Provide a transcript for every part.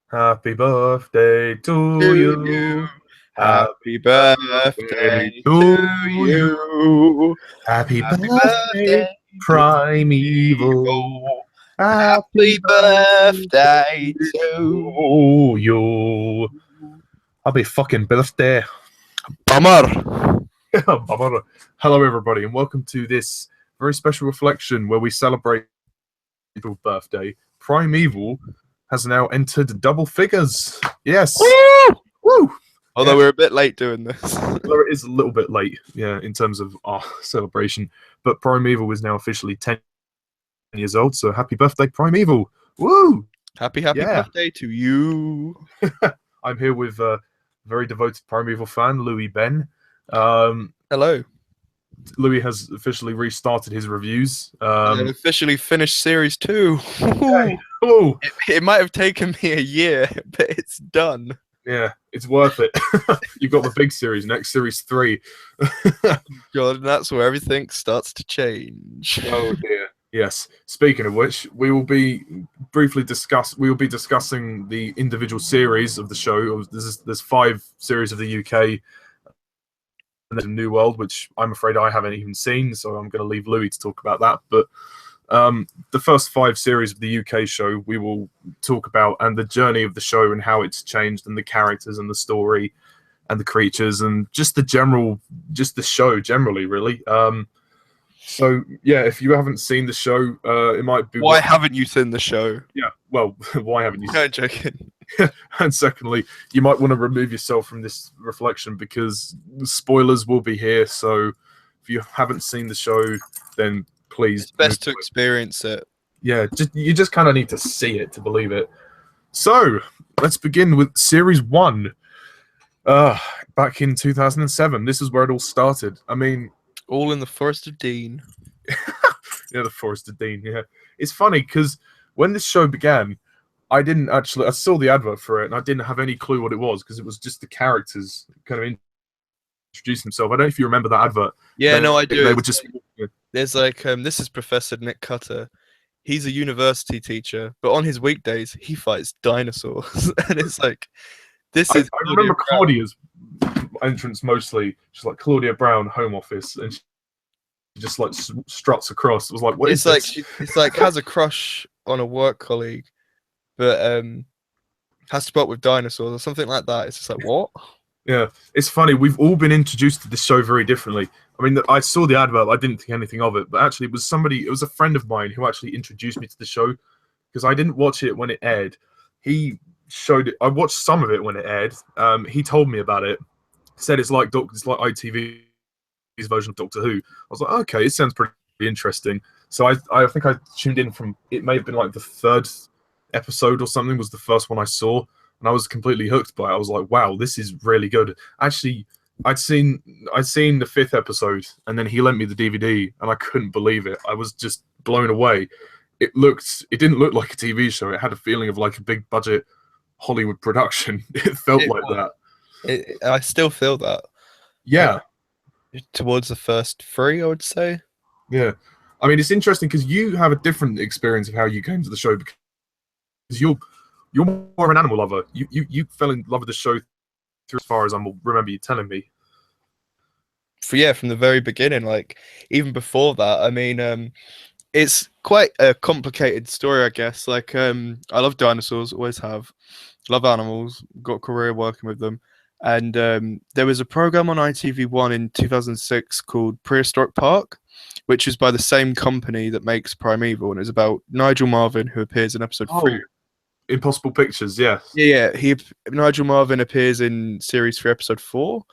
Happy birthday to To you. you. Happy Happy birthday birthday to to you. you. Happy Happy birthday, birthday, Primeval. Primeval. Happy Happy birthday birthday to to you. Happy fucking birthday. Bummer. Bummer. Hello, everybody, and welcome to this very special reflection where we celebrate Primeval's birthday. Primeval has now entered double figures. Yes. Woo! Woo! Although Yeah. we're a bit late doing this. Although it is a little bit late, yeah, in terms of our celebration. But Primeval is now officially 10 years old, so happy birthday, Primeval! Woo! Happy Yeah. birthday to you. I'm here with a very devoted Primeval fan, Louie Ben. Um, Hello. Louie has officially restarted his reviews. And officially finished series 2. Oh, It might have taken me a year, but it's done. yeah, it's worth it. You've got the big series next, series 3. God, and that's where everything starts to change. Oh dear. Yes. Speaking of which, we will be discussing the individual series of the show. There's 5 series of the UK and there's a New World, which I'm afraid I haven't even seen, so I'm going to leave Louis to talk about that. But the first 5 series of the UK show we will talk about, and the journey of the show and how it's changed, and the characters and the story and the creatures and just the show generally, really. So yeah, if you haven't seen the show, it might be. Why haven't you seen the show? Yeah, well, why haven't you? No, joking. And secondly, you might want to remove yourself from this reflection because spoilers will be here. So if you haven't seen the show, then please. It's best to experience it. Yeah, you just kind of need to see it to believe it. So let's begin with series 1. Back in 2007, this is where it all started. I mean, all in the Forest of Dean. Yeah, the Forest of Dean. Yeah, it's funny because when this show began, I saw the advert for it and I didn't have any clue what it was because it was just the characters kind of introducing themselves. I don't know if you remember that advert. Yeah, no, I do. They were just. There's like this is Professor Nick Cutter. He's a university teacher, but on his weekdays he fights dinosaurs, and it's like this is. I remember Claudia's entrance mostly. She's like Claudia Brown, Home Office, and she just like struts across. It was like, what is this? It's like has a crush on a work colleague, but has to put up with dinosaurs or something like that. It's just like, what? Yeah, it's funny. We've all been introduced to this show very differently. I mean, I saw the advert, I didn't think anything of it, but actually, it was a friend of mine who actually introduced me to the show because I didn't watch it when it aired. He showed it. I watched some of it when it aired. He told me about it. Said it's like ITV's version of Doctor Who. I was like, okay, it sounds pretty interesting. So I think I tuned in from. It may have been like the 3rd episode or something was the first one I saw. And I was completely hooked by it. I was like, wow, this is really good. Actually, I'd seen the 5th episode, and then he lent me the DVD, and I couldn't believe it. I was just blown away. It didn't look like a TV show. It had a feeling of like a big budget Hollywood production. It felt like that. I still feel that. Yeah. Towards the first 3, I would say. Yeah. I mean, it's interesting because you have a different experience of how you came to the show because you're more of an animal lover. You fell in love with the show through as far as I remember you telling me. From the very beginning, like even before that. I mean, it's quite a complicated story, I guess. Like, I love dinosaurs, always have. Love animals, got a career working with them. And there was a program on ITV1 in 2006 called Prehistoric Park, which is by the same company that makes Primeval, and it's about Nigel Marvin, who appears in episode 3. Impossible Pictures, yes. Yeah. Nigel Marvin appears in series 3, episode 4.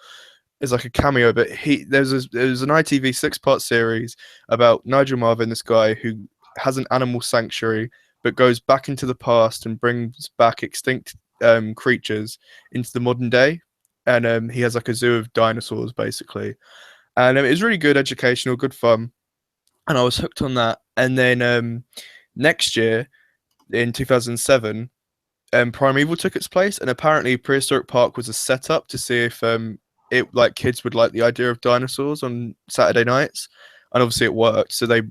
It's like a cameo, but there's an ITV 6-part series about Nigel Marvin, this guy who has an animal sanctuary, but goes back into the past and brings back extinct creatures into the modern day, and he has like a zoo of dinosaurs basically, and it was really good, educational, good fun, and I was hooked on that. And then next year in 2007, Primeval took its place, and apparently Prehistoric Park was a setup to see if kids would like the idea of dinosaurs on Saturday nights, and obviously it worked. So they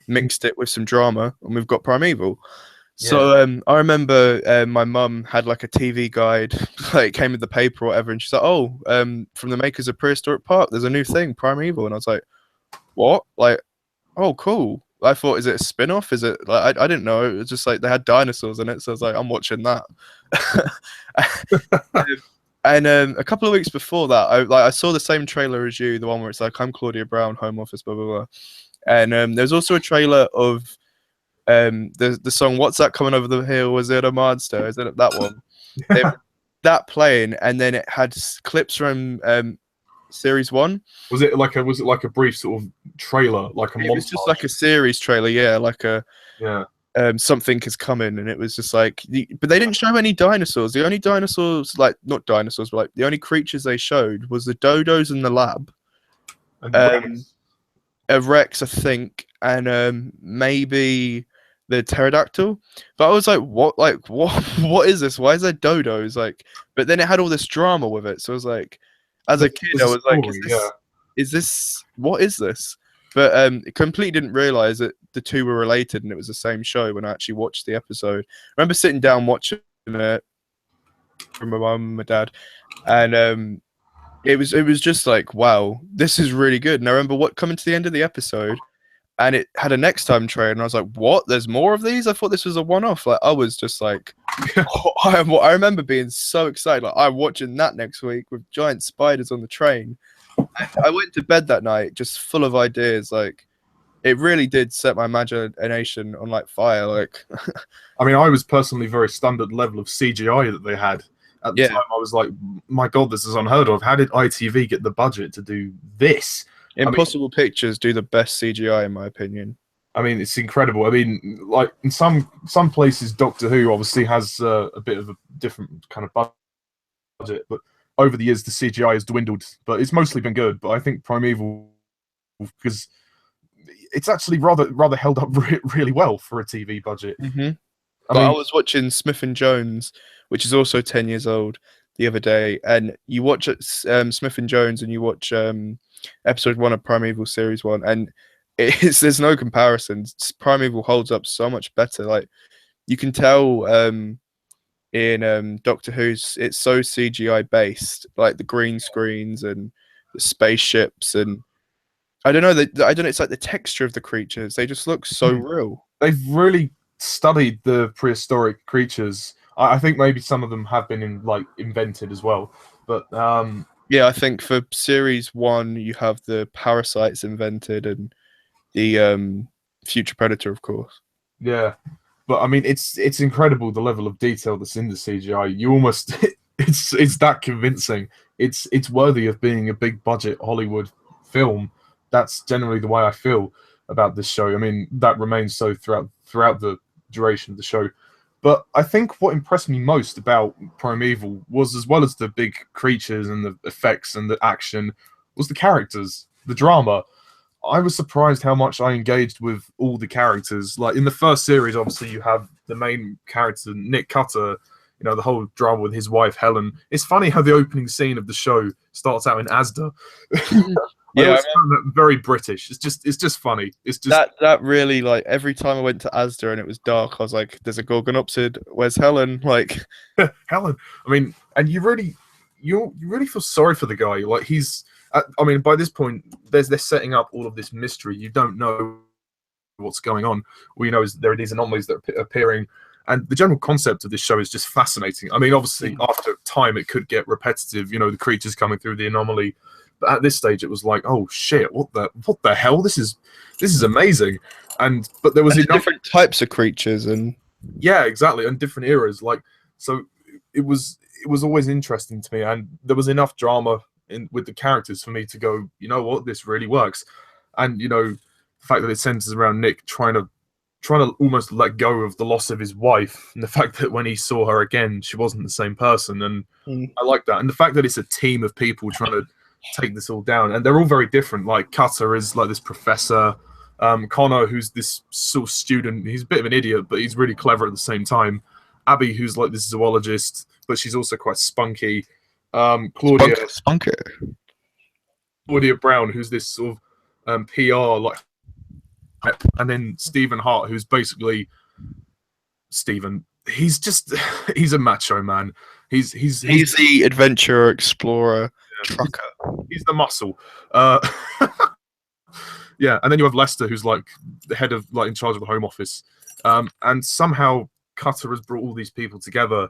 mixed it with some drama, and we've got Primeval. So I remember my mum had like a TV guide, like it came with the paper or whatever, and she's like, "Oh, from the makers of Prehistoric Park, there's a new thing, Primeval," and I was like, "What?" Like, "Oh, cool." I thought, is it a spin-off? Is it like I didn't know. It was just like they had dinosaurs in it, so I was like, I'm watching that. And a couple of weeks before that, I saw the same trailer as you, the one where it's like, "I'm Claudia Brown, Home Office, blah blah blah," and there's also a trailer of the song "What's That Coming Over the Hill?" Was it a monster? Is it that one? That playing, and then it had clips from series 1. Was it like a brief sort of trailer, like a montage? It was just like a series trailer, yeah, like a yeah. Something is coming, and it was just like, but they didn't show any dinosaurs. The only dinosaurs, like not dinosaurs, but like the only creatures they showed was the dodos in the lab, And a Rex, I think, and maybe the pterodactyl. But I was like, what? Like, what is this? Why is there dodos? Like, but then it had all this drama with it. So I was like, as a kid, I was like, is this what is this? But it completely didn't realize that the two were related and it was the same show when I actually watched the episode. I remember sitting down watching it from my mum and my dad, and it was just like, wow, this is really good. And I remember coming to the end of the episode, and it had a next time trailer, and I was like, what? There's more of these? I thought this was a one-off. Like, I was just like, I remember being so excited. Like, I'm watching that next week with giant spiders on the train. I went to bed that night just full of ideas. Like, it really did set my imagination on like fire. Like, I mean, I was personally very stunned at the level of CGI that they had at the time. I was like, my God, this is unheard of. How did ITV get the budget to do this? Impossible Pictures do the best CGI in my opinion. I mean, it's incredible. I mean, like in some places, Doctor Who obviously has a bit of a different kind of budget, but over the years the CGI has dwindled. But it's mostly been good. But I think Primeval, because it's actually rather held up really well for a TV budget. Mm-hmm. I was watching Smith and Jones, which is also 10 years old, the other day, and you watch Smith and Jones, and you watch episode 1 of Primeval series 1, and there's no comparison. Primeval holds up so much better. Like, you can tell in Doctor Who's, it's so CGI based, like the green screens and the spaceships, and I don't know. I don't know. It's like the texture of the creatures. They just look so real. They've really studied the prehistoric creatures. I think maybe some of them have been invented as well. But yeah, I think for series 1 you have the parasites invented and the future predator, of course. Yeah, but I mean, it's incredible the level of detail that's in the CGI. You almost it's that convincing. It's worthy of being a big budget Hollywood film. That's generally the way I feel about this show. I mean, that remains so throughout the duration of the show. But I think what impressed me most about Primeval was, as well as the big creatures and the effects and the action, was the characters, the drama. I was surprised how much I engaged with all the characters. Like in the first series, obviously you have the main character, Nick Cutter, you know, the whole drama with his wife, Helen. It's funny how the opening scene of the show starts out in Asda. Yeah, I found that very British. It's just funny. It's just that really, like, every time I went to Asda and it was dark, I was like, "There's a Gorgonopsid. Where's Helen?" Like, Helen. I mean, and you really feel sorry for the guy. Like I mean, by this point, they're setting up all of this mystery. You don't know what's going on. All you know is there are these anomalies that are appearing, and the general concept of this show is just fascinating. I mean, obviously, after time, it could get repetitive. You know, the creatures coming through the anomaly. But at this stage, it was like, oh shit, what the hell? This is amazing. But there was different types of creatures, and yeah, exactly, and different eras. Like, so it was always interesting to me, and there was enough drama with the characters for me to go, you know what, this really works. And you know, the fact that it centers around Nick trying to almost let go of the loss of his wife, and the fact that when he saw her again, she wasn't the same person, and I like that. And the fact that it's a team of people trying to take this all down, and they're all very different. Like Cutter is like this professor, Connor, who's this sort of student, he's a bit of an idiot, but he's really clever at the same time. Abby, who's like this zoologist, but she's also quite spunky. Claudia Brown, who's this sort of PR, like, and then Stephen Hart, who's basically Stephen. He's just he's a macho man. He's the adventurer, explorer, trucker. he's the muscle. Uh, yeah, and then you have Lester, who's like the head of in charge of the Home Office, and somehow Cutter has brought all these people together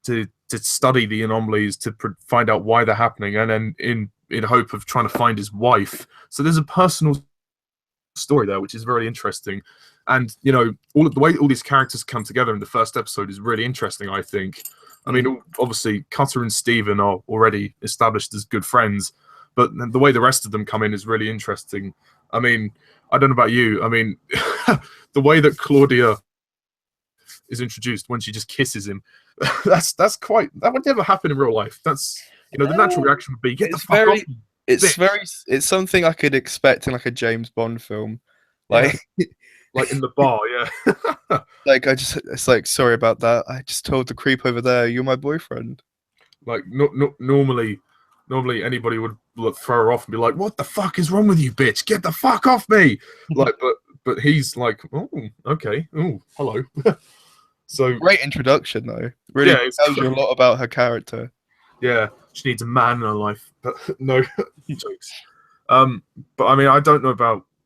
to study the anomalies, to find out why they're happening, and then in hope of trying to find his wife. So there's a personal story there, which is very interesting. And all the way all these characters come together in the first episode is really interesting, I think. I mean, obviously Cutter and Steven are already established as good friends, but the way the rest of them come in is really interesting. I mean, I don't know about you. I mean, the way that Claudia is introduced when she just kisses him, that would never happen in real life. That's the natural reaction would be, get the fuck off me. It's something I could expect in like a James Bond film, like like in the bar, yeah. Like it's like, sorry about that. I just told the creep over there, you're my boyfriend. Like normally anybody would throw her off and be like, "What the fuck is wrong with you, bitch? Get the fuck off me!" Like, but he's like, "Oh, okay, oh, hello." So great introduction though. Really tells you a lot about her character. Yeah, she needs a man in her life, but no jokes. But I mean, I don't know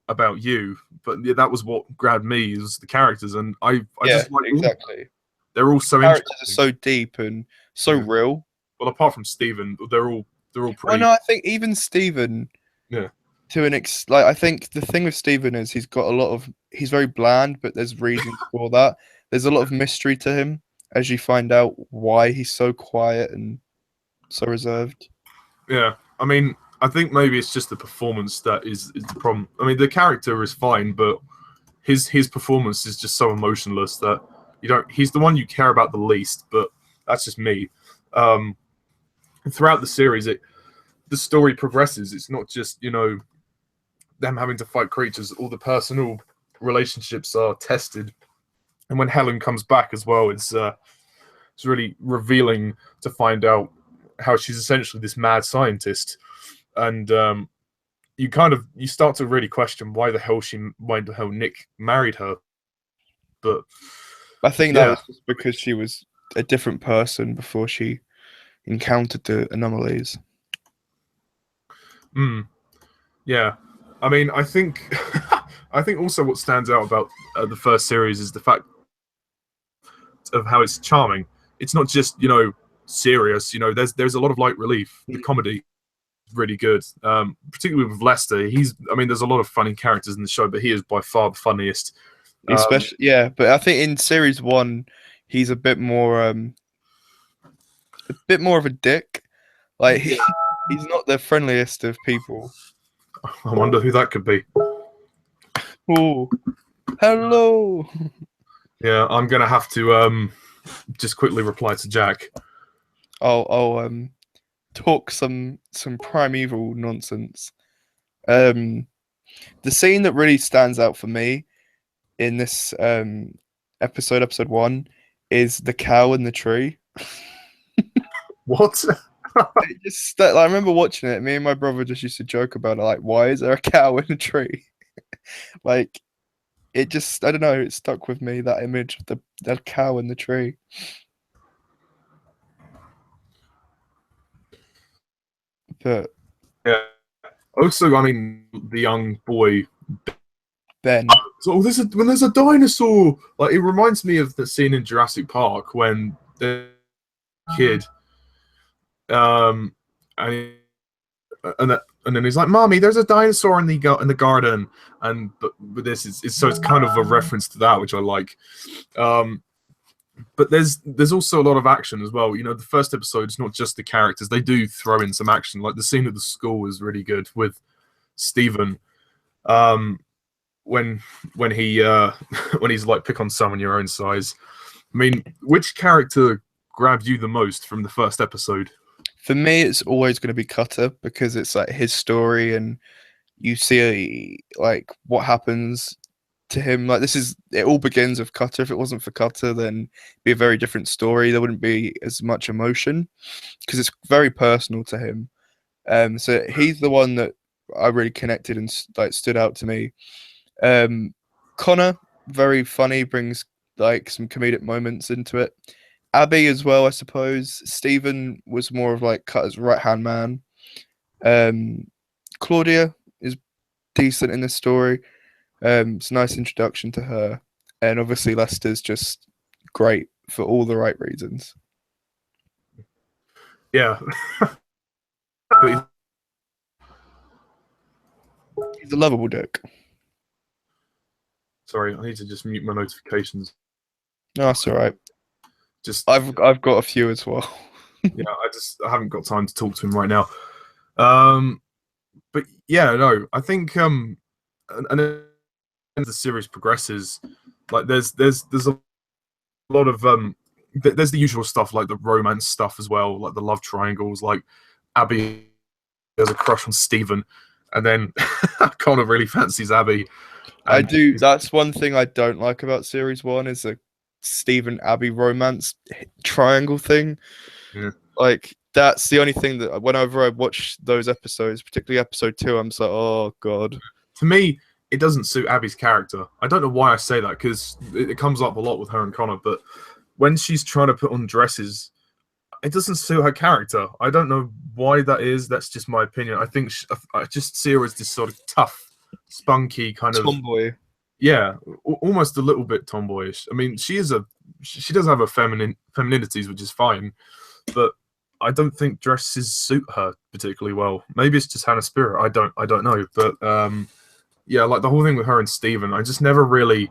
about you, but yeah, that was what grabbed me, is the characters, and I just like exactly. They're all so characters interesting. are so deep and so real. Well, apart from Steven, they're all pretty. Well, no, I think even Steven, to an like, I think the thing with Steven is he's very bland, but there's reasons for that. There's a lot of mystery to him as you find out why he's so quiet and so reserved. Yeah, I mean, I think maybe it's just the performance that is the problem. I mean, the character is fine, but his performance is just so emotionless that he's the one you care about the least, but that's just me. Throughout the series, the story progresses. It's not just them having to fight creatures. All the personal relationships are tested, and when Helen comes back as well, it's really revealing to find out how she's essentially this mad scientist, and you start to really question why the hell Nick married her. But I think that was just because she was a different person before she encountered the anomalies. Yeah, I mean, I think also what stands out about the first series is the fact of how it's charming. It's not just serious. There's a lot of light relief. The comedy is really good, particularly with Lester. There's a lot of funny characters in the show, but he is by far the funniest. Especially, but I think in series 1, he's a bit more of a dick. Like he's not the friendliest of people. I wonder who that could be. Oh, hello. Yeah, I'm gonna have to just quickly reply to Jack. I'll talk some Primeval nonsense. The scene that really stands out for me in this episode 1, is the cow in the tree. What? I remember watching it. Me and my brother just used to joke about it. Like, why is there a cow in a tree? Like, it just, I don't know. It stuck with me, that image of the cow in the tree. But yeah. Also, I mean, the young boy Ben. So when there's a dinosaur, like, it reminds me of the scene in Jurassic Park when the kid, and then he's like, "Mommy, there's a dinosaur in the garden," but this is so it's kind of a reference to that, which I like. But there's also a lot of action as well. The first episode is not just the characters; they do throw in some action. Like the scene at the school is really good with Steven. When he's like, pick on someone your own size. I mean, which character grabbed you the most from the first episode? For me, it's always going to be Cutter, because it's like his story, and you see like what happens to him. Like, it all begins with Cutter. If it wasn't for Cutter, then it'd be a very different story. There wouldn't be as much emotion because it's very personal to him. So he's the one that I really connected and like stood out to me. Connor, very funny, brings like some comedic moments into it. Abby as well, I suppose. Stephen was more of like Cutter's right hand man. Claudia is decent in this story. It's a nice introduction to her, and obviously Lester's just great for all the right reasons. Yeah. He's a lovable dick. Sorry, I need to just mute my notifications. No, that's all right. Just I've got a few as well. yeah, I haven't got time to talk to him right now. But yeah, no, I think and as the series progresses, like there's a lot of there's the usual stuff like the romance stuff as well, like the love triangles, like Abby has a crush on Stephen, and then Connor really fancies Abby. I do. That's one thing I don't like about series one is a Stephen Abby romance triangle thing. Yeah. Like that's the only thing that whenever I watch those episodes, particularly episode 2, I'm just like, oh god. To me, it doesn't suit Abby's character. I don't know why I say that because it comes up a lot with her and Connor, but when she's trying to put on dresses, it doesn't suit her character. I don't know why that is. That's just my opinion. I think I just see her as this sort of tough, spunky kind of Tomboy. Yeah, almost a little bit tomboyish. I mean, she does have her femininities, which is fine, but I don't think dresses suit her particularly well. Maybe it's just Hannah Spirit. I don't know, but yeah, like the whole thing with her and Steven, I never really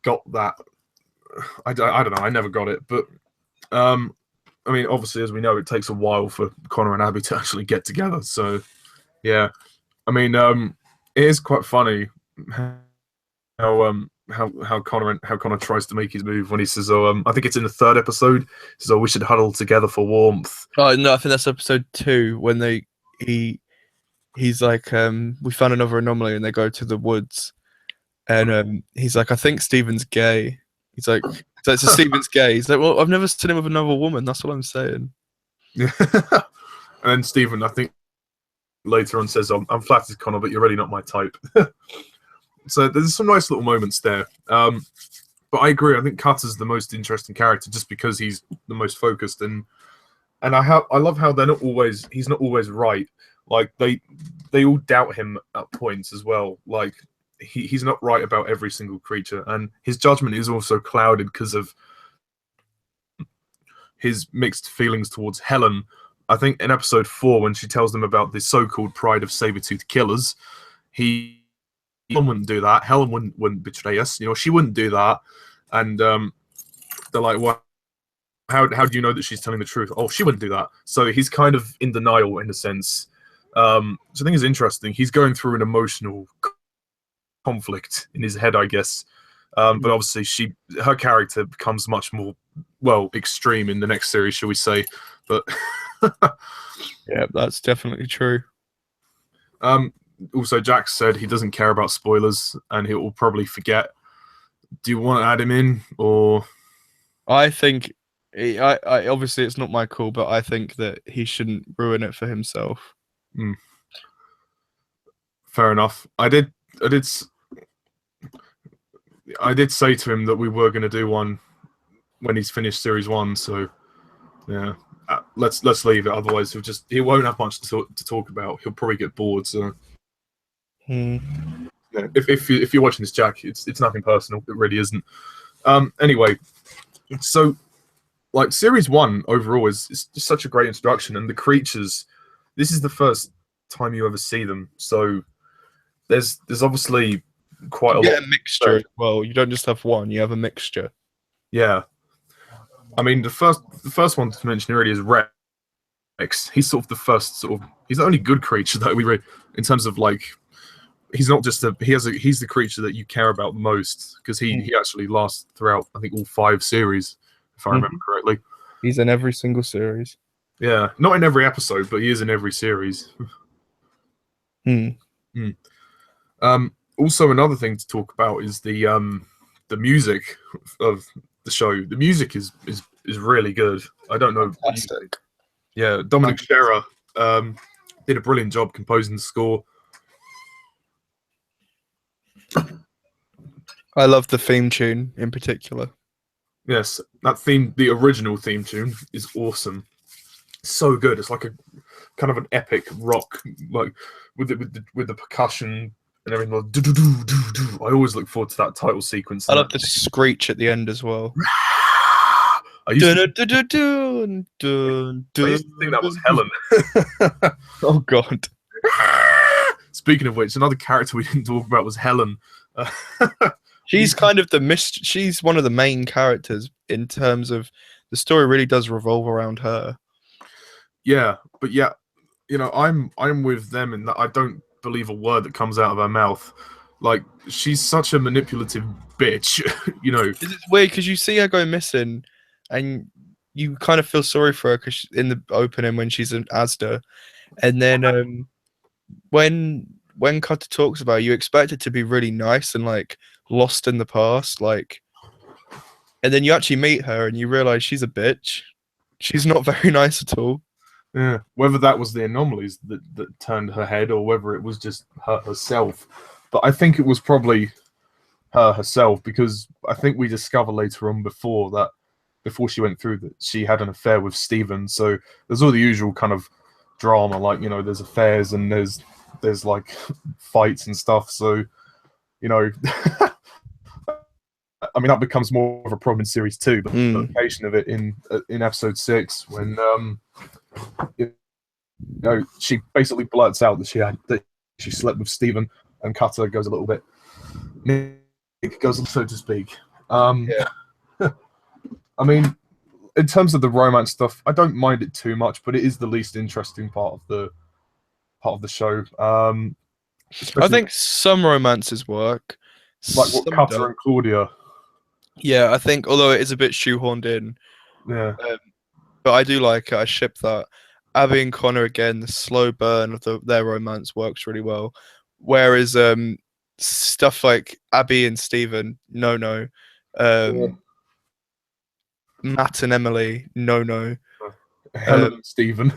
got that. I don't know. I never got it, but I mean, obviously, as we know, it takes a while for Connor and Abby to actually get together. So, yeah, I mean, it is quite funny how Connor tries to make his move when he says, "Oh, I think it's in the 3rd episode." He says, "Oh, we should huddle together for warmth." Oh no, I think that's episode 2 when he's like, we found another anomaly and they go to the woods, and he's like, I think Steven's gay. He's like, so Steven's gay. He's like, well, I've never seen him with another woman. That's what I'm saying. Yeah, and then Steven, I think, later on says, I'm flattered, Connor, but you're really not my type. So there's some nice little moments there. But I agree. I think Cutter's the most interesting character just because he's the most focused, and I love how he's not always right. Like they all doubt him at points as well. Like he's not right about every single creature, and his judgment is also clouded because of his mixed feelings towards Helen. I think in episode 4, when she tells them about the so-called pride of saber-toothed killers, Helen wouldn't do that. Helen wouldn't betray us. You know, she wouldn't do that. And they're like, "Well, how do you know that she's telling the truth?" "Oh, she wouldn't do that." So he's kind of in denial in a sense. So I think it's interesting. He's going through an emotional conflict in his head, I guess. But obviously, her character becomes much more extreme in the next series, shall we say? But yeah, that's definitely true. Also, Jack said he doesn't care about spoilers and he will probably forget. Do you want to add him in, or? I think I obviously it's not my call, but I think that he shouldn't ruin it for himself. Fair enough. I did say to him that we were going to do one when he's finished series 1. So yeah, let's leave it. Otherwise, he won't have much to talk about. He'll probably get bored. So yeah, if you're watching this, Jack, it's nothing personal. It really isn't. Anyway, so like series 1 overall is just such a great introduction, and the creatures. This is the first time you ever see them, so there's obviously quite a lot. A mixture as well. You don't just have one; you have a mixture. Yeah, I mean the first one to mention already is Rex. He's sort of the first he's the only good creature that we read in terms of like. He's not just he's the creature that you care about most because he actually lasts throughout I think all 5 series if I remember correctly. He's in every single series. Yeah, not in every episode, but he is in every series. Also, another thing to talk about is the music of the show. The music is really good. I don't know. Fantastic. Yeah, Dominic Scherer did a brilliant job composing the score. I love the theme tune in particular. Yes, that theme, the original theme tune, is awesome. So good. It's like a kind of an epic rock, like with the percussion and everything. Like, I always look forward to that title sequence. I love the screech at the end as well. I used Dun, to, dun, dun, dun, dun, I dun, used to think that was dun. Helen. Oh god. Speaking of which, another character we didn't talk about was Helen. Uh, She's kind of she's one of the main characters in terms of the story really does revolve around her. yeah, but yeah, I'm with them in that I don't believe a word that comes out of her mouth. Like, she's such a manipulative bitch, It's weird because you see her go missing, and you kind of feel sorry for her because in the opening when she's in Asda, and then when Cutter talks about it, you expect it to be really nice and like lost in the past, like, and then you actually meet her and you realize she's a bitch. She's not very nice at all. Yeah, whether that was the anomalies that turned her head or whether it was just her herself. But I think it was probably her herself because I think we discover later on before she went through that she had an affair with Stephen. So there's all the usual kind of drama, like, there's affairs and there's like fights and stuff. So, you know, I mean, that becomes more of a problem in series 2, but the location of it in episode 6 when she basically blurts out that she slept with Stephen, and Cutter goes a little bit Nick goes, so to speak. Yeah. I mean, in terms of the romance stuff, I don't mind it too much, but it is the least interesting part of the show. I think some romances work. Like what Some Cutter don't. and Claudia. Yeah, I think although it is a bit shoehorned in, Yeah. but I do like it. I ship that. Abby and Connor again, the slow burn of their romance works really well. Whereas stuff like Abby and Steven, no. Matt and Emily, no. Helen and Stephen.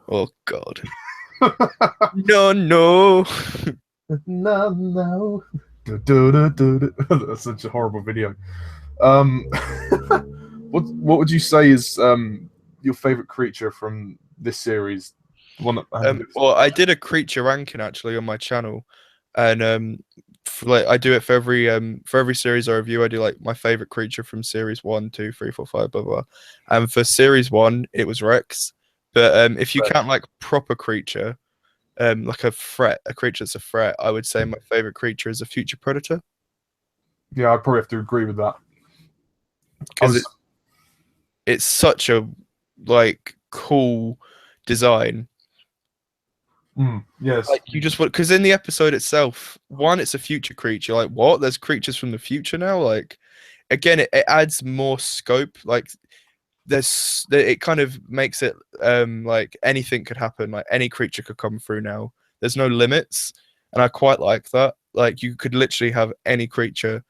Oh god. No. No. That's such a horrible video. What would you say is your favorite creature from this series? One that Well, I did a creature ranking actually on my channel, and like I do it for every series I review. I do like my favorite creature from series 1, 2, 3, 4, 5, blah blah. And for series 1, it was Rex. But if you count like proper creature, like a creature that's a threat, I would say my favorite creature is a future predator. Yeah, I'd probably have to agree with that. Because it's such a like cool design. Yes. Like you just want, because in the episode itself, one, it's a future creature. Like what? There's creatures from the future now. Like again, it adds more scope. Like it kind of makes it like anything could happen. Like any creature could come through now. There's no limits, and I quite like that. Like you could literally have any creature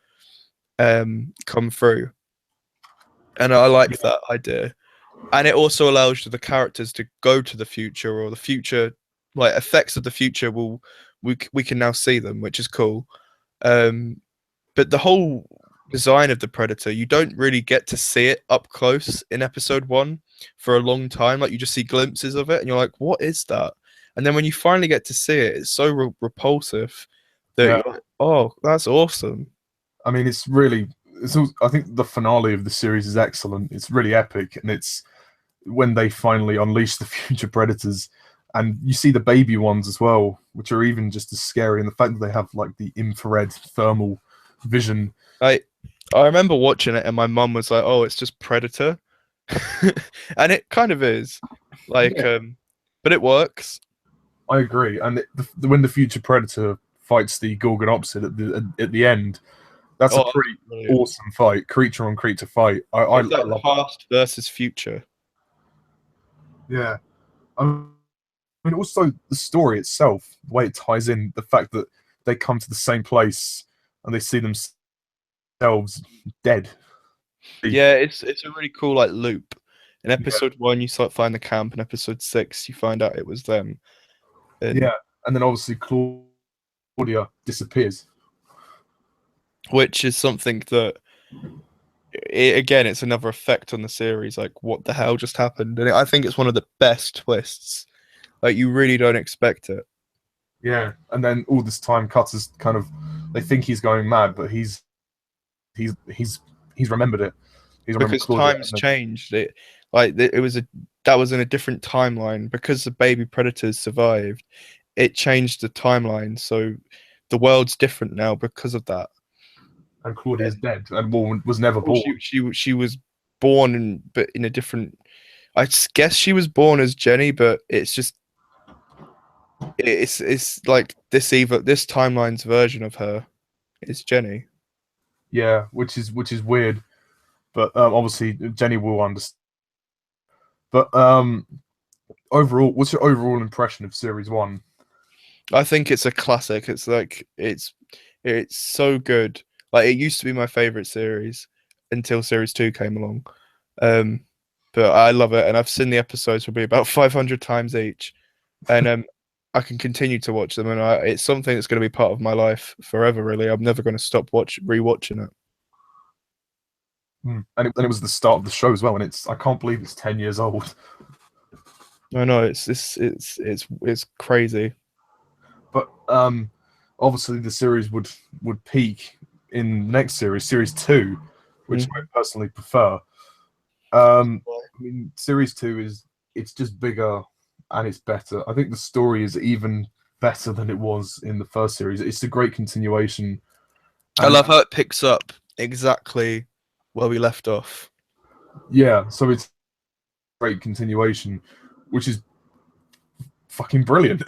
come through, and I like that idea. And it also allows the characters to go to the future, or the future, like effects of the future we can now see them, which is cool. But the whole design of the predator, you don't really get to see it up close in episode 1 for a long time. Like you just see glimpses of it and you're like, what is that? And then when you finally get to see it, it's so repulsive that you're like, oh, that's awesome. I mean, I think the finale of the series is excellent. It's really epic, and it's when they finally unleash the future predators, and you see the baby ones as well, which are even just as scary. And the fact that they have like the infrared thermal vision. I remember watching it, and my mum was like, "Oh, it's just Predator," and it kind of is, like, but it works. I agree. And when the future predator fights the Gorgon opposite at the end, that's a pretty awesome fight, creature on creature fight. I love past versus future. Yeah, I mean, also the story itself, the way it ties in, the fact that they come to the same place and they see themselves dead. Yeah, it's a really cool like loop. In episode 1, you find the camp. In episode 6, you find out it was them. And then obviously Claudia disappears. which is something that again, it's another effect on the series. Like, what the hell just happened? And I think it's one of the best twists. Like, you really don't expect it. Yeah, and then all this time, Cutter's kind of, they think he's going mad, but he's remembered it. He's remembered Because Claudia. times changed. That was in a different timeline because the baby predators survived. It changed the timeline, so the world's different now because of that. And Claudia's dead, and was never Well, born. she was born but in a different. I guess she was born as Jenny, but it's like this timeline's version of her is Jenny. Yeah, which is weird, but obviously Jenny will understand. But overall, what's your overall impression of series one? I think it's a classic. It's like it's so good. Like, it used to be my favorite series until series 2 came along. Um, but I love it, and I've seen the episodes probably about 500 times each, and I can continue to watch them, and it's something that's going to be part of my life forever. Really, I'm never going to stop rewatching it. And it was the start of the show as well, and I can't believe it's 10 years old. I know it's crazy. But obviously the series would peak in the next series 2, which I personally prefer. I mean, series 2 it's just bigger and it's better. I think the story is even better than it was in the first series. It's a great continuation. I love how it picks up exactly where we left off. Yeah, so it's a great continuation, which is fucking brilliant.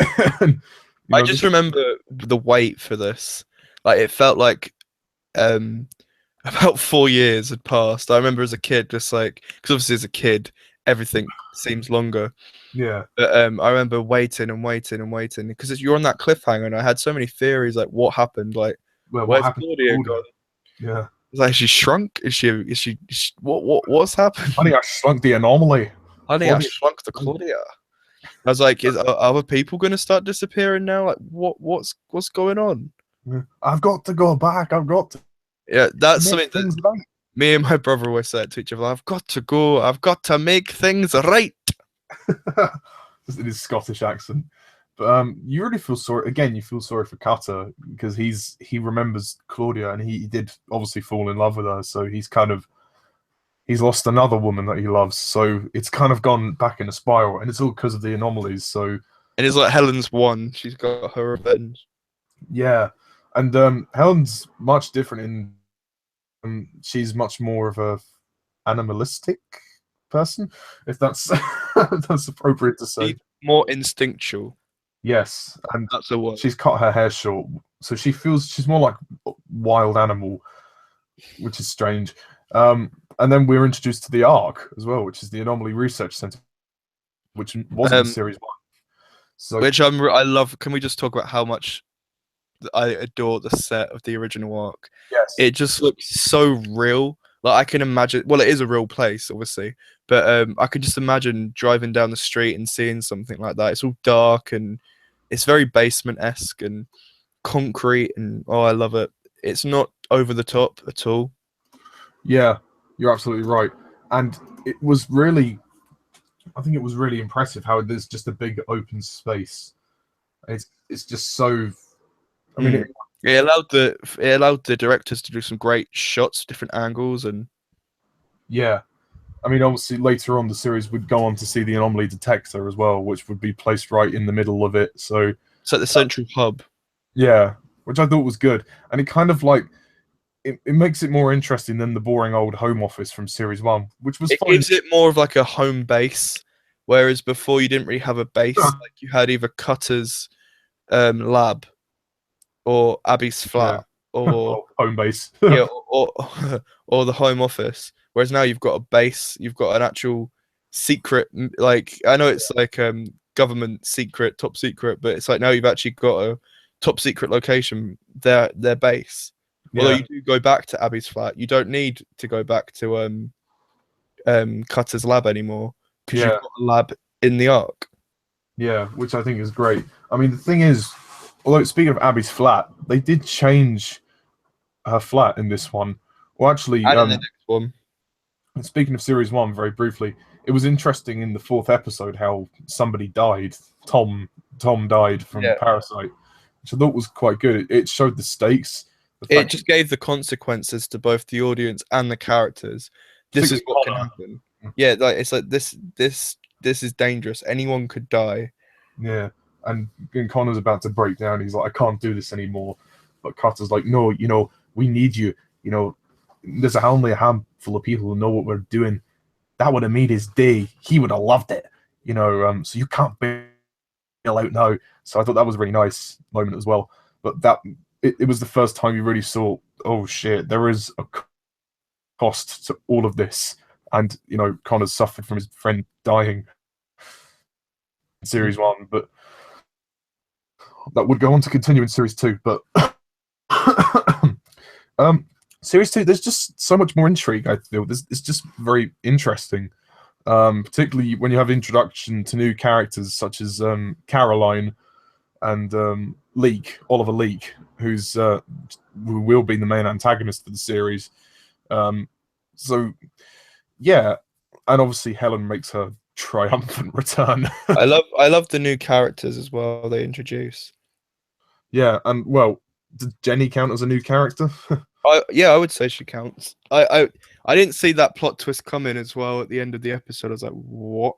I just remember the wait for this. Like, it felt like about 4 years had passed. I remember as a kid, just like, because obviously as a kid, everything seems longer. Yeah. But I remember waiting and waiting and waiting because you're on that cliffhanger, and I had so many theories like, what happened? Like, What happened Claudia gone? Yeah. It's like, she shrunk? Is she what's happened? Honey, I Shrunk the Anomaly. Honey, I Shrunk the Claudia. I was like, are other people going to start disappearing now? Like, what's going on? I've got to go back. I've got to. Yeah, that's something that me and my brother always said to each other. I've got to go. I've got to make things right. Just in his Scottish accent. But you really feel sorry. Again, you feel sorry for Cutter because he remembers Claudia, and he did obviously fall in love with her. So he's lost another woman that he loves. So it's kind of gone back in a spiral, and it's all because of the anomalies. So, and it's like Helen's won. She's got her revenge. Yeah, and Helen's much different in. She's much more of a animalistic person, if that's that's appropriate to say. She's more instinctual. Yes, and that's the one. She's cut her hair short, so she's more like a wild animal, which is strange. And then we're introduced to the Ark as well, which is the Anomaly Research Center, which wasn't in series 1. So, which I love. Can we just talk about how much I adore the set of the original Ark? Yes, it just looks so real. Like, I can imagine. Well, it is a real place, obviously, but I can just imagine driving down the street and seeing something like that. It's all dark and it's very basement-esque and concrete, and I love it. It's not over the top at all. Yeah, you're absolutely right. And it was really, I think it was really impressive how there's just a big open space. It's just so. I mean, it allowed the directors to do some great shots, different angles, and yeah. I mean, obviously later on the series would go on to see the anomaly detector as well, which would be placed right in the middle of it. So it's like the central hub. Yeah, which I thought was good, and it kind of like it makes it more interesting than the boring old home office from series 1, which was fine. It gives it more of like a home base, whereas before you didn't really have a base. Like, you had either Cutter's lab or Abby's flat, or home base. Yeah, or the home office. Whereas now you've got a base, you've got an actual secret. Like, I know it's like government secret, top secret, but it's like now you've actually got a top secret location, their base. Although you do go back to Abby's flat, you don't need to go back to Cutter's lab anymore because you've got a lab in the Ark. Yeah, which I think is great. I mean, the thing is, although speaking of Abby's flat, they did change her flat in this one. Well, actually, And in the next one. speaking of series one, very briefly, it was interesting in the fourth episode how somebody died. Tom died from Yeah. Parasite, which I thought was quite good. It showed the stakes. It just gave the consequences to both the audience and the characters. This is what can Connor. happen. Yeah, like it's like this is dangerous. Anyone could die. Yeah, and Connor's about to break down. He's like, I can't do this anymore. But Carter's like, no, we need you. There's only a handful of people who know what we're doing. That would have made his day. He would have loved it. So you can't bail out now. So I thought that was a really nice moment as well. But it was the first time you really saw, oh shit, there is a cost to all of this. And, Connor's suffered from his friend dying in series one, but that would go on to continue in series two. But series two, there's just so much more intrigue, I feel. It's just very interesting. Particularly when you have introduction to new characters such as Caroline and Oliver Leek, who will be the main antagonist of the series. So, yeah, and obviously Helen makes her triumphant return. I love the new characters as well they introduce. Yeah, and well, did Jenny count as a new character? I would say she counts. I didn't see that plot twist coming as well at the end of the episode. I was like, what?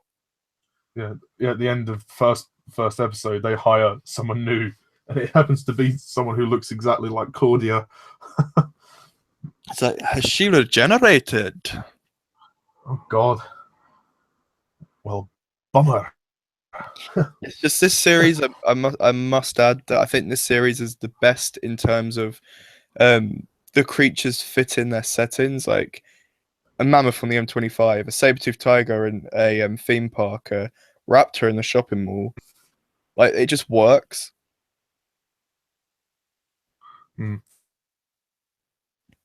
Yeah. At the end of first episode, they hire someone new, and it happens to be someone who looks exactly like Claudia. It's like, has she regenerated? Oh God. Well, bummer. It's just this series. I must add that I think this series is the best in terms of the creatures fit in their settings, like a mammoth on the M25, a saber-toothed tiger in a theme park, a raptor in the shopping mall. Like, it just works.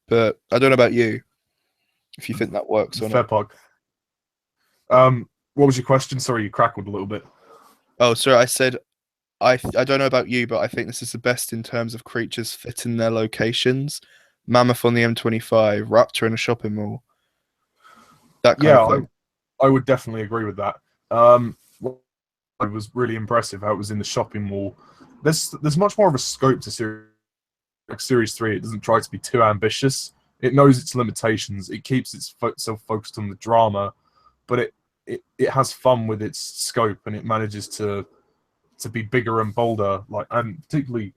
But I don't know about you, if you think that works or Fair not. plug. What was your question? Sorry, you crackled a little bit. Oh, sorry, I said I don't know about you, but I think this is the best in terms of creatures fitting their locations. Mammoth on the M25, raptor in a shopping mall. That kind of thing. I would definitely agree with that. It was really impressive how it was in the shopping mall. There's much more of a scope to series 3. It doesn't try to be too ambitious. It knows its limitations. It keeps itself focused on the drama, but it has fun with its scope, and it manages to be bigger and bolder. And particularly,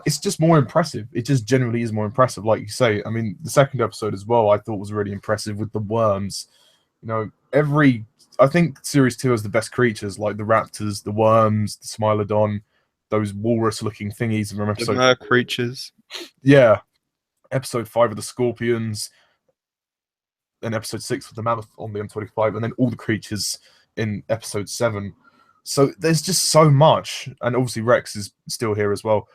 it's just more impressive. It just generally is more impressive, like you say. I mean, the second episode as well, I thought was really impressive with the worms. I think series 2 has the best creatures, like the raptors, the worms, the smilodon, those walrus-looking thingies from episode. The mer creatures. Yeah, episode 5 of the scorpions, and episode 6 with the mammoth on the M25, and then all the creatures in episode 7. So there's just so much, and obviously Rex is still here as well.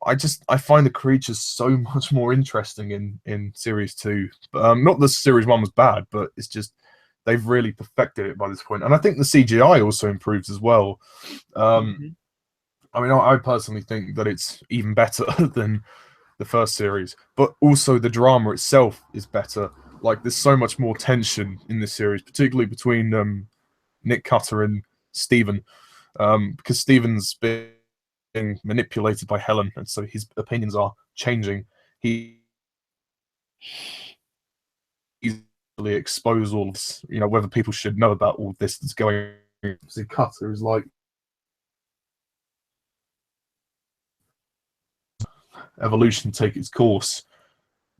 I find the creatures so much more interesting in series 2. Not that series 1 was bad, but it's just they've really perfected it by this point. And I think the CGI also improves as well. I mean, I personally think that it's even better than the first series, but also the drama itself is better. Like, there's so much more tension in this series, particularly between Nick Cutter and Steven, because Steven's being manipulated by Helen, and so his opinions are changing. He's expose all this, whether people should know about all this that's going on. See, Cutter is like, evolution take its course.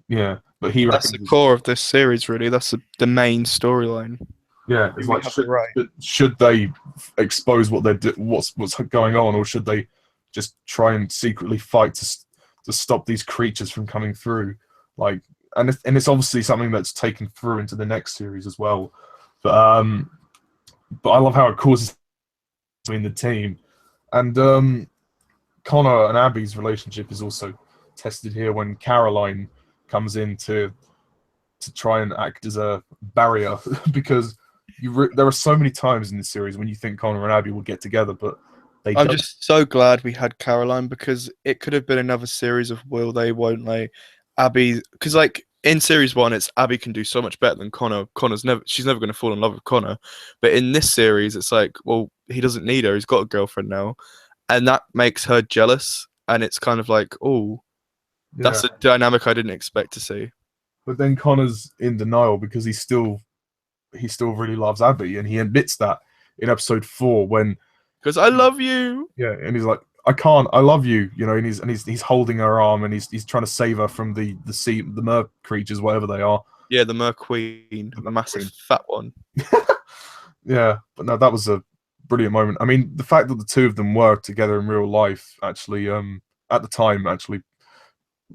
Yeah, but that's the core of this series, really. That's the main storyline. Yeah, it's like, should they expose what they're what's going on, or should they just try and secretly fight to stop these creatures from coming through? And it's obviously something that's taken through into the next series as well. But I love how it causes between the team, and Connor and Abby's relationship is also tested here when Caroline comes in to try and act as a barrier, because there are so many times in this series when you think Connor and Abby will get together, but I'm just so glad we had Caroline, because it could have been another series of will they, won't they, Abby, because like in series 1, it's Abby can do so much better than Connor. She's never going to fall in love with Connor. But in this series, it's like, well, he doesn't need her. He's got a girlfriend now, and that makes her jealous. And it's kind of like, oh, that's a dynamic I didn't expect to see. But then Connor's in denial because he still really loves Abby, and he admits that in episode 4 when because I love you. Yeah, and he's like, I can't, I love you, you know, and he's holding her arm and he's trying to save her from the mer creatures, whatever they are. Yeah, the mer queen, the massive fat one. Yeah, but no, that was a brilliant moment. I mean, the fact that the two of them were together in real life actually, at the time, actually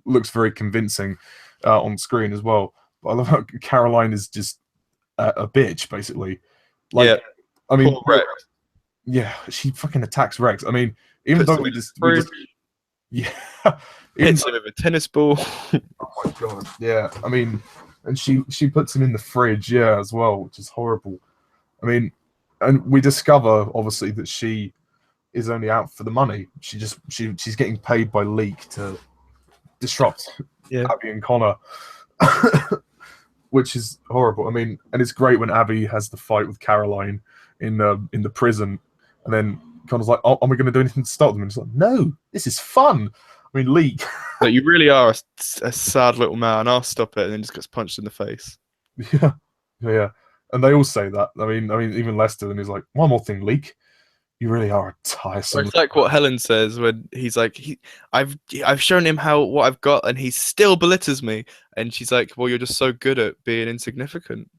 looks very convincing on screen as well. But I love how Caroline is just a bitch, basically. Like, yeah. I mean, Rex. Yeah, she fucking attacks Rex. I mean, even though we just yeah, hits him with a tennis ball. Oh my god, yeah. I mean, and she puts him in the fridge, yeah, as well, which is horrible. I mean, and we discover obviously that she is only out for the money. She's getting paid by Leek to disrupt Abby and Connor, which is horrible. I mean, and it's great when Abby has the fight with Caroline in the prison, and then Connor's like, "Oh, are we going to do anything to stop them?" And she's like, "No, this is fun." I mean, Leek. But you really are a sad little man. I'll stop it, and then just gets punched in the face. Yeah. And they all say that. I mean, even Lester, and he's like, "One more thing, Leek. You really are a tiresome." It's like what Helen says when he's like, I've shown him what I've got, and he still belittles me. And she's like, "Well, you're just so good at being insignificant."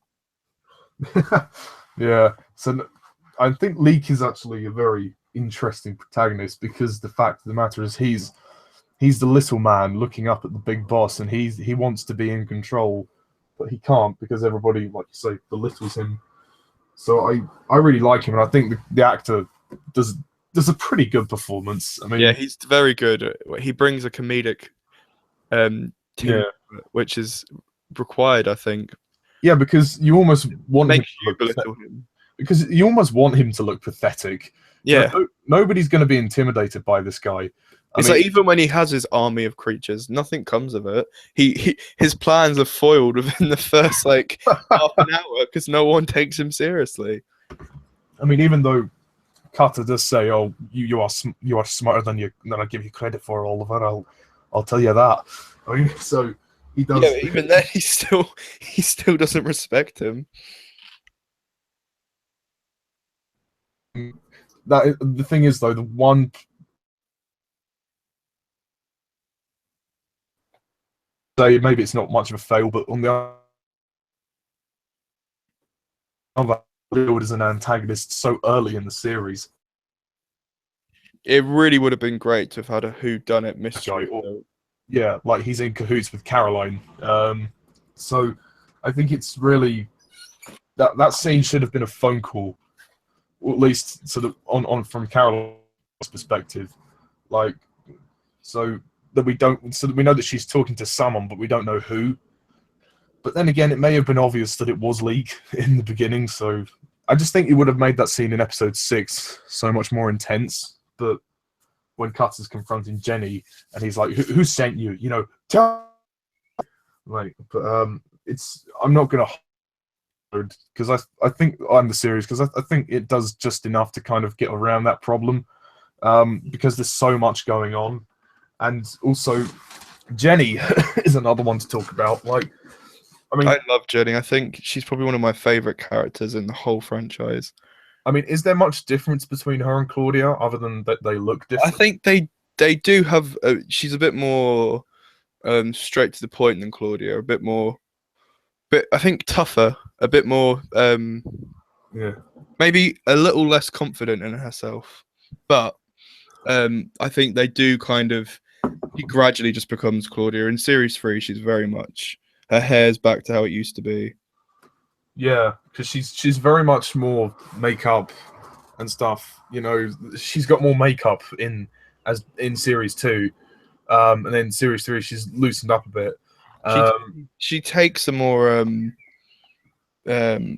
Yeah. So I think Leek is actually a very interesting protagonist because the fact of the matter is he's the little man looking up at the big boss, and he wants to be in control, but he can't because everybody, like you say, belittles him. So I really like him, and I think the actor does a pretty good performance. I mean, yeah, he's very good. He brings a comedic which is required, I think. Yeah, because you almost want him to belittle him. Because you almost want him to look pathetic. Yeah. Nobody's going to be intimidated by this guy. I mean, like even when he has his army of creatures, nothing comes of it. His plans are foiled within the first like half an hour because no one takes him seriously. I mean, even though Carter does say, "Oh, you are smarter than I give you credit for, Oliver," I'll tell you that. I mean, so he does. Yeah, even then, he still doesn't respect him. That the thing is, though, the one. Say maybe it's not much of a fail, but on the other, as an antagonist so early in the series. It really would have been great to have had a whodunit mystery. Yeah, like he's in cahoots with Caroline. So I think it's really that scene should have been a phone call, or at least sort of on from Caroline's perspective, like so that we know that she's talking to someone, but we don't know who. But then again, it may have been obvious that it was Leek in the beginning. So I just think it would have made that scene in episode 6 so much more intense. But when Cutter's confronting Jenny and he's like, "Who sent you? You know, tell." Like, but I'm not gonna because I think I'm the series because I think it does just enough to kind of get around that problem because there's so much going on, and also Jenny is another one to talk about. Like, I mean, I love Jenny. I think she's probably one of my favorite characters in the whole franchise. I mean, is there much difference between her and Claudia other than that they look different? I think they do have. She's a bit more straight to the point than Claudia. A bit more, I think tougher. A bit more. Maybe a little less confident in herself. But I think they do kind of. He gradually just becomes Claudia. In series 3, she's very much. Her hair's back to how it used to be. Yeah, because she's very much more makeup and stuff. You know, she's got more makeup in series 2, and then series 3 she's loosened up a bit. She takes a more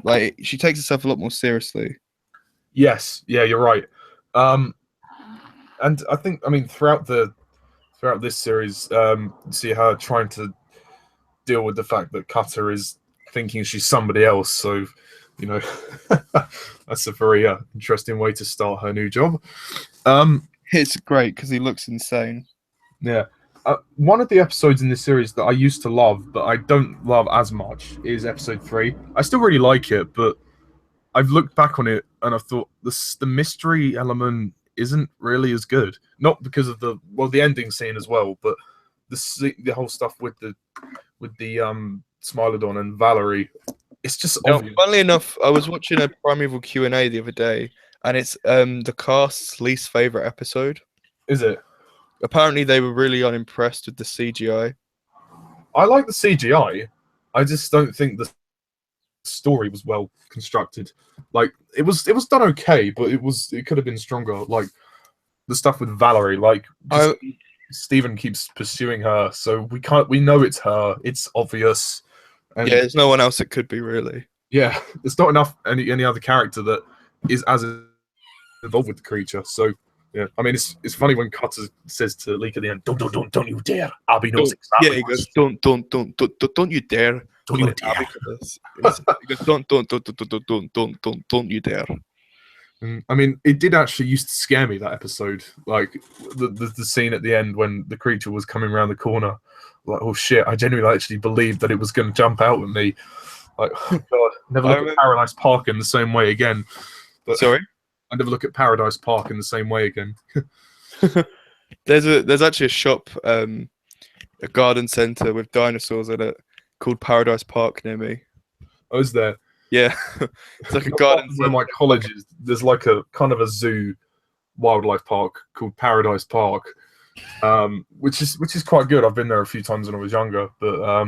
like she takes herself a lot more seriously. Yes, yeah, you're right. And I think throughout this series, see her trying to deal with the fact that Cutter is thinking she's somebody else. So, you know, that's a very interesting way to start her new job. It's great because he looks insane. Yeah. One of the episodes in this series that I used to love, but I don't love as much, is episode 3. I still really like it, but I've looked back on it and I thought the mystery element isn't really as good. Not because of the ending scene as well, but the whole stuff with the Smilodon and Valerie. It's just obvious. Funnily enough, I was watching a Primeval Q&A the other day, and it's the cast's least favorite episode. Is it? Apparently, they were really unimpressed with the CGI. I like the CGI. I just don't think the story was well constructed. Like it was done okay, but it could have been stronger. Like the stuff with Valerie, like Stephen keeps pursuing her, so we know it's her. It's obvious. And yeah, there's no one else it could be really. Yeah, there's not enough any other character that is as involved with the creature. So yeah, I mean it's funny when Cutter says to Leek at the end, "Don't you dare! I'll be no." Yeah, he goes, "Don't you dare! Don't you dare!" He goes, "Don't you dare!" I mean, it did actually used to scare me, that episode. Like the scene at the end when the creature was coming around the corner. Like, oh shit! I genuinely actually believed that it was going to jump out at me. Like, oh god, never look at Paradise Park in the same way again. But, sorry, I never look at Paradise Park in the same way again. There's actually a shop, a garden centre with dinosaurs in it called Paradise Park near me. Oh, is there? Yeah, it's like a garden. Where my college is, there's like a kind of a zoo, wildlife park called Paradise Park, which is quite good. I've been there a few times when I was younger, but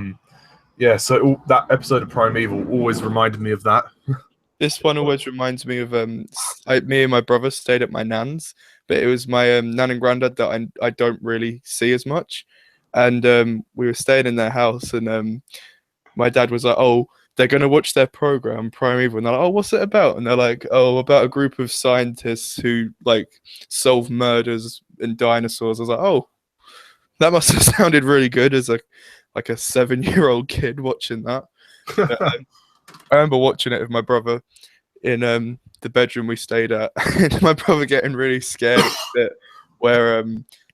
yeah. So that episode of Primeval always reminded me of that. This one always reminds me of me and my brother stayed at my nan's, but it was my nan and granddad that I don't really see as much, and we were staying in their house, and my dad was like, "Oh, they're going to watch their program, Primeval," and they're like, "Oh, what's it about?" And they're like, "Oh, about a group of scientists who like solve murders and dinosaurs." I was like, "Oh, that must have sounded really good," as like a 7-year-old kid watching that. But, I remember watching it with my brother in the bedroom we stayed at, and my brother getting really scared at the bit where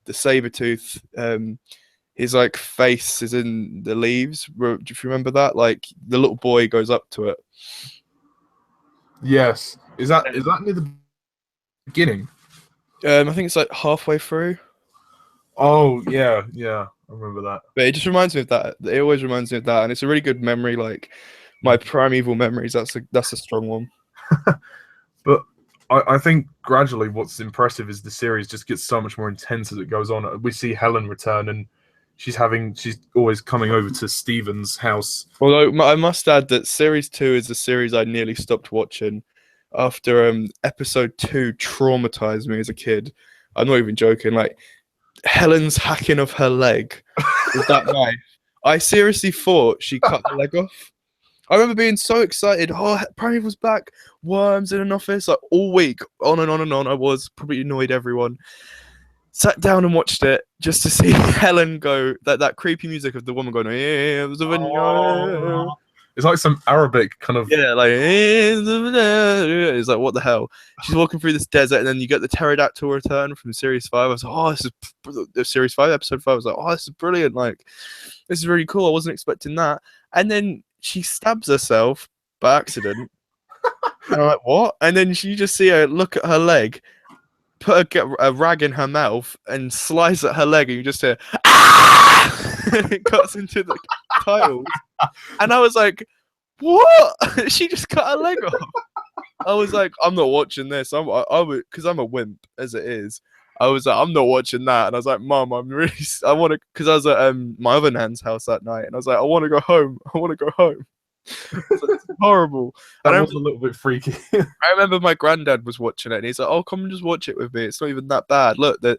the saber-tooth, his like face is in the leaves. Do you remember that? Like the little boy goes up to it. Yes. Is that near the beginning? I think it's like halfway through. Oh yeah, I remember that. But it just reminds me of that. It always reminds me of that, and it's a really good memory. Like my Primeval memories. That's a strong one. But I think gradually what's impressive is the series just gets so much more intense as it goes on. We see Helen return, and she's always coming over to Stephen's house. Although I must add that series 2 is a series I nearly stopped watching after episode 2 traumatized me as a kid. I'm not even joking. Like Helen's hacking off her leg with that knife. I seriously thought she cut the leg off. I remember being so excited. Oh, Primeval's back. Worms in an office. Like all week, on and on and on. I was probably annoyed everyone. Sat down and watched it just to see Helen go. That creepy music of the woman going. It's like some Arabic kind of. Yeah, like it's like what the hell? She's walking through this desert, and then you get the pterodactyl return from series 5. I was like, oh, this is the series 5, episode 5. I was like, oh, this is brilliant. Like, this is really cool. I wasn't expecting that. And then she stabs herself by accident. And I'm like, what? And then you just see her look at her leg, get a rag in her mouth, and slice at her leg, and you just hear, ah! And it cuts into the titles. And I was like, what? She just cut her leg off. I was like, I'm not watching this. Because I'm a wimp as it is. I was like, I'm not watching that. And I was like, Mom, I want to, because I was at my other nan's house that night, and I was like, I want to go home. It's horrible. That was a little bit freaky. I remember my granddad was watching it, and he's like, "Oh, come and just watch it with me. It's not even that bad. Look, that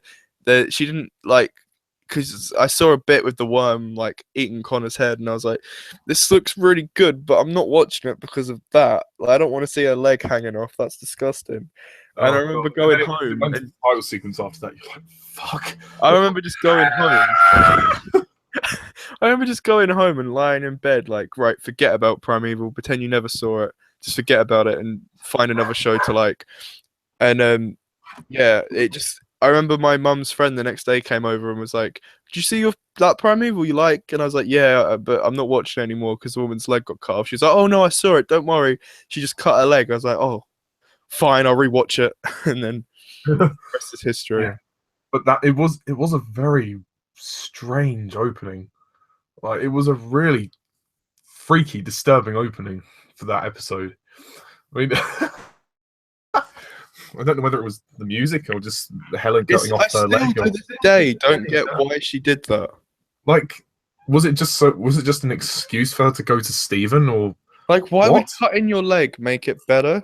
she didn't like." Because I saw a bit with the worm like eating Connor's head, and I was like, "This looks really good, but I'm not watching it because of that. Like, I don't want to see her leg hanging off. That's disgusting." And I remember going home. And the title sequence after that, you're like, "Fuck!" I remember just going home. I remember just going home and lying in bed, like, right, forget about Primeval, pretend you never saw it, just forget about it, and find another show to like. And yeah, it just. I remember my mum's friend the next day came over and was like, "Did you see that Primeval you like?" And I was like, "Yeah, but I'm not watching it anymore because the woman's leg got cut off." She's like, "Oh no, I saw it. Don't worry. She just cut her leg." I was like, "Oh, fine, I'll rewatch it." And then the rest is history. Yeah. But it was a very strange opening. Like it was a really freaky, disturbing opening for that episode. I mean, I don't know whether it was the music or just Helen cutting I off her still leg. to this day don't get why she did that. Like, was it just an excuse for her to go to Stephen, or Like, why would what? cutting your leg make it better?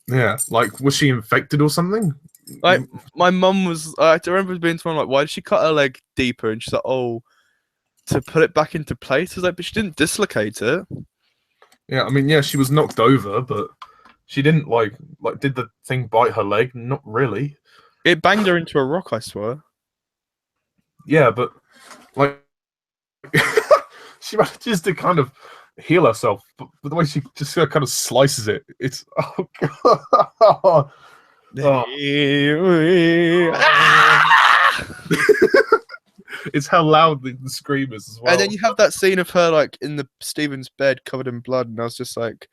Yeah, like was she infected or something? Like, my mum was. I remember being to my mum, like, why did she cut her leg deeper? And she's like, oh, to put it back into place. I was like, but she didn't dislocate it. Yeah, I mean, yeah, she was knocked over, but she didn't like did the thing bite her leg? Not really. It banged her into a rock, I swear. Yeah, but like she manages to kind of heal herself, but the way she just kind of slices it, it's oh god. Oh. It's how loud the scream is as well. And then you have that scene of her like in the Stephen's bed covered in blood, and I was just like,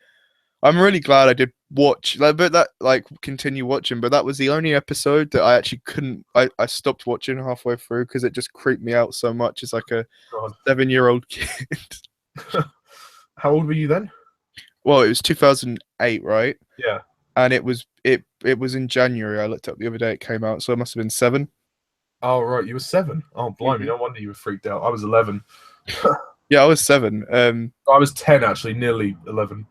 I'm really glad I did watch, like, but that like continue watching. But that was the only episode that I actually couldn't. I stopped watching halfway through because it just creeped me out so much as like a God. 7-year-old kid. How old were you then? Well, it was 2008, right? Yeah. And it was in January. I looked up the other day; it came out, so it must have been 7. Oh right, you were 7. Oh blimey, no wonder you were freaked out. I was 11. Yeah, I was 7. I was 10 actually, nearly 11.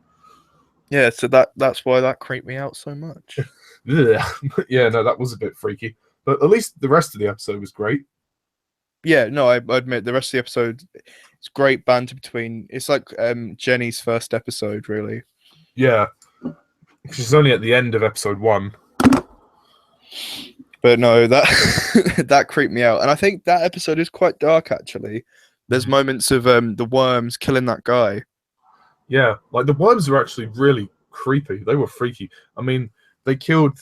Yeah, so that's why that creeped me out so much. Yeah, no, that was a bit freaky. But at least the rest of the episode was great. Yeah, no, I admit the rest of the episode, it's great banter between. It's like Jenny's first episode, really. Yeah. She's only at the end of episode 1. But no, that that creeped me out, and I think that episode is quite dark. Actually, there's moments of the worms killing that guy. Yeah, like the worms were actually really creepy. They were freaky. I mean, they killed,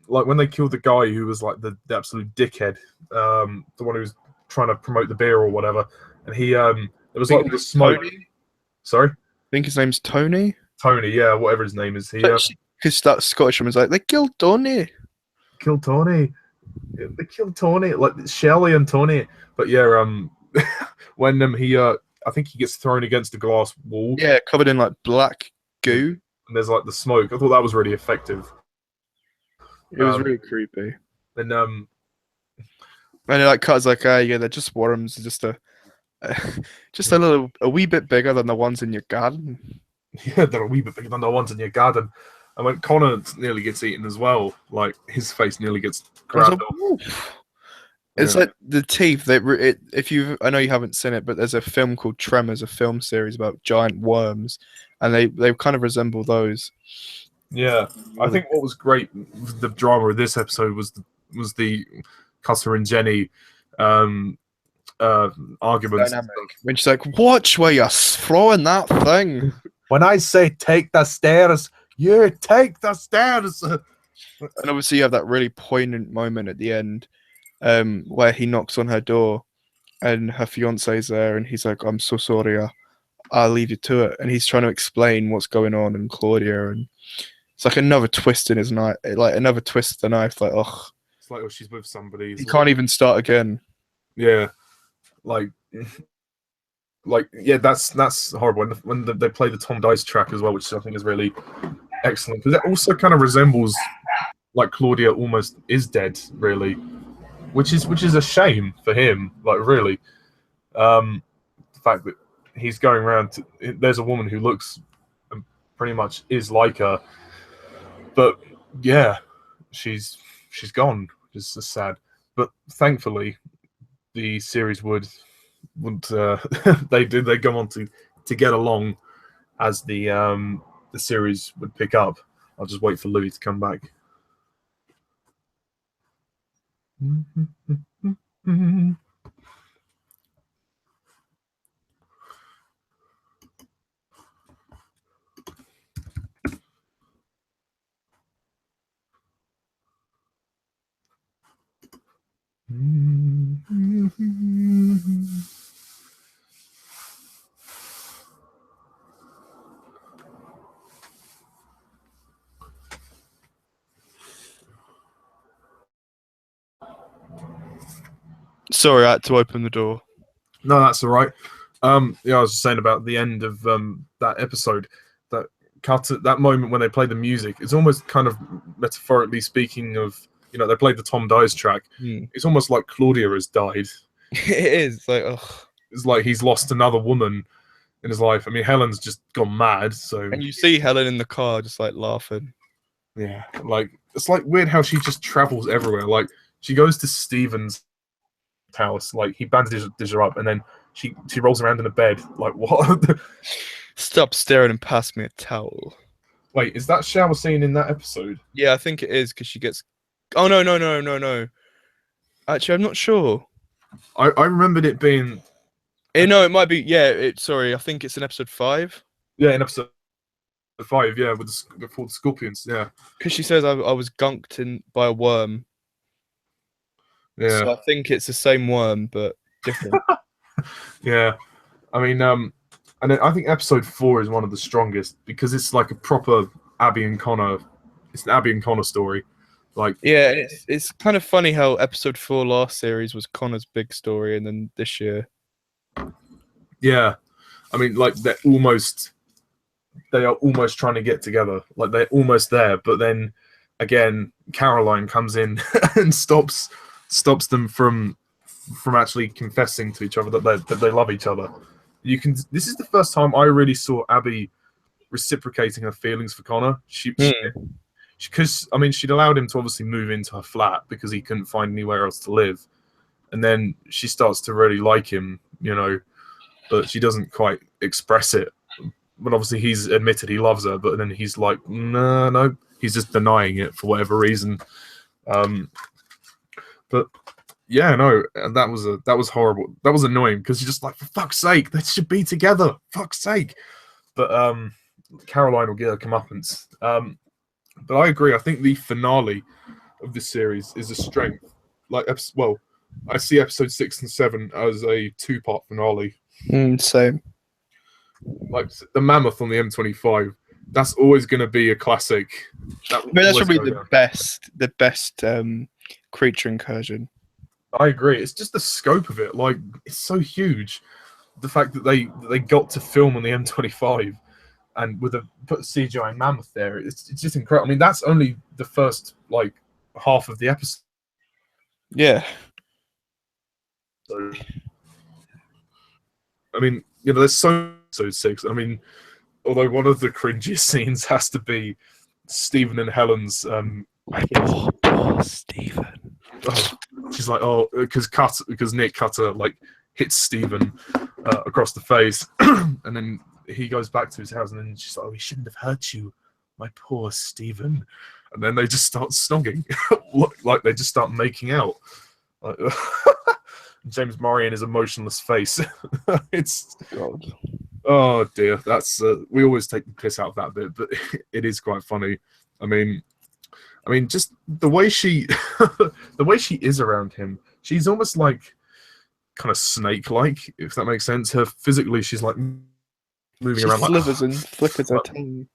like when they killed the guy who was like the absolute dickhead, the one who was trying to promote the beer or whatever, and he there was like all the smoke. Tony? Sorry, I think his name's Tony. Tony, yeah, whatever his name is. He Because that Scottish woman's like, they killed Tony. killed Tony. They killed Tony, like Shelley and Tony. But yeah, when he I think he gets thrown against a glass wall. Yeah, covered in like black goo. And there's like the smoke. I thought that was really effective. It was really creepy. And it like cuts like, yeah, they're just worms, just a wee bit bigger than the ones in your garden. Yeah, they're a wee bit bigger than the ones in your garden. And when Connor nearly gets eaten as well, like his face nearly gets grabbed off. It's like the teeth. I know you haven't seen it, but there's a film called Tremors, a film series about giant worms, and they kind of resemble those. Yeah, I think what was great with the drama of this episode was the Custer and Jenny arguments. Dynamic. When she's like, "Watch where you're throwing that thing." When I say take the stairs, you take the stairs. And obviously, you have that really poignant moment at the end, where he knocks on her door, and her fiance's there, and he's like, "I'm so sorry, I'll leave you to it." And he's trying to explain what's going on, and Claudia, and it's like another twist in his knife, like another twist of the knife. Like, oh, it's like, oh, she's with somebody. He can't even start again. Yeah, like yeah, that's horrible. When they play the Tom Dice track as well, which I think is really excellent because it also kind of resembles like Claudia almost is dead, really, which is a shame for him. Like really, the fact that he's going around. There's a woman who looks and pretty much is like her, but yeah, she's gone. It's just sad, but thankfully, the series would they go on to get along as the series would pick up. I'll just wait for Louie to come back. Sorry, I had to open the door. No, that's all right. Yeah, I was just saying about the end of that episode, that cut at that moment when they play the music. It's almost kind of metaphorically speaking of, you know, they played the Tom Dies track. It's almost like Claudia has died. It is like, ugh. It's like he's lost another woman in his life. I mean, Helen's just gone mad. So And you see Helen in the car just like laughing. yeah, like it's like weird how she just travels everywhere. Like she goes to Steven's house, like he bandages her up, and then she rolls around in a bed. Like what? Stop staring and pass me a towel. Wait, is that shower scene in that episode? Yeah, I think it is because she gets. Oh no. Actually, I'm not sure. I remembered it being. No, it might be. Yeah, sorry. I think it's in episode 5. Yeah, in episode 5. Yeah, with before the scorpions. Yeah, because she says I was gunked in by a worm. yeah. So I think it's the same worm, but different. Yeah, I mean, and then I think episode 4 is one of the strongest because it's like a proper Abby and Connor. It's an Abby and Connor story. Like, yeah, it's kind of funny how episode 4 last series was Connor's big story, and then this year. yeah, I mean, like they are almost trying to get together. Like they're almost there, but then again, Caroline comes in and stops them from actually confessing to each other that they love each other. This is the first time I really saw Abby reciprocating her feelings for Connor. Because I mean, she'd allowed him to obviously move into her flat because he couldn't find anywhere else to live, and then she starts to really like him, you know, but she doesn't quite express it. But obviously, he's admitted he loves her, but then he's like, no, he's just denying it for whatever reason. But yeah, no, that was horrible. That was annoying because you're just like, for fuck's sake, they should be together. Fuck's sake. But Caroline will get her comeuppance. But I agree. I think the finale of this series is a strength. Like, well, I see episode 6 and 7 as a 2-part finale. Same. Like the mammoth on the M25. That's always going to be a classic. That's probably the best creature incursion. I agree. It's just the scope of it. Like, it's so huge. The fact that they got to film on the M25 and put a CGI mammoth there, it's just incredible. I mean, that's only the first like half of the episode. Yeah. So, I mean, you know, there's so 6. I mean, although one of the cringiest scenes has to be Stephen and Helen's. Poor Stephen. She's like, oh, because Nick Cutter like hits Stephen across the face, and then he goes back to his house, and then she's like, oh, he shouldn't have hurt you, my poor Stephen. And then they just start snogging, like they just start making out. Like, James Murray and his emotionless face. It's God. Oh dear, that's we always take the piss out of that bit, but it is quite funny. I mean, just the way she, the way she is around him, she's almost like kind of snake-like, if that makes sense. Her physically, she's like moving around, slithers and flickers her tongue.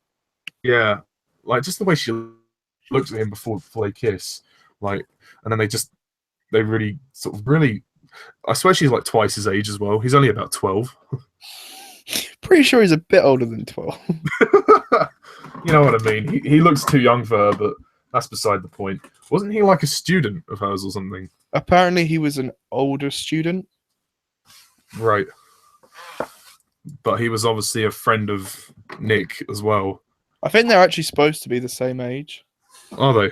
Yeah, like just the way she looks at him before they kiss, like, and then they really sort of really. I swear she's like twice his age as well. He's only about 12. Pretty sure he's a bit older than 12. You know what I mean? He looks too young for her, but that's beside the point. Wasn't he like a student of hers or something? Apparently, he was an older student. Right. But he was obviously a friend of Nick as well. I think they're actually supposed to be the same age. Are they?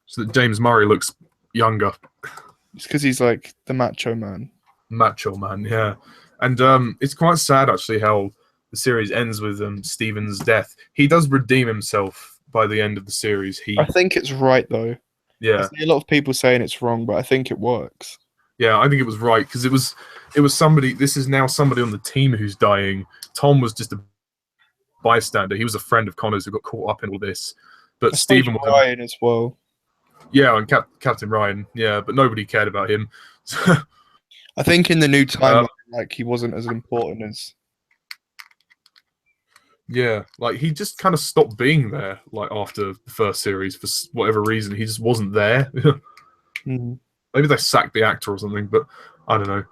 So that James Murray looks younger. It's because he's like the macho man. Macho man, yeah. And it's quite sad, actually, how the series ends with Stephen's death. He does redeem himself by the end of the series. I think it's right, though. Yeah. I see a lot of people saying it's wrong, but I think it works. Yeah, I think it was right, because it was somebody. This is now somebody on the team who's dying. Tom was just a bystander. He was a friend of Connor's who got caught up in all this. But Stephen was dying as well. Yeah, and Captain Ryan. Yeah, but nobody cared about him. I think in the new timeline, like he wasn't as important as. Yeah, like he just kind of stopped being there. Like after the first series, for whatever reason, he just wasn't there. Mhm. Maybe they sacked the actor or something, but I don't know.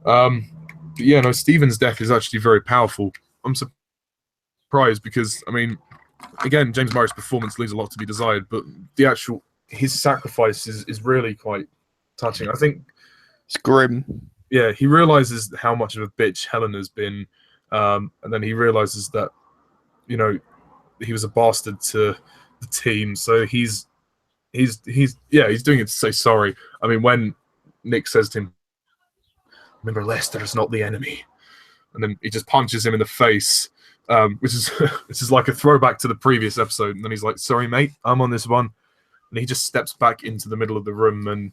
But yeah, no, Steven's death is actually very powerful. I'm surprised because, I mean, again, James Murray's performance leaves a lot to be desired, but the actual his sacrifice is really quite touching. I think It's grim. yeah, he realizes how much of a bitch Helen has been, and then he realizes that you know he was a bastard to the team, so he's doing it to say sorry. I mean, when Nick says to him, "Remember, Lester is not the enemy," and then he just punches him in the face, which is which is like a throwback to the previous episode. And then he's like, "Sorry, mate, I'm on this one," and he just steps back into the middle of the room and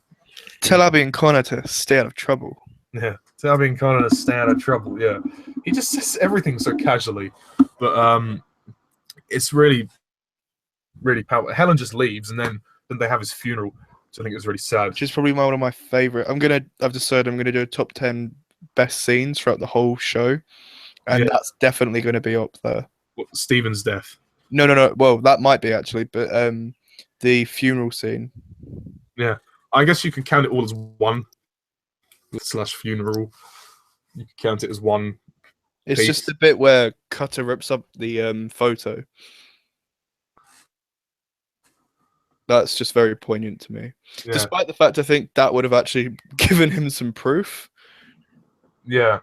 Tell Abby and Connor to stay out of trouble. yeah, tell being kind of stay out of trouble. Yeah, he just says everything so casually, but it's really powerful. Helen just leaves, and then they have his funeral, which I think is really sad. Which is probably one of my favorite. I've decided I'm gonna do a top 10 best scenes throughout the whole show, and that's definitely gonna be up there. What, Stephen's death? No. Well, that might be actually, but the funeral scene. Yeah, I guess you can count it all as one / funeral. You can count it as one. It's piece. just the bit where Cutter rips up the photo. That's just very poignant to me. Yeah. Despite the fact I think that would have actually given him some proof. Yeah.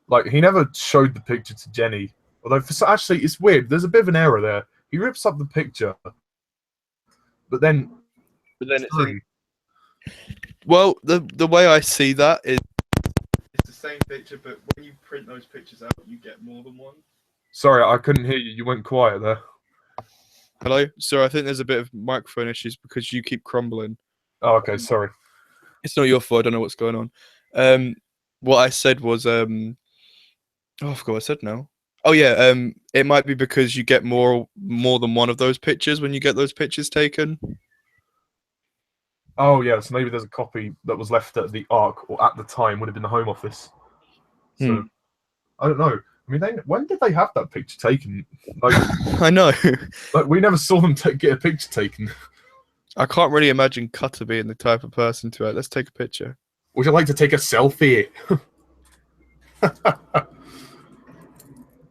Like, he never showed the picture to Jenny. Although, actually, it's weird. There's a bit of an error there. He rips up the picture, but then it's in... Well, the way I see that is it's the same picture, but when you print those pictures out, you get more than one. Sorry, I couldn't hear you. You went quiet there. Hello? Sorry, I think there's a bit of microphone issues because you keep crumbling. Oh, okay, sorry. It's not your fault. I don't know what's going on. What I said was, oh, I forgot what I said now. Oh yeah, it might be because you get more than one of those pictures when you get those pictures taken. Oh yeah, so maybe there's a copy that was left at the Ark, or at the time would have been the Home Office. So I don't know. I mean, when did they have that picture taken? Like, I know. Like, we never saw them get a picture taken. I can't really imagine Cutter being the type of person to let's take a picture. Would you like to take a selfie?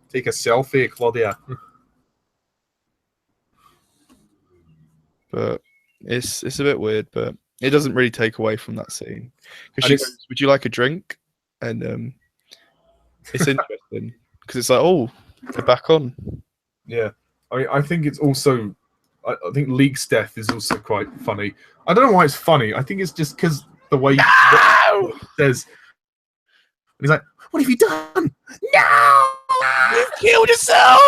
Take a selfie, Claudia. But it's a bit weird, but it doesn't really take away from that scene. Because she goes, "Would you like a drink?" And it's interesting because it's like, oh, they're back on. Yeah, I mean, I think it's also, I think Leek's death is also quite funny. I don't know why it's funny. I think it's just because the way he says, and he's like, "What have you done? No, you've killed yourself."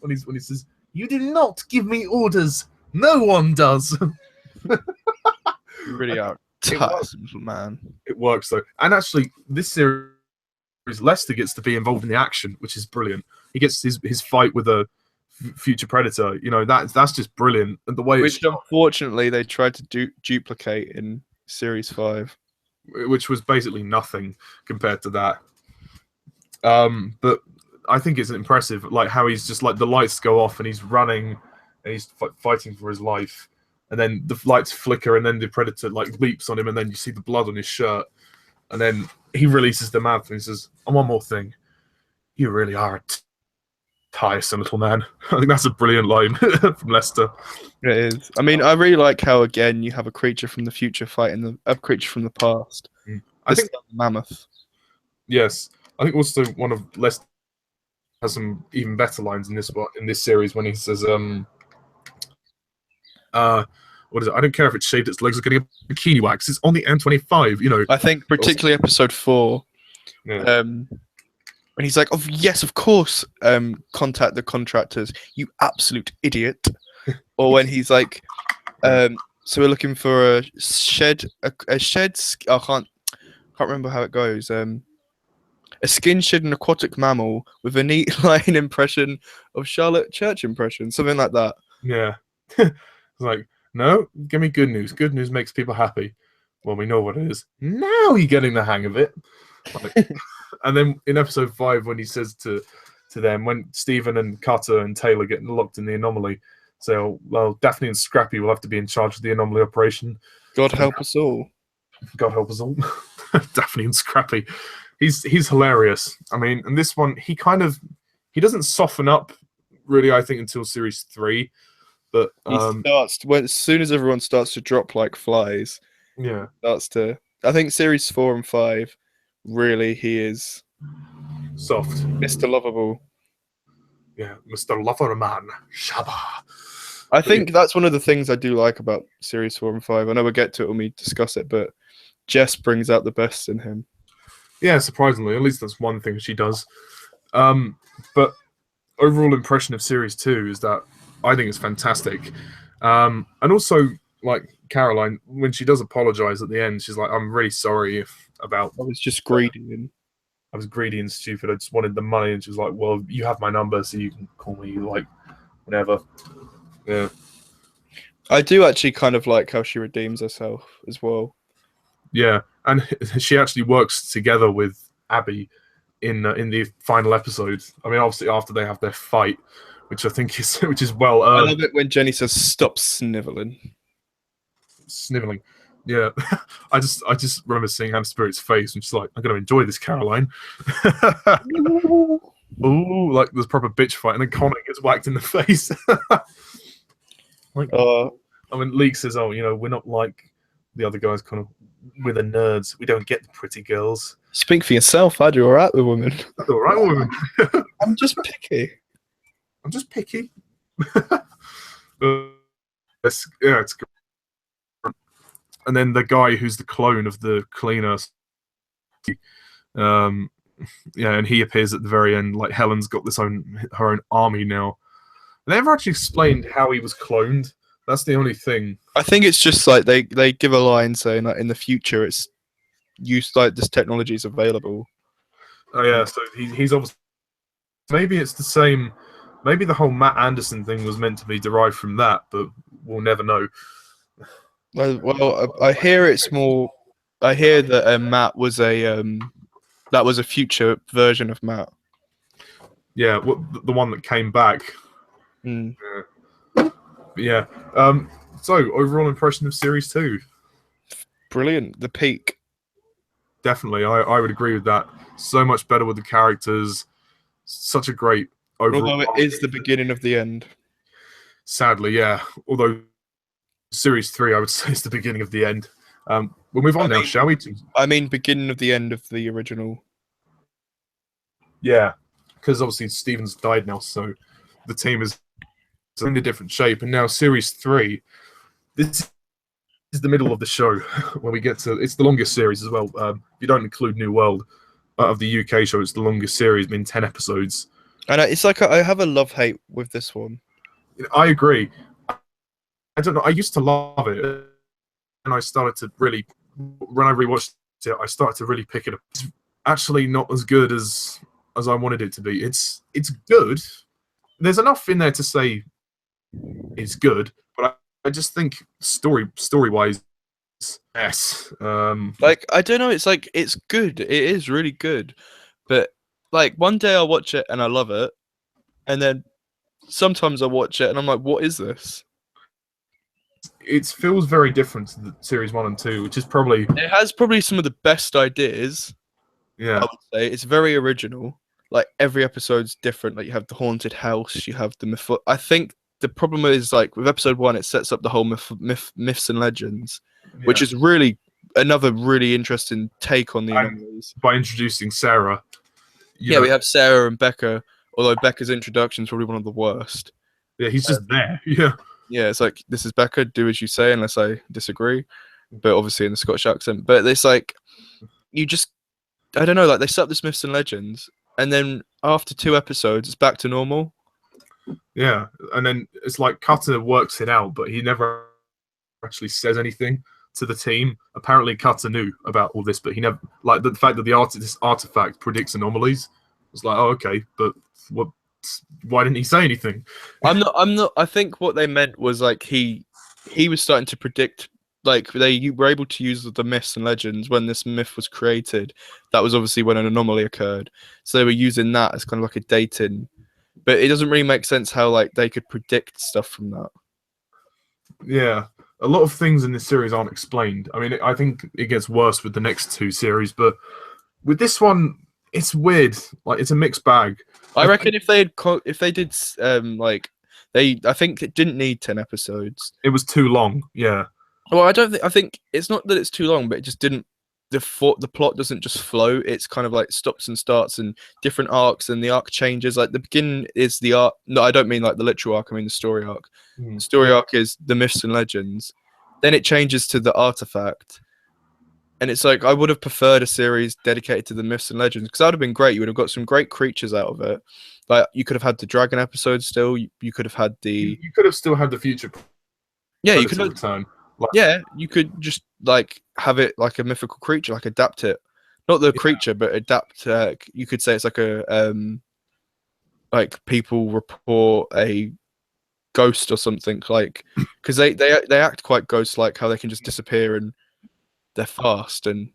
when he says, "You did not give me orders. No one does." You really are tough, man. It works though, and actually, this series, Lester gets to be involved in the action, which is brilliant. He gets his fight with a future predator. You know, that's just brilliant, and the way which unfortunately they tried to duplicate in series 5, which was basically nothing compared to that. But I think it's impressive, like how he's just like the lights go off and he's running and he's fighting for his life, and then the lights flicker and then the predator like leaps on him and then you see the blood on his shirt, and then he releases the mouth and he says, "And one more thing, you really are a tiresome little man." I think that's a brilliant line from Lester. It is. I mean, I really like how again you have a creature from the future fighting a creature from the past. I think mammoth. Yes, I think also one of Lester has some even better lines in this series when he says, what is it? "I don't care if it's shaved its legs or getting a bikini wax. It's on the M25." You know, I think particularly episode 4. Yeah. And he's like, "Oh yes, of course. Contact the contractors, you absolute idiot." Or when he's like, "So we're looking for a shed. A shed. I can't remember how it goes. A skin-shed aquatic mammal with a neat line impression of Charlotte Church impression, something like that." Yeah. It's like, no, give me good news. Good news makes people happy. Well, we know what it is. Now you're getting the hang of it. Like, and then in episode 5, when he says to them, when Stephen and Cutter and Taylor get locked in the anomaly, so, well, Daphne and Scrappy will have to be in charge of the anomaly operation. God help us all. God help us all. Daphne and Scrappy. He's hilarious. I mean, and this one, he doesn't soften up really, I think, until series 3. But He starts as soon as everyone starts to drop like flies. yeah, Starts to. I think series 4 and 5, really, he is soft. Mr. Lovable. Yeah, Mr. Loverman. Shabba. I think that's one of the things I do like about series 4 and 5. I know we'll get to it when we discuss it, but Jess brings out the best in him. Yeah, surprisingly, at least that's one thing she does. But overall impression of series 2 is that I think it's fantastic. And also, like Caroline, when she does apologize at the end, she's like, "I'm really sorry about I was just greedy and I was greedy and stupid. I just wanted the money." And she was like, "Well, you have my number, so you can call me like whenever." Yeah. I do actually kind of like how she redeems herself as well. Yeah, and she actually works together with Abby in the final episode. I mean, obviously after they have their fight, which I think is well I earned. love it when Jenny says, "Stop sniveling." Sniveling. Yeah, I just remember seeing Hannah Spirit's face, and she's like, "I'm gonna enjoy this, Caroline." Ooh, like there's proper bitch fight, and then Connor gets whacked in the face. Like, I mean, Leek says, "Oh, we're not like the other guys. Kind of, we're the nerds. We don't get the pretty girls." Speak for yourself. I do all right with women. That's all right, woman. I'm just picky. I'm just picky. It's good. And then the guy who's the clone of the cleaner, and he appears at the very end. Like Helen's got her own army now. They never actually explained how he was cloned. That's the only thing. I think it's just like they give a line saying that in the future it's used, like this technology is available. Oh yeah, so he's obviously, maybe it's the same. Maybe the whole Matt Anderson thing was meant to be derived from that, but we'll never know. Well, I hear it's more. I hear that Matt was that was a future version of Matt. Yeah, the one that came back. Mm. Yeah. So overall impression of series 2. Brilliant. The peak. Definitely, I would agree with that. So much better with the characters. Such a great overall. Although it is the beginning of the end. Sadly, yeah. Although series 3, I would say, is the beginning of the end. We'll move on now, shall we? I mean, beginning of the end of the original. Yeah, because obviously Steven's died now, so the team is in a different shape. And now series 3, this is the middle of the show where we get to. It's the longest series as well. If you don't include New World of the UK show, it's the longest series, been 10 episodes. And it's like I have a love-hate with this one. I agree. I don't know. I used to love it, and I started to really, when I rewatched it, I started to really pick it up. It's actually not as good as I wanted it to be. It's good. There's enough in there to say it's good, but I just think story-wise, yes. Like, I don't know. It's like it's good. It is really good, but like one day I'll watch it and I love it, and then sometimes I watch it and I'm like, what is this? It feels very different to the series 1 and 2, which is probably. It has probably some of the best ideas. Yeah, I would say it's very original. Like every episode's different. Like you have the haunted house, you have the myth. I think the problem is like with episode 1, it sets up the whole myths and legends, which is really another really interesting take on the anomalies. By introducing Sarah. Yeah, we have Sarah and Becca. Although Becca's introduction is probably one of the worst. Yeah, he's just there. Yeah. Yeah, it's like, this is Becca, do as you say unless I disagree. But obviously in the Scottish accent. But it's like, you just, I don't know, like they set up this myths and legends, and then after 2 episodes, it's back to normal. Yeah, and then it's like Cutter works it out, but he never actually says anything to the team. Apparently Cutter knew about all this, but he never, like the fact that this artifact predicts anomalies, was like, oh, okay, but why didn't he say anything? I'm not. I think what they meant was like he was starting to predict. Like they were able to use the myths and legends when this myth was created. That was obviously when an anomaly occurred. So they were using that as kind of like a dating. But it doesn't really make sense how like they could predict stuff from that. Yeah, a lot of things in this series aren't explained. I mean, I think it gets worse with the next two series, but with this one, it's weird. Like, it's a mixed bag. I reckon if they did like I think it didn't need 10 episodes. It was too long. Yeah. Well, I think it's not that it's too long, but it just didn't. The plot doesn't just flow. It's kind of like stops and starts and different arcs, and the arc changes. Like the beginning is the arc. No, I don't mean like the literal arc. I mean the story arc. The story arc is the myths and legends. Then it changes to the artifact, and it's like I would have preferred a series dedicated to the myths and legends because that would have been great. You would have got some great creatures out of it. Like you could have had the dragon episode still. You could have had the. You could have still had the future. Yeah, you could have. Return. Yeah, you could just like have it like a mythical creature, like adapt it, not the creature, but adapt. You could say it's like a like people report a ghost or something, like because they act quite ghost-like, how they can just disappear and they're fast and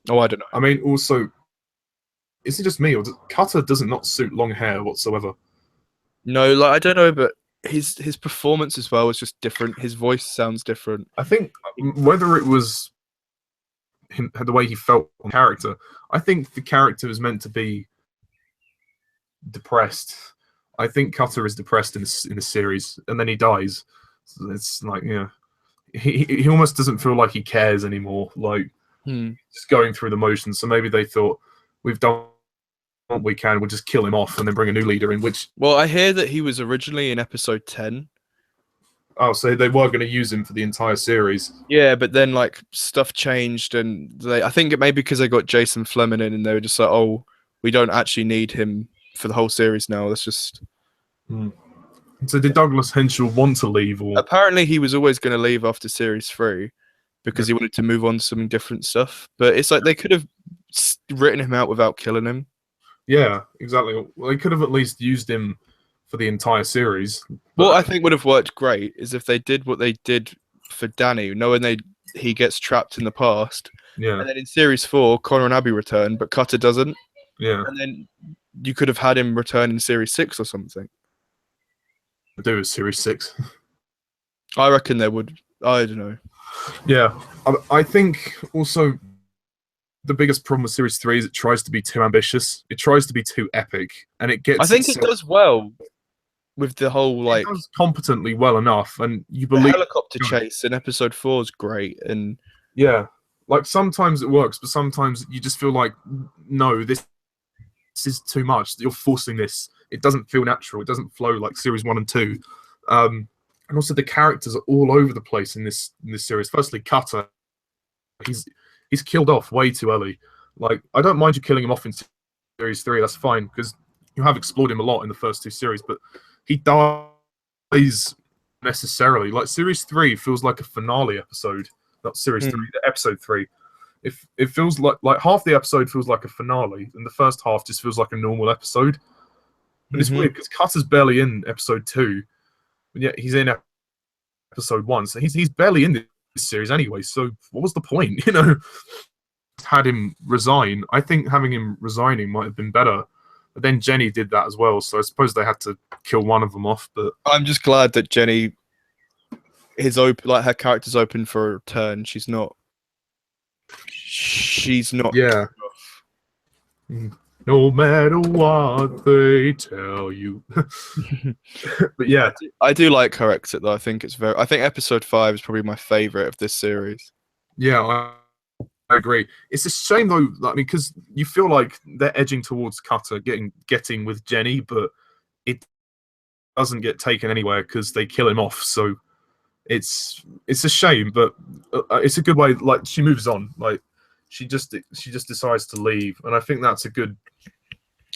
oh, I don't know. I mean, also, is it just me or Cutter doesn't not suit long hair whatsoever? No, like I don't know, but his performance as well is just different. His voice sounds different. I think whether it was him, the way he felt on character, I think the character was meant to be depressed. I think Cutter is depressed in the series, and then he dies. So it's like, yeah, he almost doesn't feel like he cares anymore. Like just going through the motions. So maybe they thought, we've done what we can, we'll just kill him off and then bring a new leader in. Which, well, I hear that he was originally in episode 10. Oh, so they were going to use him for the entire series. Yeah, but then like stuff changed, and I think it may be because they got Jason Fleming in, and they were just like, oh, we don't actually need him for the whole series now. Let's just. So did Douglas Henschel want to leave? Or apparently he was always going to leave after series 3 because he wanted to move on to some different stuff. But it's like they could have written him out without killing him. Yeah, exactly. Well, they could have at least used him for the entire series. What I think would have worked great is if they did what they did for Danny, knowing he gets trapped in the past. Yeah. And then in series 4, Connor and Abby return, but Cutter doesn't. Yeah. And then you could have had him return in series 6 or something. Do a series 6. I reckon they would. I don't know. Yeah, I think also the biggest problem with series 3 is it tries to be too ambitious. It tries to be too epic, and it gets. I think it does well with the whole like. It does competently well enough, and you the believe helicopter chase in episode 4 is great, and yeah, like sometimes it works, but sometimes you just feel like, no, this is too much. You're forcing this. It doesn't feel natural. It doesn't flow like series 1 and 2. And also the characters are all over the place in this series. Firstly, Cutter, he's killed off way too early. Like, I don't mind you killing him off in series 3. That's fine because you have explored him a lot in the first 2 series. But he dies necessarily. Like series 3 feels like a finale episode, not series 3, episode 3. It feels like half the episode feels like a finale, and the first half just feels like a normal episode. And it's weird because Cutter's barely in episode 2. And yet he's in episode 1, so he's barely in this series anyway. So what was the point? You know, had him resign. I think having him resigning might have been better, but then Jenny did that as well. So I suppose they had to kill one of them off. But I'm just glad that Jenny is open. Like her character's open for a return. She's not. Yeah. No matter what they tell you. But yeah, I do like her exit though. I think episode 5 is probably my favorite of this series. Yeah, I agree. It's a shame though. I mean, because you feel like they're edging towards Cutter getting with Jenny, but it doesn't get taken anywhere because they kill him off. So it's a shame, but it's a good way. Like she moves on. Like she just decides to leave, and I think that's a good.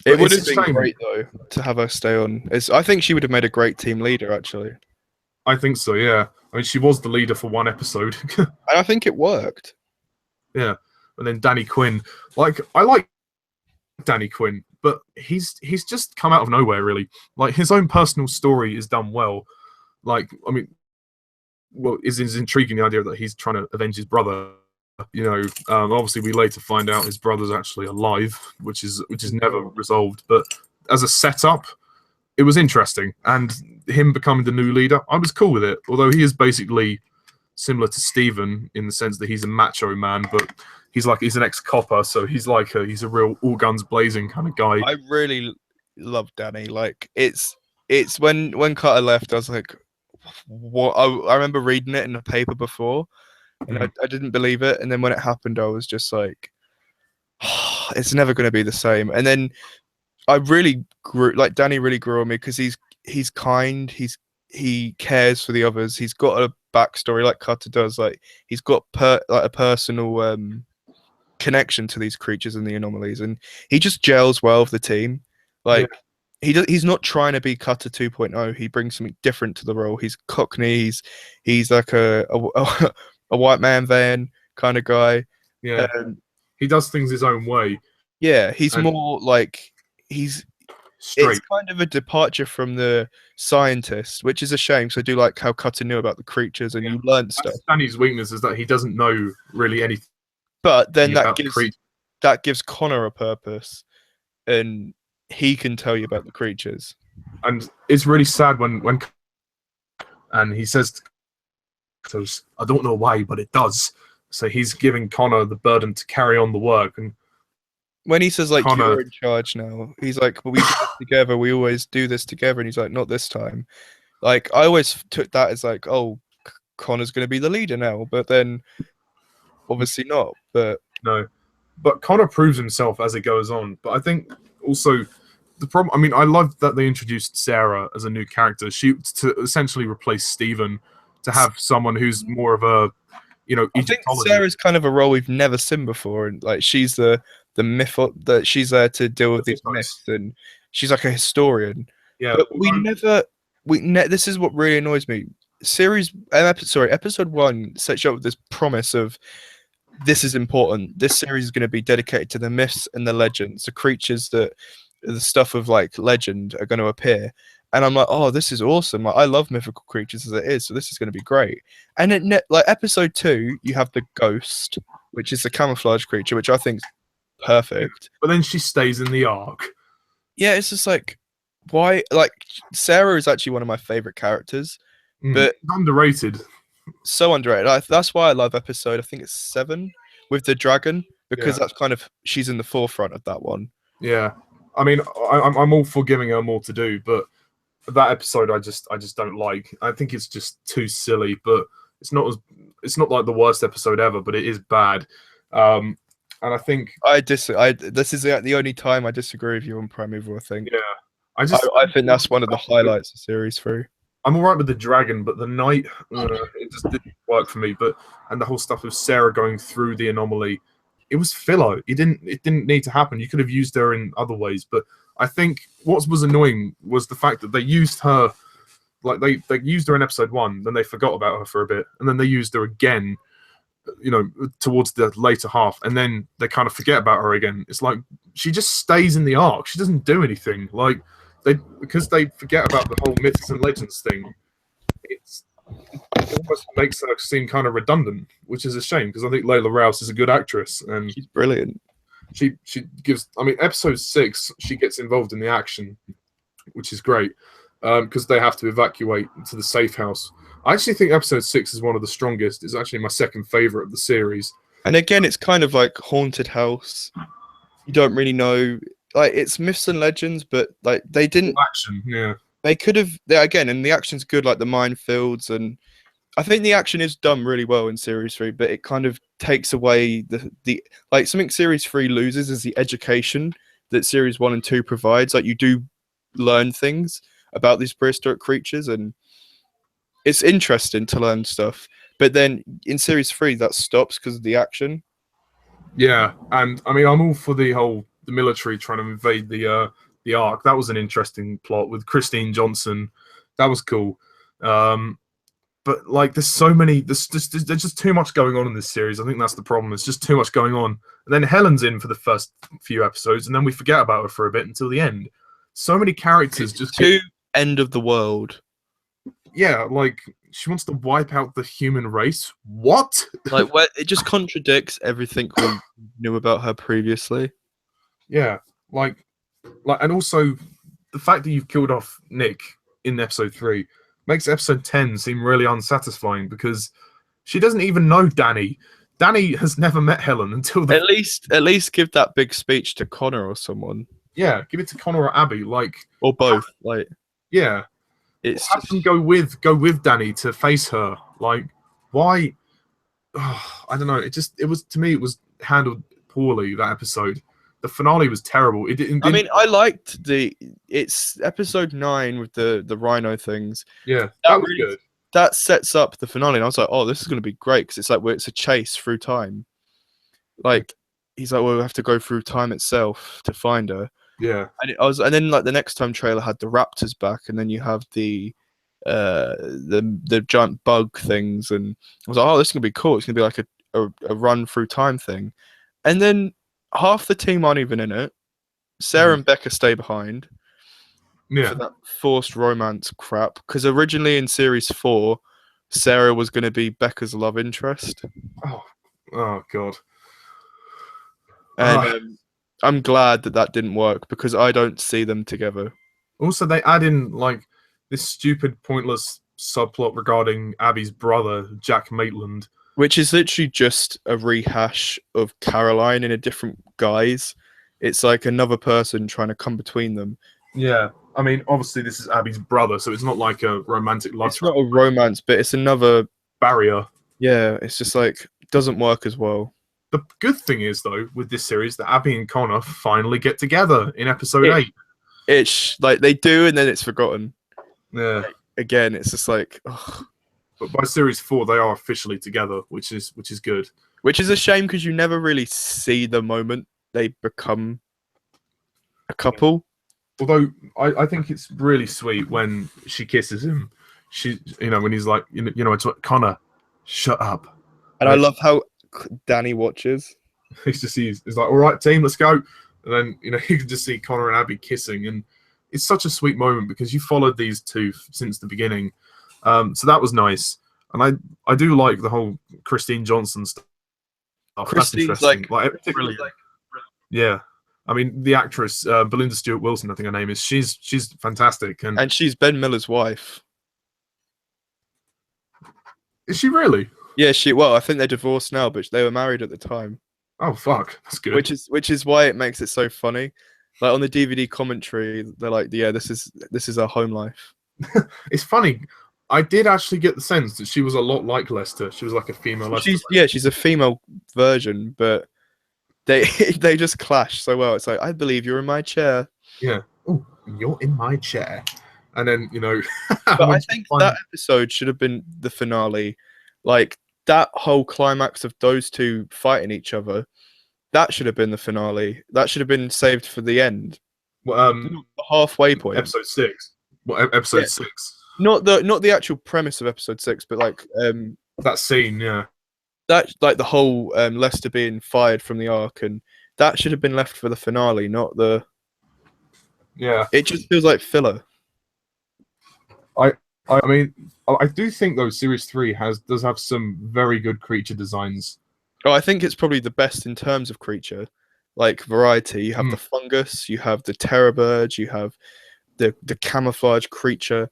It would have been great though to have her stay on. I think she would have made a great team leader actually. I think so. Yeah. I mean, she was the leader for one episode. And I think it worked. Yeah. And then Danny Quinn. Like, I like Danny Quinn. but he's just come out of nowhere, really. Like, his own personal story is done well. Like, I mean, well, is intriguing, the idea that he's trying to avenge his brother. You know, obviously we later find out his brother's actually alive, which is never resolved. But as a setup, it was interesting, and him becoming the new leader, I was cool with it. Although he is basically similar to Steven in the sense that he's a macho man, but he's an ex-copper, so he's a real all guns blazing kind of guy. I really love Danny. Like, it's when Carter left, I was like, what? I remember reading it in the paper before, and I didn't believe it. And then when it happened, I was just like, oh, it's never going to be the same. And then I really grew, like, Danny really grew on me because he's kind, he cares for the others. He's got a backstory like Cutter does. Like, he's got a personal connection to these creatures and the anomalies, and he just gels well with the team. Like, he's not trying to be Cutter 2.0. He brings something different to the role. He's Cockney. He's like a white man van kind of guy. Yeah, he does things his own way. Yeah, he's more like he's straight. It's kind of a departure from the scientist, which is a shame. So I do like how Cutter knew about the creatures, and you learn stuff. Danny's weakness is that he doesn't know really anything. But then that gives Connor a purpose, and he can tell you about the creatures. And it's really sad when and he says, I don't know why, but it does. So he's giving Connor the burden to carry on the work. And when he says, like, Connor, you're in charge now, he's like, well, we do this together. We always do this together. And he's like, not this time. Like, I always took that as like, oh, Connor's going to be the leader now. But then obviously not. But no. But Connor proves himself as it goes on. But I think also the problem, I mean, I love that they introduced Sarah as a new character. She to essentially replace Steven, to have someone who's more of a, you know, I think Sarah's kind of a role we've never seen before, and like, she's the myth that she's there to deal with these myths, and she's like a historian. Yeah, but this is what really annoys me. Episode 1 sets you up with this promise of, this is important. This series is going to be dedicated to the myths and the legends, the creatures that the stuff of like legend are going to appear. And I'm like, oh, this is awesome. Like, I love mythical creatures as it is, so this is going to be great. And then, like, episode 2, you have the ghost, which is the camouflage creature, which I think is perfect. But then she stays in the arc. Yeah, it's just like, why? Like, Sarah is actually one of my favorite characters, but underrated. So underrated. That's why I love episode, I think it's 7, with the dragon, because that's kind of, she's in the forefront of that one. Yeah, I mean, I'm all for giving her more to do, but that episode I just don't like. I think it's just too silly, but it's not like the worst episode ever, but it is bad. And I think this is the only time I disagree with you on Primeval, I think. Yeah, I think that's one of the highlights of series 3. I'm alright with the dragon, but the knight, it just didn't work for me. And the whole stuff of Sarah going through the anomaly, it was filler. It didn't need to happen. You could have used her in other ways, but I think what was annoying was the fact that they used her, like they used her in episode 1, then they forgot about her for a bit, and then they used her again, you know, towards the later half, and then they kind of forget about her again. It's like she just stays in the arc. She doesn't do anything. Like, because they forget about the whole myths and legends thing, it almost makes her seem kind of redundant, which is a shame, because I think Layla Rouse is a good actress, and she's brilliant. She gives, I mean, episode 6, she gets involved in the action, which is great, because they have to evacuate to the safe house. I actually think episode 6 is one of the strongest. It's actually my second favorite of the series. And again, it's kind of like haunted house. You don't really know, like, it's myths and legends, but like they didn't action. Yeah, they could have. Again, and the action's good, like the minefields, and I think the action is done really well in series 3, but it kind of takes away the like, something series 3 loses is the education that series 1 and 2 provides. Like, you do learn things about these prehistoric creatures, and it's interesting to learn stuff. But then in series 3, that stops because of the action. Yeah, and I mean, I'm all for the military trying to invade the Ark. That was an interesting plot with Christine Johnson. That was cool. but like there's so many. There's just too much going on in this series. I think that's the problem. There's just too much going on. And then Helen's in for the first few episodes, and then we forget about her for a bit until the end. So many characters just too end of the world. Yeah, like she wants to wipe out the human race. What? Like, it just contradicts everything we knew about her previously. Yeah, like, and also the fact that you've killed off Nick in episode 3 makes episode 10 seem really unsatisfying because she doesn't even know Danny. Danny has never met Helen until at least give that big speech to Connor or someone. Yeah, give it to Connor or Abby, like, or both. Like, yeah, it's have them go with Danny to face her. Like, why? Oh, I don't know. It was to me. It was handled poorly, that episode. The finale was terrible. It didn't. I mean, I liked it's episode 9 with the rhino things. Yeah, that was really good. That sets up the finale, and I was like, oh, this is going to be great because it's like it's a chase through time. Like, he's like, well, we have to go through time itself to find her. Yeah, and then like the next time trailer had the raptors back, and then you have the giant bug things, and I was like, oh, this is gonna be cool. It's gonna be like a run through time thing, and then half the team aren't even in it. Sarah and Becca stay behind. Yeah, for that forced romance crap. Because originally in series 4, Sarah was going to be Becca's love interest. Oh God. And I'm glad that didn't work because I don't see them together. Also, they add in like this stupid, pointless subplot regarding Abby's brother, Jack Maitland, which is literally just a rehash of Caroline in a different guise. It's like another person trying to come between them. Yeah, I mean, obviously this is Abby's brother, so it's not like a romantic love. It's not a romance, but it's another barrier. Yeah, it's just like doesn't work as well. The good thing is, though, with this series, that Abby and Connor finally get together in episode 8. It's like they do, and then it's forgotten. Yeah. Like, again, it's just like. Ugh. But by series 4, they are officially together, which is good. Which is a shame because you never really see the moment they become a couple. Although I think it's really sweet when she kisses him. When he's like, it's what Connor, shut up. And I love how Danny watches. He's like, all right, team, let's go. And then you can just see Connor and Abby kissing, and it's such a sweet moment because you followed these two since the beginning. So that was nice, and I do like the whole Christine Johnson stuff. Christine's like brilliant. Yeah. I mean, the actress Belinda Stewart Wilson, I think her name is. She's fantastic, and she's Ben Miller's wife. Is she really? Yeah, well, I think they're divorced now, but they were married at the time. Oh fuck, that's good. Which is why it makes it so funny. Like on the DVD commentary, they're like, "Yeah, this is our home life." It's funny. I did actually get the sense that she was a lot like Lester. She was like a female Lester. She's a female version, but they just clash so well. It's like, I believe you're in my chair. Yeah. Oh, you're in my chair. And then, But I think that episode should have been the finale. Like, that whole climax of those two fighting each other, that should have been the finale. That should have been saved for the end. Well, the halfway point. Episode 6. What, episode 6? Not the actual premise of episode 6, but like that scene, yeah. That like the whole Lester being fired from the Ark, and that should have been left for the finale, not the. Yeah. It just feels like filler. I mean, I do think though Series 3 does have some very good creature designs. Oh, I think it's probably the best in terms of creature, like variety. You have the fungus, you have the terror birds, you have the camouflage creature.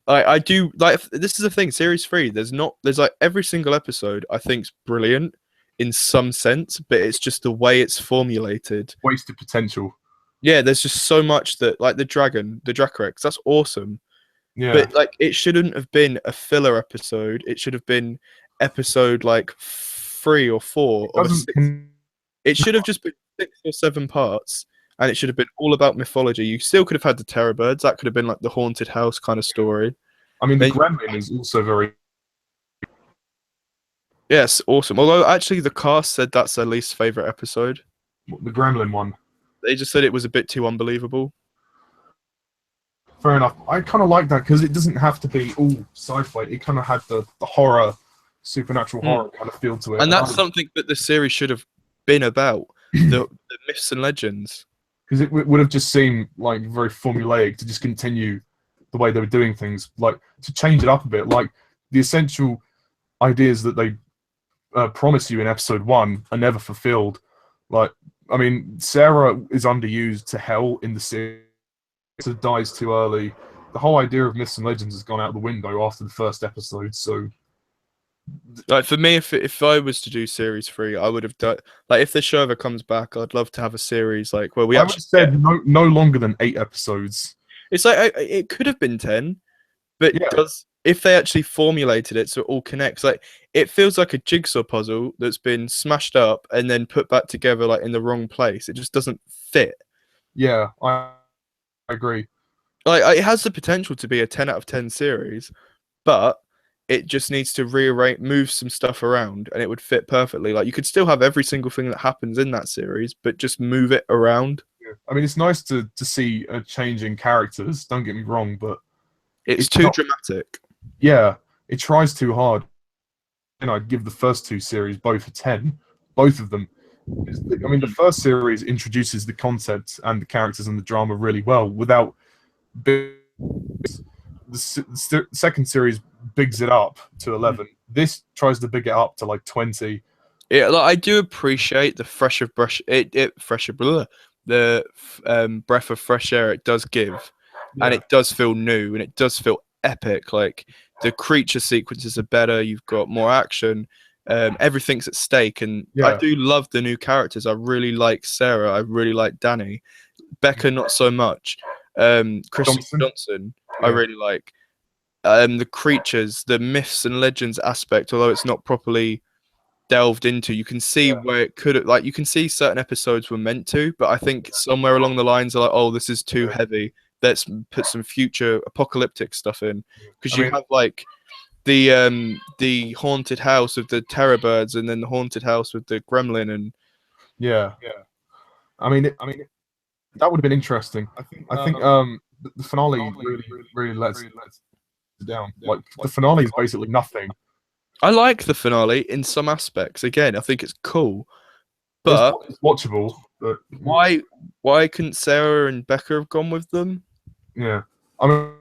I do like this is the thing. Series 3, there's like every single episode I think's brilliant in some sense, but it's just the way it's formulated. Wasted potential. Yeah, there's just so much that like the Dracorex, that's awesome. Yeah. But like it shouldn't have been a filler episode. It should have been episode like 3 or 4 or 6. It should have just been 6 or 7 parts. And it should have been all about mythology. You still could have had the terror birds. That could have been like the haunted house kind of story. I mean, the Gremlin is also very... Yes, awesome. Although, actually, the cast said that's their least favourite episode. The Gremlin one? They just said it was a bit too unbelievable. fair enough. I kind of like that because it doesn't have to be all sci-fi. It kind of had the horror, supernatural horror kind of feel to it. And that's something that the series should have been about, the myths and legends. Because it would have just seemed like very formulaic to just continue the way they were doing things, like to change it up a bit. Like the essential ideas that they promise you in episode 1 are never fulfilled. Like, I mean, Sarah is underused to hell in the series. It dies too early. The whole idea of myths and legends has gone out the window after the first episode. So, like for me, if I was to do series 3, I would have done like if the show ever comes back, I'd love to have a series like where we I actually said no longer than 8 episodes. It's like it could have been 10, but if they actually formulated it so it all connects, like it feels like a jigsaw puzzle that's been smashed up and then put back together like in the wrong place. It just doesn't fit. Yeah, I agree. Like it has the potential to be a 10 out of 10 series, but it just needs to rearrange, move some stuff around, and it would fit perfectly. Like you could still have every single thing that happens in that series, but just move it around. Yeah. I mean, it's nice to see a change in characters. Don't get me wrong, but it's too dramatic. Yeah, it tries too hard. And I'd give the first 2 series both a 10. Both of them. I mean, the first series introduces the concept and the characters and the drama really well without. The second series bigs it up to 11. This tries to big it up to like 20. Yeah, like I do appreciate the breath of fresh air it does give, and it does feel new and it does feel epic. Like the creature sequences are better. You've got more action. Everything's at stake, and I do love the new characters. I really like Sarah. I really like Danny. Becca, not so much. Kristen Johnson, I really like. The creatures, the myths and legends aspect, although it's not properly delved into, you can see where it could have, like, you can see certain episodes were meant to, but I think somewhere along the lines are like, oh, this is too heavy. Let's put some future apocalyptic stuff in, because you have like the haunted house with the terror birds, and then the haunted house with the gremlin, and I mean, that would have been interesting. I think the finale really lets it down. Like the finale is basically nothing. I like the finale in some aspects. Again, I think it's cool, but it's watchable. But why couldn't Sarah and Becca have gone with them? Yeah, I mean,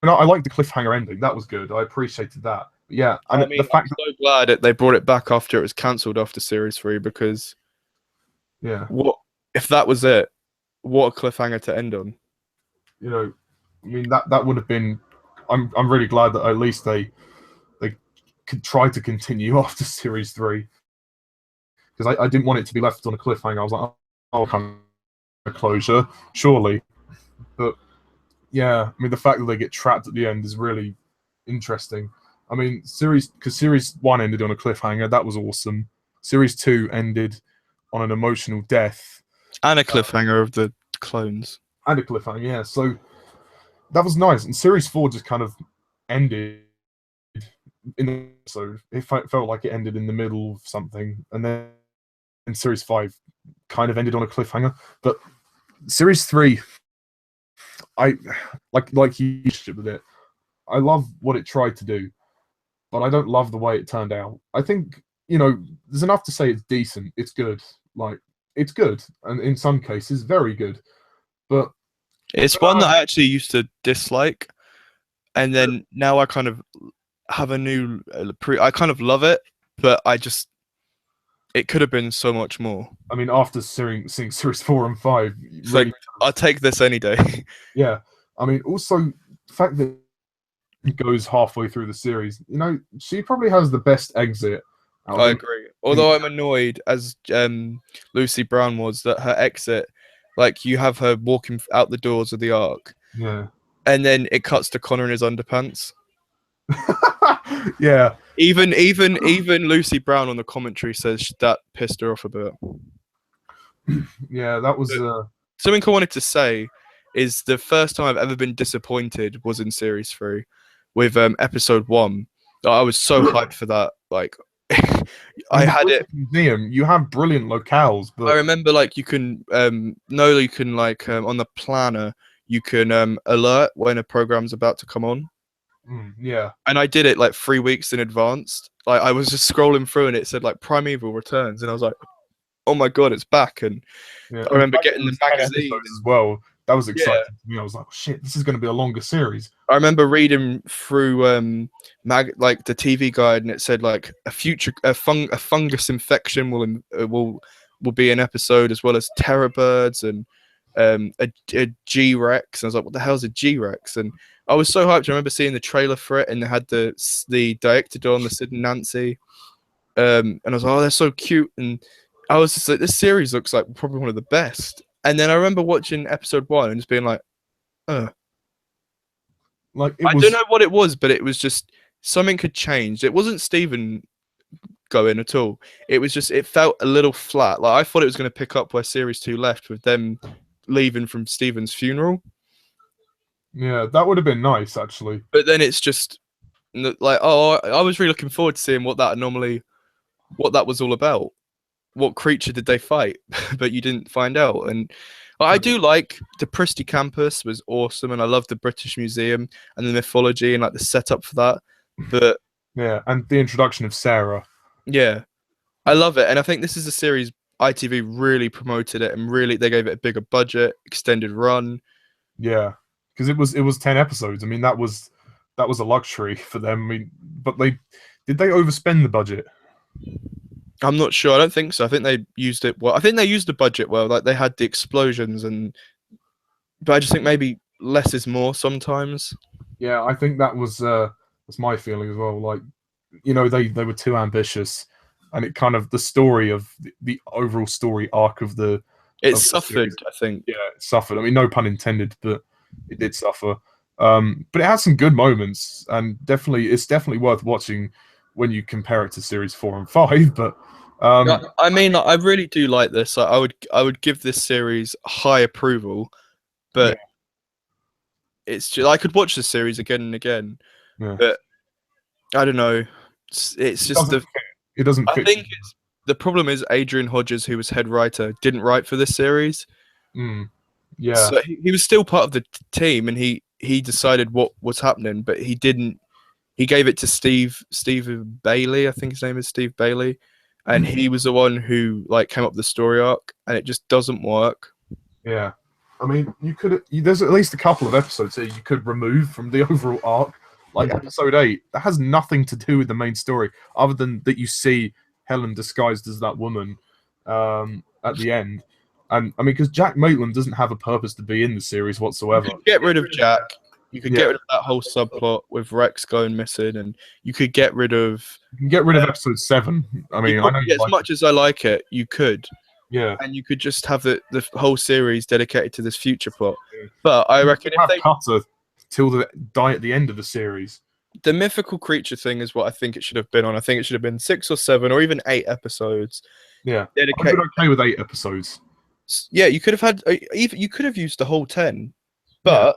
I like the cliffhanger ending. That was good. I appreciated that. But yeah, and I mean, the fact I'm so glad that they brought it back after it was cancelled after series 3, because what if that was it? What a cliffhanger to end on. You know, I mean that would have been. I'm really glad that at least they could try to continue after series 3, because I didn't want it to be left on a cliffhanger. I was like, oh, kind of closure, surely. But yeah, I mean the fact that they get trapped at the end is really interesting. I mean, series 1 ended on a cliffhanger. That was awesome. Series 2 ended on an emotional death and a cliffhanger of the clones. And a cliffhanger, yeah. So that was nice. And series 4 just kind of ended in the episode. It felt like it ended in the middle of something, and then in series 5 kind of ended on a cliffhanger. But series 3, I like you with it. I love what it tried to do, but I don't love the way it turned out. I think, there's enough to say it's decent. It's good. Like, it's good, and in some cases, very good. But it's one that I actually used to dislike, and then now I kind of have a new. I kind of love it, but it could have been so much more. I mean, after seeing series 4 and 5, really, I'll take this any day. Yeah, I mean, also the fact that it goes halfway through the series, she probably has the best exit. I agree. Although I'm annoyed, as Lucy Brown was, that her exit, like you have her walking out the doors of the Ark, and then it cuts to Connor in his underpants. Yeah. Even Lucy Brown on the commentary says that pissed her off a bit. Yeah, that was something I wanted to say. Is the first time I've ever been disappointed was in series 3 with episode 1. I was so hyped for that. Like, I had it. Museum, you have brilliant locales, but I remember, like, you can on the planner you can alert when a program's about to come on. Yeah. And I did it like 3 weeks in advance. Like I was just scrolling through and it said like Primeval returns, and I was like, oh my god, it's back. And Yeah. I remember And getting it the was 10 magazine episodes as well. That was yeah. exciting to me. I was like, oh, shit, this is going to be a longer series. I remember reading through like the TV guide, and it said like a fungus infection will be an episode, as well as terror birds and a G Rex. And I was like, what the hell's a G Rex? And I was so hyped. I remember seeing the trailer for it, and they had the Diectodon, the Sid and Nancy, and I was like, oh, they're so cute. And I was just like, this series looks like probably one of the best. And then I remember watching episode 1 and just being like, Like I don't know what it was, but it was just something had changed. It wasn't Steven going at all. It was just, it felt a little flat. Like I thought it was going to pick up where series 2 left, with them leaving from Steven's funeral. Yeah, that would have been nice, actually. But then it's just like, oh, I was really looking forward to seeing what that anomaly, what that was all about. What creature did they fight? But you didn't find out. And I do like the Presti campus was awesome, and I love the British Museum and the mythology and like the setup for that. But yeah, and the introduction of Sarah. Yeah, I love it, and I think this is a series ITV really promoted it, and really they gave it a bigger budget, extended run. Yeah, because it was 10 episodes. I mean, that was a luxury for them. I mean, but they overspend the budget? I'm not sure. I don't think so. I think they used it well. I think they used the budget well. Like they had the explosions, but I just think maybe less is more sometimes. Yeah, I think that's my feeling as well. Like, you know, they were too ambitious, and it kind of the story of the overall story arc of the suffered. I think. Yeah, it suffered. I mean, no pun intended, but it did suffer. But it has some good moments, and it's definitely worth watching when you compare it to series 4 and 5. But I mean, I really do like this. I would give this series high approval, but it's just I could watch the series again and again. Yeah. But I don't know. It's just it doesn't fit. I think the problem is Adrian Hodges, who was head writer, didn't write for this series. Yeah. So he was still part of the team, and he decided what was happening, but he didn't. He gave it to Steve Bailey. I think his name is Steve Bailey, and he was the one who like came up with the story arc, and it just doesn't work. Yeah. I mean, there's at least a couple of episodes here you could remove from the overall arc. Like episode 8, that has nothing to do with the main story, other than that you see Helen disguised as that woman at the end. And I mean, because Jack Maitland doesn't have a purpose to be in the series whatsoever. You could get rid of Jack. You could get rid of that whole subplot with Rex going missing, and you could get rid of. You can get rid of episode 7. I mean, I know as much as I like it, you could. Yeah. And you could just have the whole series dedicated to this future plot. Yeah. But I reckon if they Cutter till the die at the end of the series. The mythical creature thing is what I think it should have been on. I think it should have been 6 or 7 or even 8 episodes. Yeah, I'd be okay with 8 episodes. Yeah, you could have had. You could have used the whole 10, but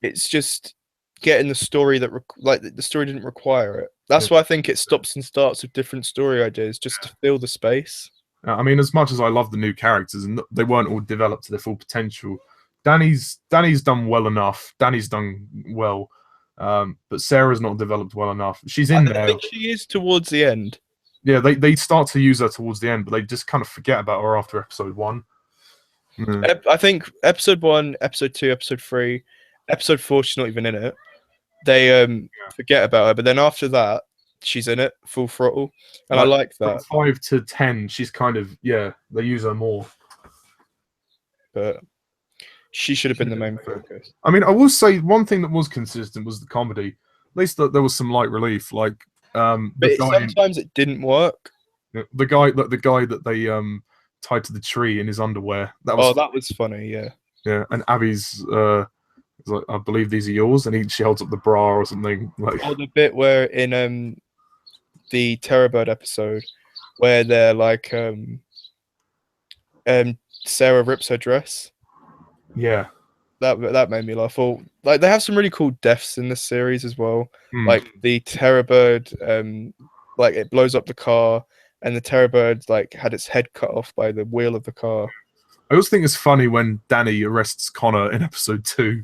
it's just getting the story that the story didn't require it. That's why I think it stops and starts with different story ideas just to fill the space. I mean, as much as I love the new characters, and they weren't all developed to their full potential, Danny's done well enough. Danny's done well, but Sarah's not developed well enough. She's in there. I think she is towards the end. Yeah, they start to use her towards the end, but they just kind of forget about her after episode 1. I think episode 1, episode 2, episode 3, episode 4, she's not even in it. They forget about her, but then after that, she's in it full throttle, and I like that. From 5 to 10, she's kind of they use her more, but she should have been the main focus. I mean, I will say one thing that was consistent was the comedy. At least there was some light relief. Like, but sometimes it didn't work. The guy that they tied to the tree in his underwear. That was funny. Yeah. Yeah, and Abby's like, I believe these are yours, and she holds up the bra or something. Like, the bit where in the Terrorbird episode where they're like Sarah rips her dress. Yeah, that made me laugh. Or like they have some really cool deaths in this series as well. Like the Terrorbird, like it blows up the car, and the Terrorbird like had its head cut off by the wheel of the car. I always think it's funny when Danny arrests Connor in episode 2.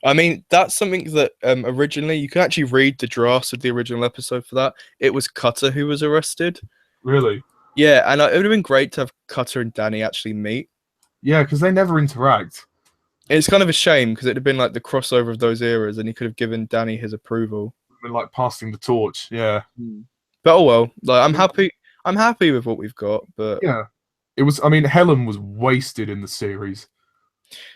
I mean, that's something that originally you can actually read the drafts of the original episode for that. It was Cutter who was arrested. Really? Yeah, and it would have been great to have Cutter and Danny actually meet. Yeah, because they never interact. It's kind of a shame because it'd have been like the crossover of those eras, and he could have given Danny his approval. Been like passing the torch. Yeah. But oh well, like I'm happy. I'm happy with what we've got, but Yeah. It was. I mean, Helen was wasted in the series.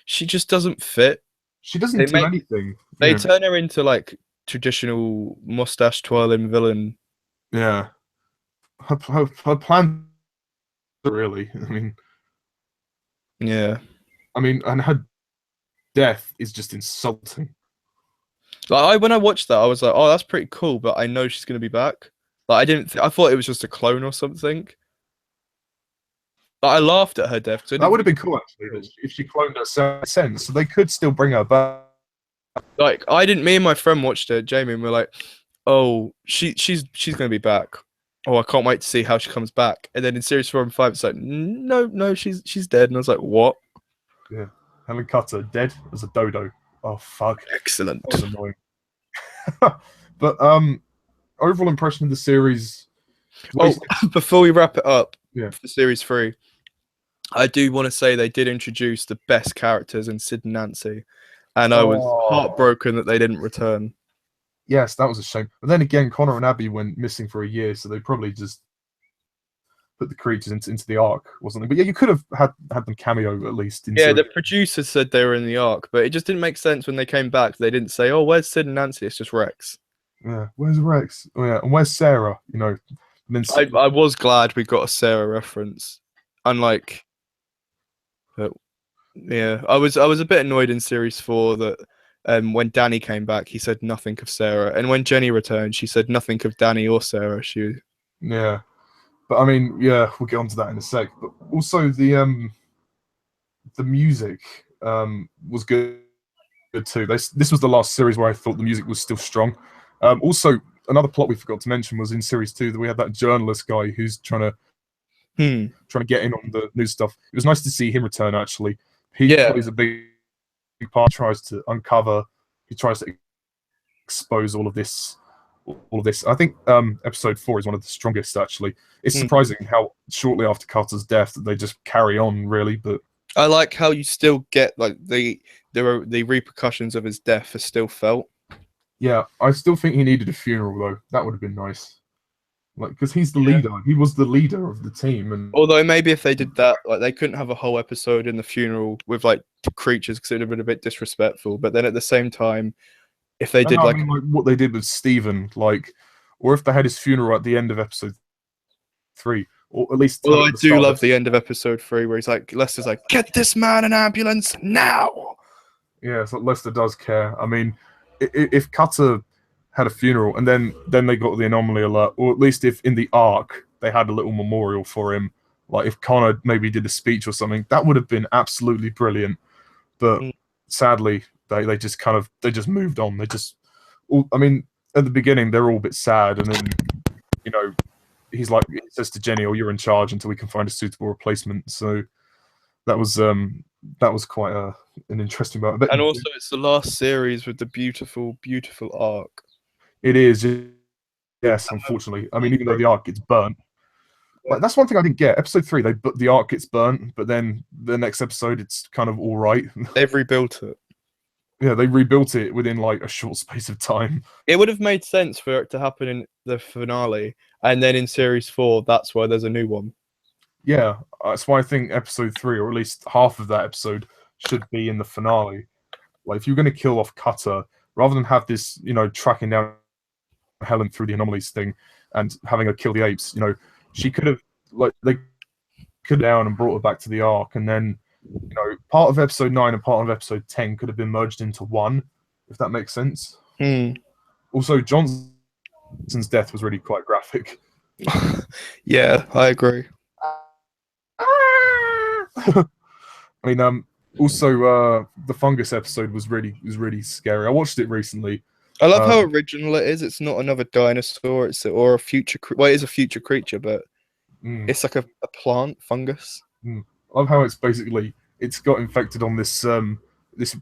she just doesn't fit. She doesn't do anything. They turn her into like traditional mustache twirling villain. Yeah. Her plan. Really. I mean. Yeah. I mean, and her death is just insulting. Like when I watched that, I was like, "Oh, that's pretty cool," but I know she's gonna be back. Like I didn't. I thought it was just a clone or something. Like, I laughed at her death. That would have been cool actually if she cloned herself. Sense, so they could still bring her back. Like I didn't. Me and my friend watched it, Jamie, and we're like, "Oh, she's gonna be back. Oh, I can't wait to see how she comes back." And then in series 4 and 5, it's like, no, she's dead. And I was like, "What?" Yeah, Helen Cutter dead as a dodo. Oh fuck! Excellent. That was annoying. But overall impression of the series. Oh, before we wrap it up, yeah, for series 3, I do want to say they did introduce the best characters in Sid and Nancy, and I was heartbroken that they didn't return. Yes, that was a shame. But then again, Connor and Abby went missing for a year, so they probably just put the creatures into the arc or something. But yeah, you could have had them cameo at least. Yeah, the producer said they were in the arc, but it just didn't make sense when they came back. They didn't say, "Oh, where's Sid and Nancy?" It's just Rex. Yeah, where's Rex? Oh yeah, and where's Sarah? You know. And then I was glad we got a Sarah reference, unlike. But yeah, I was a bit annoyed in series 4 that when Danny came back, he said nothing of Sarah, and when Jenny returned, she said nothing of Danny or Sarah. Yeah, but I mean, yeah, we'll get onto that in a sec. But also the music was good too. This was the last series where I thought the music was still strong. Also, another plot we forgot to mention was in series 2 that we had that journalist guy who's trying to get in on the news stuff. It was nice to see him return. Actually, he plays a big part. Tries to uncover. He tries to expose all of this. I think episode 4 is one of the strongest. Actually, it's surprising how shortly after Carter's death they just carry on. Really, but I like how you still get like the repercussions of his death are still felt. Yeah, I still think he needed a funeral though. That would have been nice. Like, because he's the leader. He was the leader of the team. And although maybe if they did that, like they couldn't have a whole episode in the funeral with like creatures because it would have been a bit disrespectful. But then at the same time, if they did like what they did with Steven, like, or if they had his funeral at the end of episode 3, or at least. Well, I do love the end of episode 3 where he's like, Lester's like, "Get this man an ambulance now." Yeah, so Lester does care. I mean, if Cutter had a funeral and then they got the anomaly alert, or at least if in the arc they had a little memorial for him, like if Connor maybe did a speech or something, that would have been absolutely brilliant. But sadly, they just moved on. They just, I mean, at the beginning they're all a bit sad, and then he's like, he says to Jenny, "Oh, you're in charge until we can find a suitable replacement." So that was quite an interesting moment. And also, it's the last series with the beautiful, beautiful arc. It is, yes. Unfortunately, I mean, even though the arc gets burnt, like that's one thing I didn't get. Episode 3, the arc gets burnt, but then the next episode, it's kind of all right. They've rebuilt it. Yeah, they rebuilt it within like a short space of time. It would have made sense for it to happen in the finale, and then in series 4, that's why there's a new one. Yeah, that's why I think episode 3, or at least half of that episode, should be in the finale. Like, if you're going to kill off Cutter, rather than have this, tracking down Helen through the anomalies thing and having her kill the apes, she could have, like, they could down and brought her back to the arc, and then, part of episode 9 and part of episode 10 could have been merged into one, if that makes sense. Also, Johnson's death was really quite graphic. Yeah, I agree. I mean, also, the fungus episode was really scary. I watched it recently. I love how original it is. It's not another dinosaur. It is a future creature, but it's like a plant fungus. I love how it's got infected on this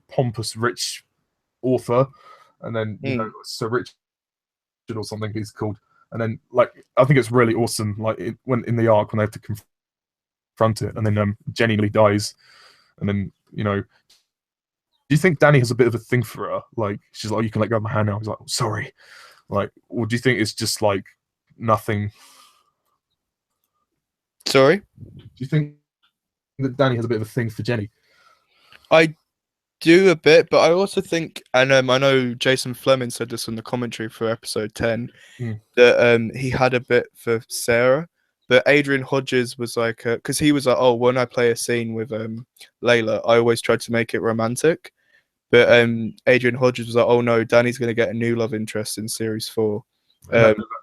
pompous rich author, and then Sir Richard or something he's called, and then like I think it's really awesome. Like when in the arc when they have to confront it, and then Jenny nearly dies, and then do you think Danny has a bit of a thing for her? Like she's like, oh, you can let go of my hand now. He's like, oh, sorry. Like, or do you think it's just like nothing? Sorry? Do you think that Danny has a bit of a thing for Jenny? I do a bit, but I also think, and I know Jason Fleming said this in the commentary for episode 10, that he had a bit for Sarah, but Adrian Hodges was like, because he was like, oh, when I play a scene with Layla, I always try to make it romantic. But Adrian Hodges was like, oh no, Danny's going to get a new love interest in series 4.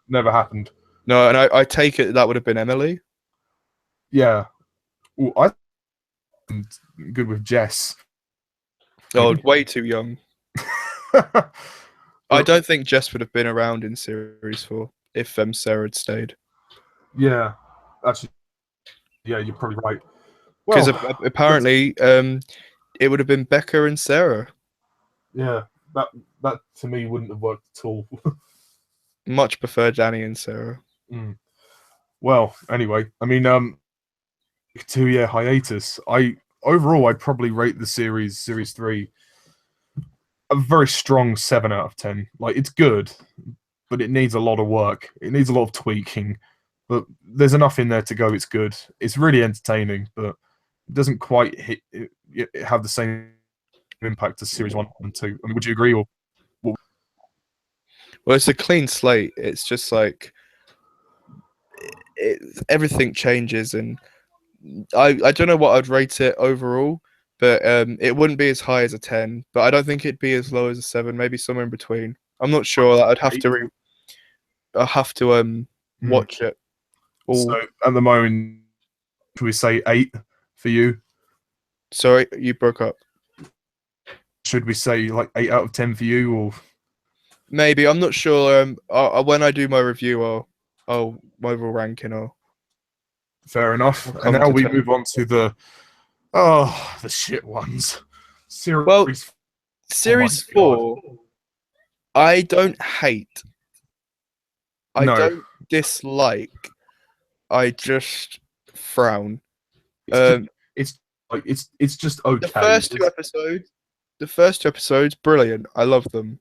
Never happened. No, and I take it that would have been Emily. Yeah. Well, I'm good with Jess. Oh, way too young. I don't think Jess would have been around in series 4 if Sarah had stayed. Yeah, actually, yeah, you're probably right. Because apparently, it would have been Becca and Sarah. Yeah, that to me wouldn't have worked at all. Much prefer Danny and Sarah. Well, anyway, I mean, 2-year hiatus. I'd probably rate the series 3 a very strong 7 out of 10. Like it's good, but it needs a lot of work. It needs a lot of tweaking, but there's enough in there to go. It's good. It's really entertaining, but it doesn't quite have the same impact as series 1 and 2. I mean, would you agree? Or well, it's a clean slate. It's just like everything changes, and I don't know what I'd rate it overall, but it wouldn't be as high as a 10, but I don't think it'd be as low as a 7, maybe somewhere in between. I'm not sure. I'd have to watch it. So at the moment, should we say 8 for you? Sorry, you broke up. Should we say like 8 out of 10 for you, or maybe? I'm not sure. When I do my review, I'll my overall ranking. Fair enough. And now we move on to the shit ones. Series 4, I don't hate. I don't dislike. I just frown. It's just okay. The first two episodes, brilliant. I love them.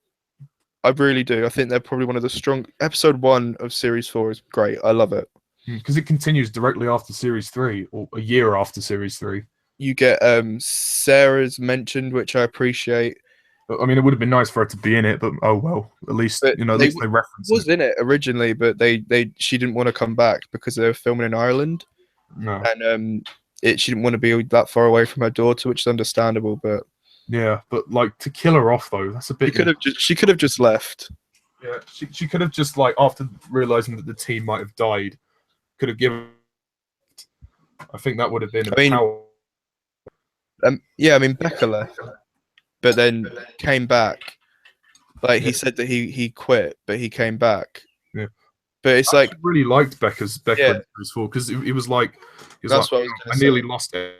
I really do. I think they're probably one of the strong. Episode 1 of series 4 is great. I love it because it continues directly after series 3, or a year after series 3. You get Sarah's mentioned, which I appreciate. I mean, it would have been nice for her to be in it, but oh well. At least they referenced it. Was in it originally, but she didn't want to come back because they were filming in Ireland. No. And she didn't want to be that far away from her daughter, which is understandable. But yeah, but like to kill her off though, that's a bit. She could have just left. Yeah, she could have just like after realizing that the team might have died, could have given. I think that would have been. Yeah, I mean Becca left, but then came back. Like he said that he quit, but he came back. Yeah, but it's I really liked Becca because it was like I nearly lost it.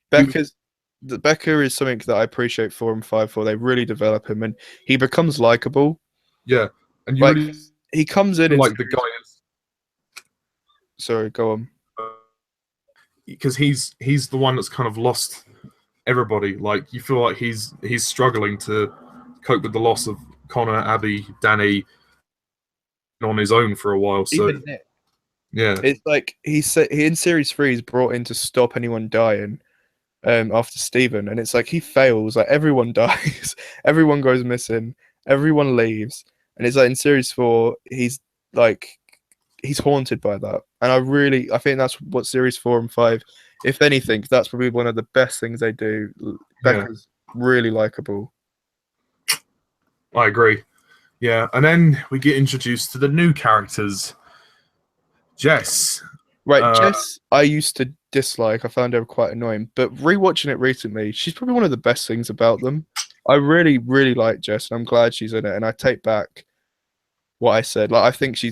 Becca is something that I appreciate 4 and 5 for. They really develop him, and he becomes likable. Yeah, and he comes in like the guy is. Sorry, go on. Because he's the one that's kind of lost everybody. Like you feel like he's struggling to cope with the loss of Connor, Abby, Danny on his own for a while. So even Nick. Yeah, it's like he in series 3 he's brought in to stop anyone dying after Stephen, and it's like he fails. Like everyone dies, everyone goes missing, everyone leaves, and it's like in series 4 he's haunted by that. And I think that's what series 4 and 5, if anything, that's probably one of the best things they do. Becca's really likable. I agree. Yeah, and then we get introduced to the new characters. Jess. Right, Jess, I used to dislike. I found her quite annoying, but rewatching it recently, she's probably one of the best things about them. I really, really like Jess, and I'm glad she's in it. And I take back what I said. Like, I think she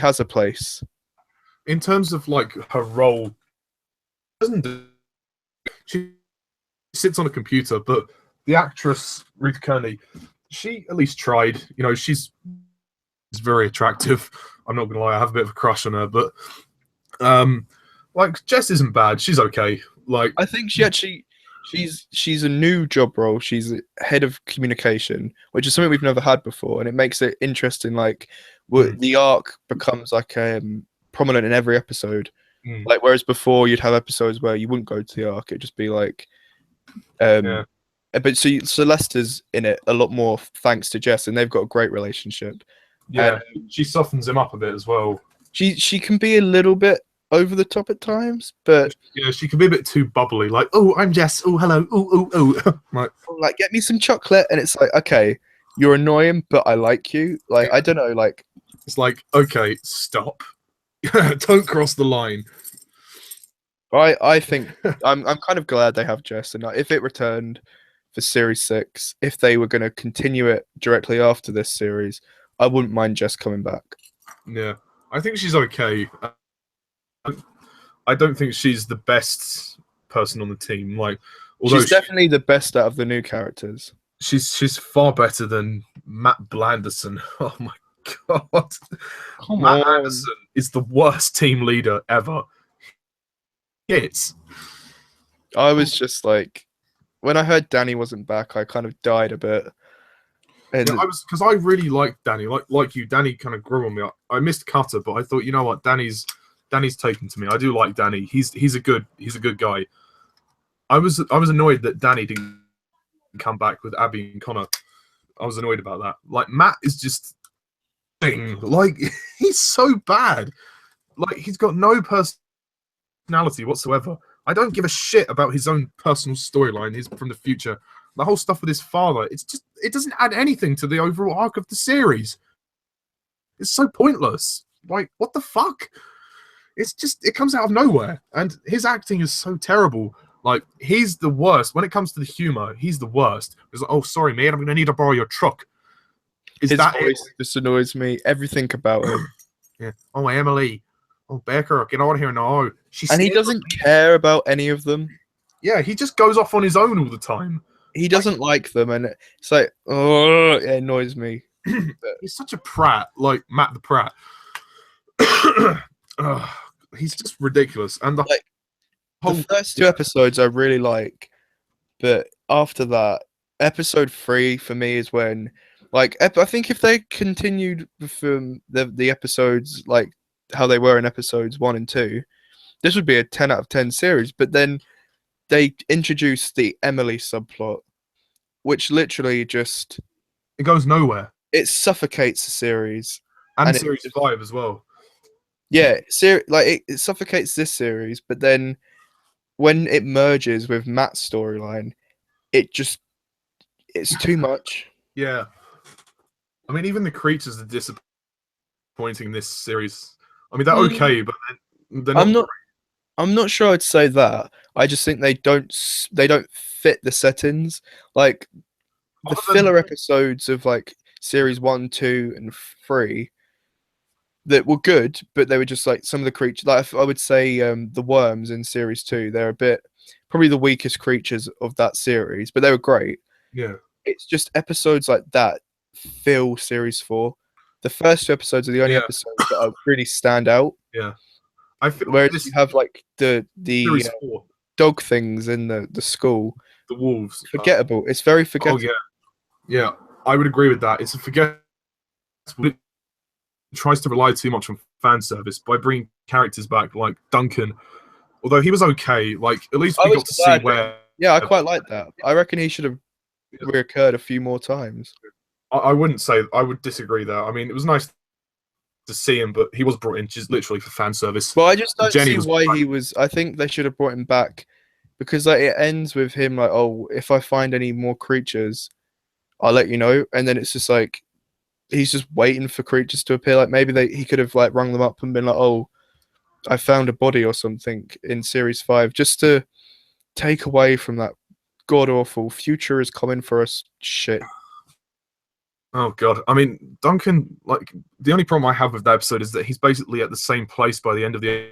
has a place in terms of like her role doesn't do. She sits on a computer, but the actress Ruth Kearney, she at least tried. You know, she's very attractive. I'm not gonna lie, I have a bit of a crush on her, but like Jess isn't bad. She's okay. Like I think she's a new job role. She's head of communication, which is something we've never had before, and it makes it interesting. Like the arc becomes like prominent in every episode. Like whereas before you'd have episodes where you wouldn't go to the arc, it'd just be like but so Celeste's in it a lot more thanks to Jess, and they've got a great relationship. Yeah, she softens him up a bit as well. She can be a little bit over the top at times, but yeah, she can be a bit too bubbly. Like, oh, I'm Jess. Oh, hello. Oh. like, get me some chocolate, and it's like, okay, you're annoying, but I like you. Like, I don't know, like it's like, okay, stop. Don't cross the line. I think I'm kind of glad they have Jess, and if it returned for Series 6, if they were going to continue it directly after this series, I wouldn't mind Jess coming back. Yeah, I think she's okay. I don't think she's the best person on the team. Like, although she's definitely the best out of the new characters. She's far better than Matt Blanderson. Oh my god, Come Matt on. Anderson is the worst team leader ever. I was just like, when I heard Danny wasn't back, I kind of died a bit. And yeah, because I really liked Danny. Like you, Danny kind of grew on me. I missed Cutter, but I thought, you know what, Danny's taken to me. I do like Danny. He's a good guy. I was annoyed that Danny didn't come back with Abby and Connor. I was annoyed about that. Like Matt is just like he's so bad. Like he's got no personality whatsoever. I don't give a shit about his own personal storyline. He's from the future. The whole stuff with his father, it doesn't add anything to the overall arc of the series. It's so pointless. Like, what the fuck? It comes out of nowhere. And his acting is so terrible. Like, he's the worst. When it comes to the humor, he's the worst. It's like, oh, sorry, mate, I'm going to need to borrow your truck. His voice just annoys me. Everything about him. Yeah. Oh, Emily. Oh, Becker, get out of here now. And he doesn't care about any of them. Yeah, he just goes off on his own all the time. He doesn't like them, and it's like, oh, it annoys me. He's such a prat, like Matt the Prat. He's just ridiculous. And the first 2 episodes I really like, but after that, episode 3 for me is when, like, I think if they continued from the episodes like how they were in episodes 1 and 2, this would be a 10 out of 10 series. But then they introduced the Emily subplot, which literally just it goes nowhere. It suffocates the series, and series 5 as well. Yeah, like it suffocates this series, but then when it merges with Matt's storyline, it's too much. Yeah, I mean, even the creatures are disappointing in this series. I mean, they're okay, but they're not. I'm not sure I'd say that. I just think they don't fit the settings. Like the filler episodes of like series 1, 2, and 3 that were good, but they were just like some of the creatures. Like I would say, the worms in series 2, they're probably the weakest creatures of that series, but they were great. Yeah, it's just episodes like that fill series 4. The first 2 episodes are the only episodes that really stand out. Yeah. I feel whereas you have like the dog things in the school, the wolves, forgettable. It's very forgettable. Oh yeah, I would agree with that. It's a forgettable. It tries to rely too much on fan service by bringing characters back like Duncan. Although he was okay, like at least we got to see where. Yeah, I quite like that. I reckon he should have reoccurred a few more times. I wouldn't say. I would disagree there. I mean, it was nice to see him, but he was brought in just literally for fan service. Well, I just don't see why he was. I think they should have brought him back because like it ends with him like, oh, if I find any more creatures, I'll let you know. And then it's just like he's just waiting for creatures to appear. Like maybe he could have like rung them up and been like, oh, I found a body or something in series 5, just to take away from that god awful future is coming for us shit. Oh god, I mean, Duncan. Like the only problem I have with that episode is that he's basically at the same place by the end of the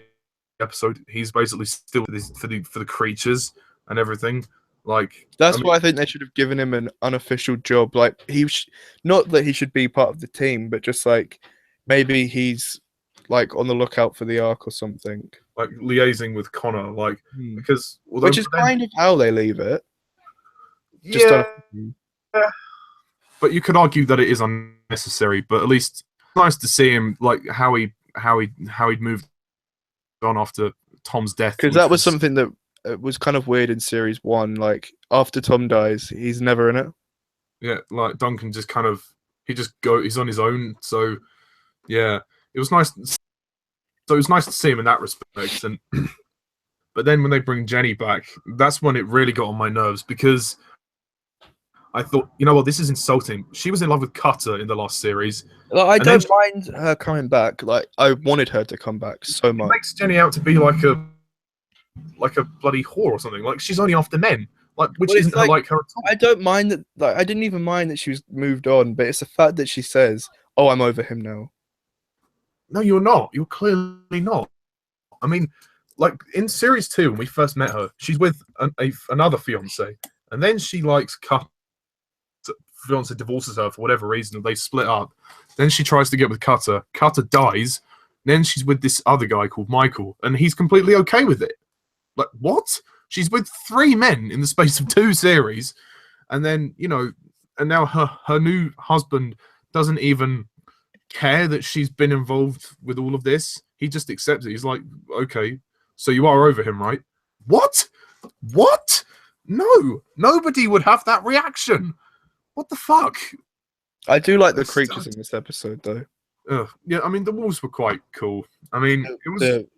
episode. He's basically still for the creatures and everything. Like That's why I think they should have given him an unofficial job. Like not that he should be part of the team, but just like maybe he's like on the lookout for the Ark or something. Like liaising with Connor, like because which is kind of how they leave it. Just but you could argue that it is unnecessary. But at least it's nice to see him like how he'd moved on after Tom's death. Because that was something that was kind of weird in series 1. Like after Tom dies, he's never in it. Yeah, like Duncan just kind of he's on his own. So yeah, it was nice. So it was nice to see him in that respect. And but then when they bring Jenny back, that's when it really got on my nerves because I thought, you know what, this is insulting. She was in love with Cutter in the last series. Like, I don't mind her coming back. Like I wanted her to come back so much. It makes Jenny out to be like a bloody whore or something. Like she's only after men. Like which isn't like her at all. I don't mind that. Like I didn't even mind that she was moved on, but it's the fact that she says, "Oh, I'm over him now." No, you're not. You're clearly not. I mean, like in series 2, when we first met her, she's with another fiance, and then she likes Cutter. Fiance divorces her for whatever reason, and they split up. Then she tries to get with Cutter. Cutter dies. Then she's with this other guy called Michael, and he's completely okay with it. Like what? She's with 3 men in the space of 2 series, and then and now her new husband doesn't even care that she's been involved with all of this. He just accepts it. He's like, okay, so you are over him, right? What? No, nobody would have that reaction. What the fuck? I do like the creatures in this episode, though. Yeah, I mean the wolves were quite cool. I mean,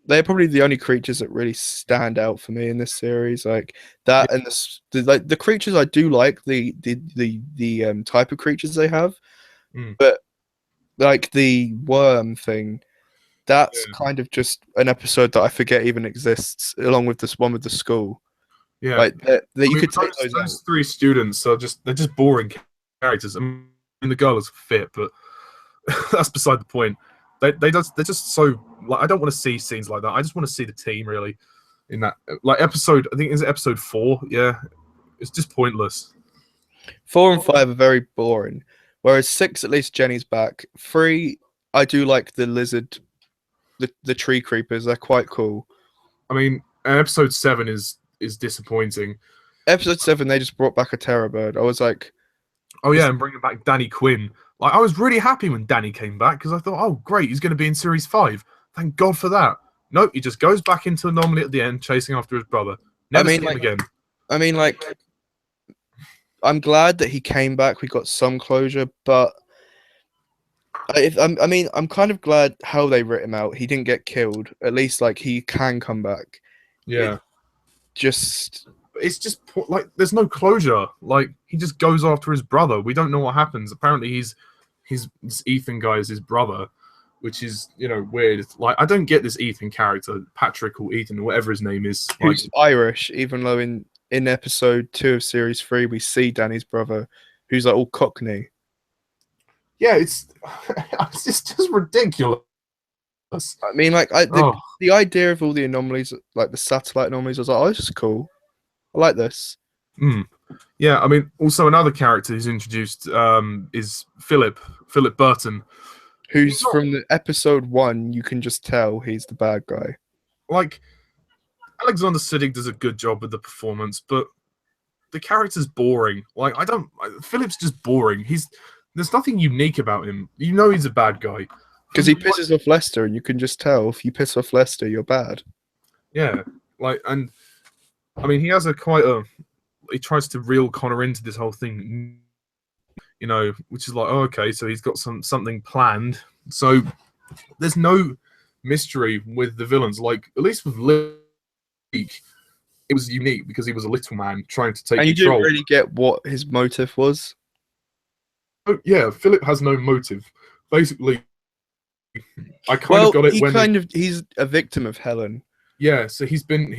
they're probably the only creatures that really stand out for me in this series. Like that, and the creatures I do like the type of creatures they have, but like the worm thing, that's kind of just an episode that I forget even exists, along with this one with the school. Yeah, like you could take those 3 students are they're just boring characters. I mean, the girl is fit, but that's beside the point. They're just so like I don't want to see scenes like that. I just want to see the team really in that like episode. I think it's episode 4. Yeah, it's just pointless. 4 and 5 are very boring. Whereas 6, at least Jenny's back. 3, I do like the lizard, the tree creepers. They're quite cool. I mean, episode 7 is disappointing. Episode 7, they just brought back a terror bird. I was like, oh yeah, and bringing back Danny Quinn. Like I was really happy when Danny came back because I thought, oh great, he's going to be in series 5. Thank God for that. Nope, he just goes back into Anomaly at the end, chasing after his brother. Never see him again. I mean, like, I'm glad that he came back. We got some closure, but I'm kind of glad how they writ him out. He didn't get killed. At least, like, he can come back. Yeah. It's just like there's no closure. Like he just goes after his brother. We don't know what happens. Apparently, this Ethan guy is his brother, which is weird. Like I don't get this Ethan character, Patrick or Ethan, or whatever his name is. Who's Irish, even though in episode 2 of series 3 we see Danny's brother, who's like all Cockney. Yeah, it's just ridiculous. I mean, like the idea of all the anomalies, like the satellite anomalies, I was like, oh, this is cool. I like this. Yeah, I mean, also another character who's introduced is Philip Burton, who's from the episode 1. You can just tell he's the bad guy. Like Alexander Siddig does a good job with the performance, but the character's boring. Like Philip's just boring. There's nothing unique about him. He's a bad guy. Because he pisses off Lester, and you can just tell if you piss off Lester, you're bad. Yeah, like, and I mean, he has he tries to reel Connor into this whole thing, which is like, oh, okay, so he's got something planned. So there's no mystery with the villains. Like, at least with Leek, it was unique because he was a little man trying to take control. And you didn't really get what his motive was? Oh, yeah, Philip has no motive. Basically, I kind of got it he's a victim of Helen. Yeah, so he's been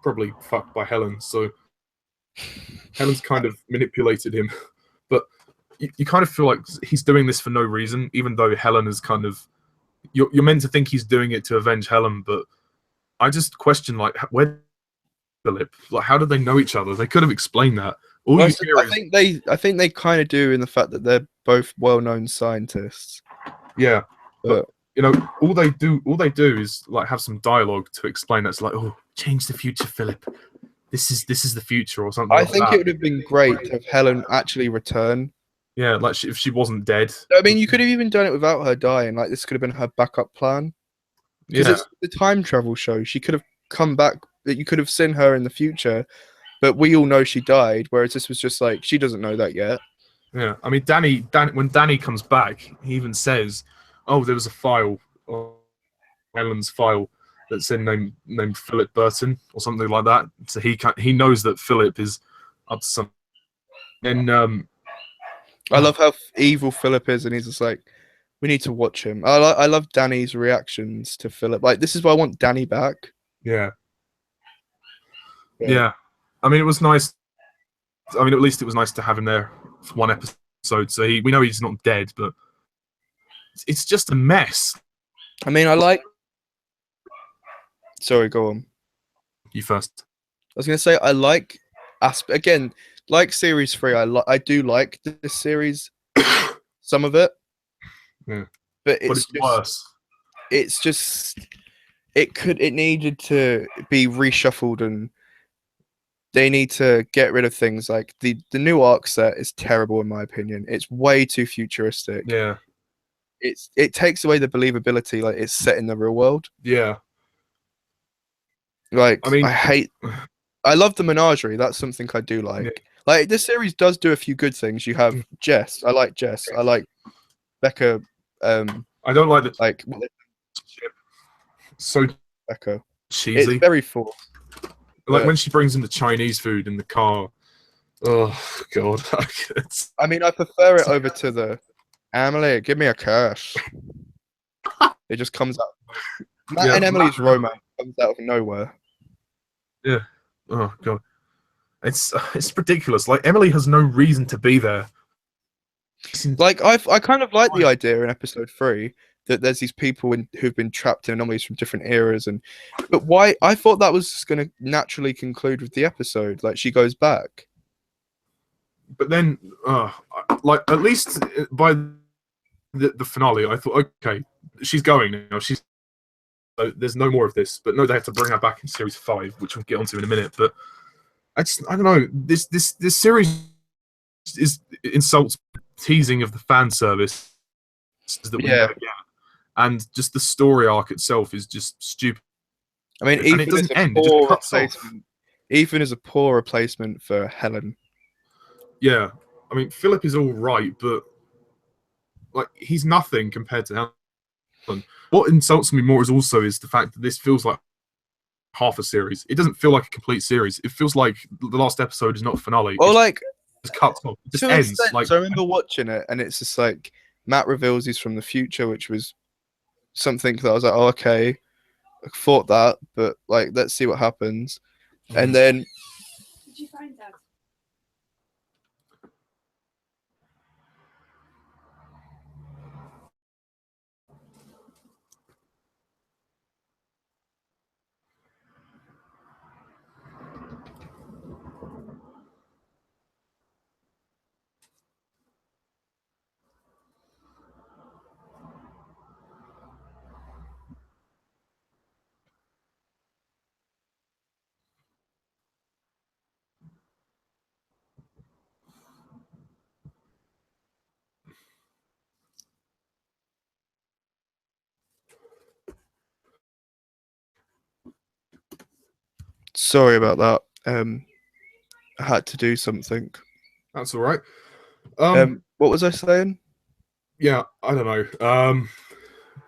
probably fucked by Helen, so Helen's kind of manipulated him. But you kind of feel like he's doing this for no reason, even though Helen has kind of you're meant to think he's doing it to avenge Helen, but I just question like where Philip, like how did they know each other? They could have explained that. All Well, you hear I is think they kind of do in the fact that they're both well-known scientists. yeah, But you know, all they do is like have some dialogue to explain that. It's like, oh, change the future, Philip. This is the future or something I like think that. it would have been great to have Helen actually return. Yeah, like if she wasn't dead. I mean, you could have even done it without her dying. Like this could have been her backup plan because Yeah, it's the time travel show. She could have come back. That you could have seen her in the future, but we all know she died. Whereas this was just like she doesn't know that yet. yeah. I mean, Danny, when Danny comes back, he even says, "Oh, there was a file, or Helen's file that said named Philip Burton or something like that." So he knows that Philip is up to something. And I love how evil Philip is, and he's just like, we need to watch him. I love Danny's reactions to Philip. Like this is why I want Danny back. yeah, yeah. I mean, it was nice. I mean, at least it was nice to have him there for one episode. So we know he's not dead, but it's just a mess. I mean, I like. Sorry, go on. You first. I was gonna say I like. Again, like series 3, I do like this series. Some of it. Yeah. But But it's worse. It's just it needed to be reshuffled, and they need to get rid of things like the new arc set is terrible in my opinion. It's way too futuristic. Yeah. It takes away the believability, like it's set in the real world. Yeah. Like I mean, I love the menagerie. That's something I do like. Yeah. Like this series does do a few good things. You have Jess. I like Jess. I like Becca. I don't like the like so Becca. cheesy. It's very forced. Like when she brings in the Chinese food in the car. Oh god. I mean, I prefer it over to the Anomaly. Give me a curse. It just comes out. Matt and Emily's romance comes out of nowhere. Yeah. Oh god. It's ridiculous. Like Emily has no reason to be there. Like I kind of like the idea in episode 3 that there's these people who've been trapped in anomalies from different eras, but why? I thought that was just going to naturally conclude with the episode. Like she goes back. But then, like at least by the finale, I thought, okay, she's going now. There's no more of this. But no, they have to bring her back in series 5, which we'll get onto in a minute. But I don't know. This series insults teasing of the fan service that we never get, and just the story arc itself is just stupid. I mean, and it doesn't end. It just cuts off. Ethan is a poor replacement for Helen. Yeah, I mean, Philip is all right, but like he's nothing compared to Helen. What insults me more is the fact that this feels like half a series. It doesn't feel like a complete series. It feels like the last episode is not a finale. Well, like just cuts off. It just ends. Like so I remember watching it, and it's just like Matt reveals he's from the future, which was something that I was like, oh, okay, I thought that, but like, let's see what happens. And then Did you find that? sorry about that. I had to do something. That's all right. What was I saying? Yeah, I don't know.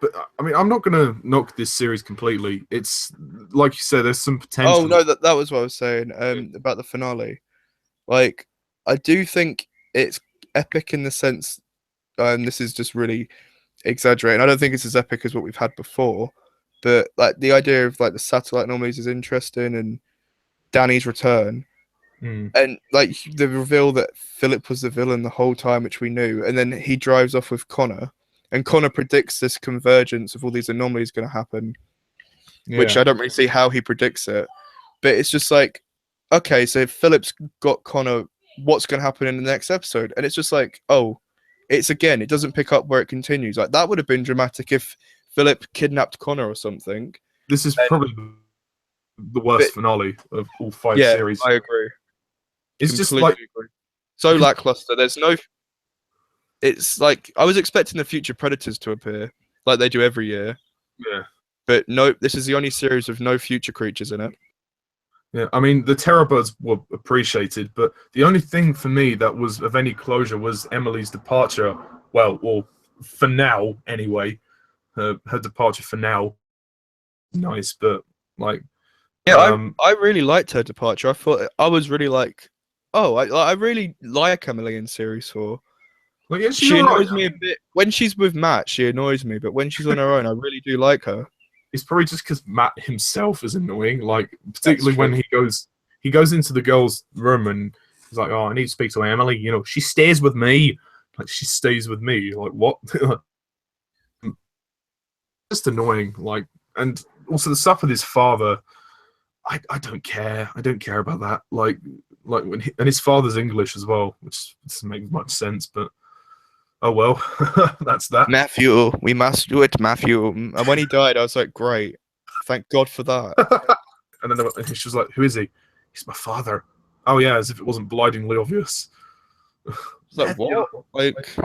But I mean, I'm not gonna knock this series completely. It's like you said, there's some potential. Oh no, that was what I was saying. About the finale. Like, I do think it's epic in the sense, and this is just really exaggerating. I don't think it's as epic as what we've had before, but like the idea of like the satellite anomalies is interesting, and Danny's return, and like the reveal that Philip was the villain the whole time, which we knew, and then he drives off with Connor, and Connor predicts this convergence of all these anomalies going to happen, which Yeah. I don't really see how he predicts it. But it's just like, okay, so if Philip's got Connor, what's going to happen in the next episode? And it's just like, oh, it doesn't pick up where it continues. Like, that would have been dramatic if Philip kidnapped Connor or something. This is probably the worst finale of all 5 series. I agree. It's just Completely like agree. So lackluster. There's no. It's like I was expecting the future predators to appear, like they do every year. Yeah. But no, this is the only series with no future creatures in it. Yeah, I mean, the Terror Birds were appreciated, but the only thing for me that was of any closure was Emily's departure. Well, for now, anyway. Her departure for now. Nice, but like... Yeah, I really liked her departure. I thought I was really like, oh, I really like Emily in Series 4. Well, yeah, She annoys me a bit. When she's with Matt, she annoys me, but when she's on her own, I really do like her. It's probably just because Matt himself is annoying. Like, particularly when he goes into the girl's room and he's like, "Oh, I need to speak to Emily." You know, she stays with me. Like, she stays with me. Like, what? Just annoying. Like, and also the stuff with his father. I don't care. I don't care about that. Like when and his father's English as well, which doesn't make much sense. But oh well, that's that. Matthew, we must do it, Matthew. And when he died, I was like, great. Thank God for that. And then she was like, "Who is he?" "He's my father." Oh yeah, as if it wasn't blindingly obvious. It's like, what? Like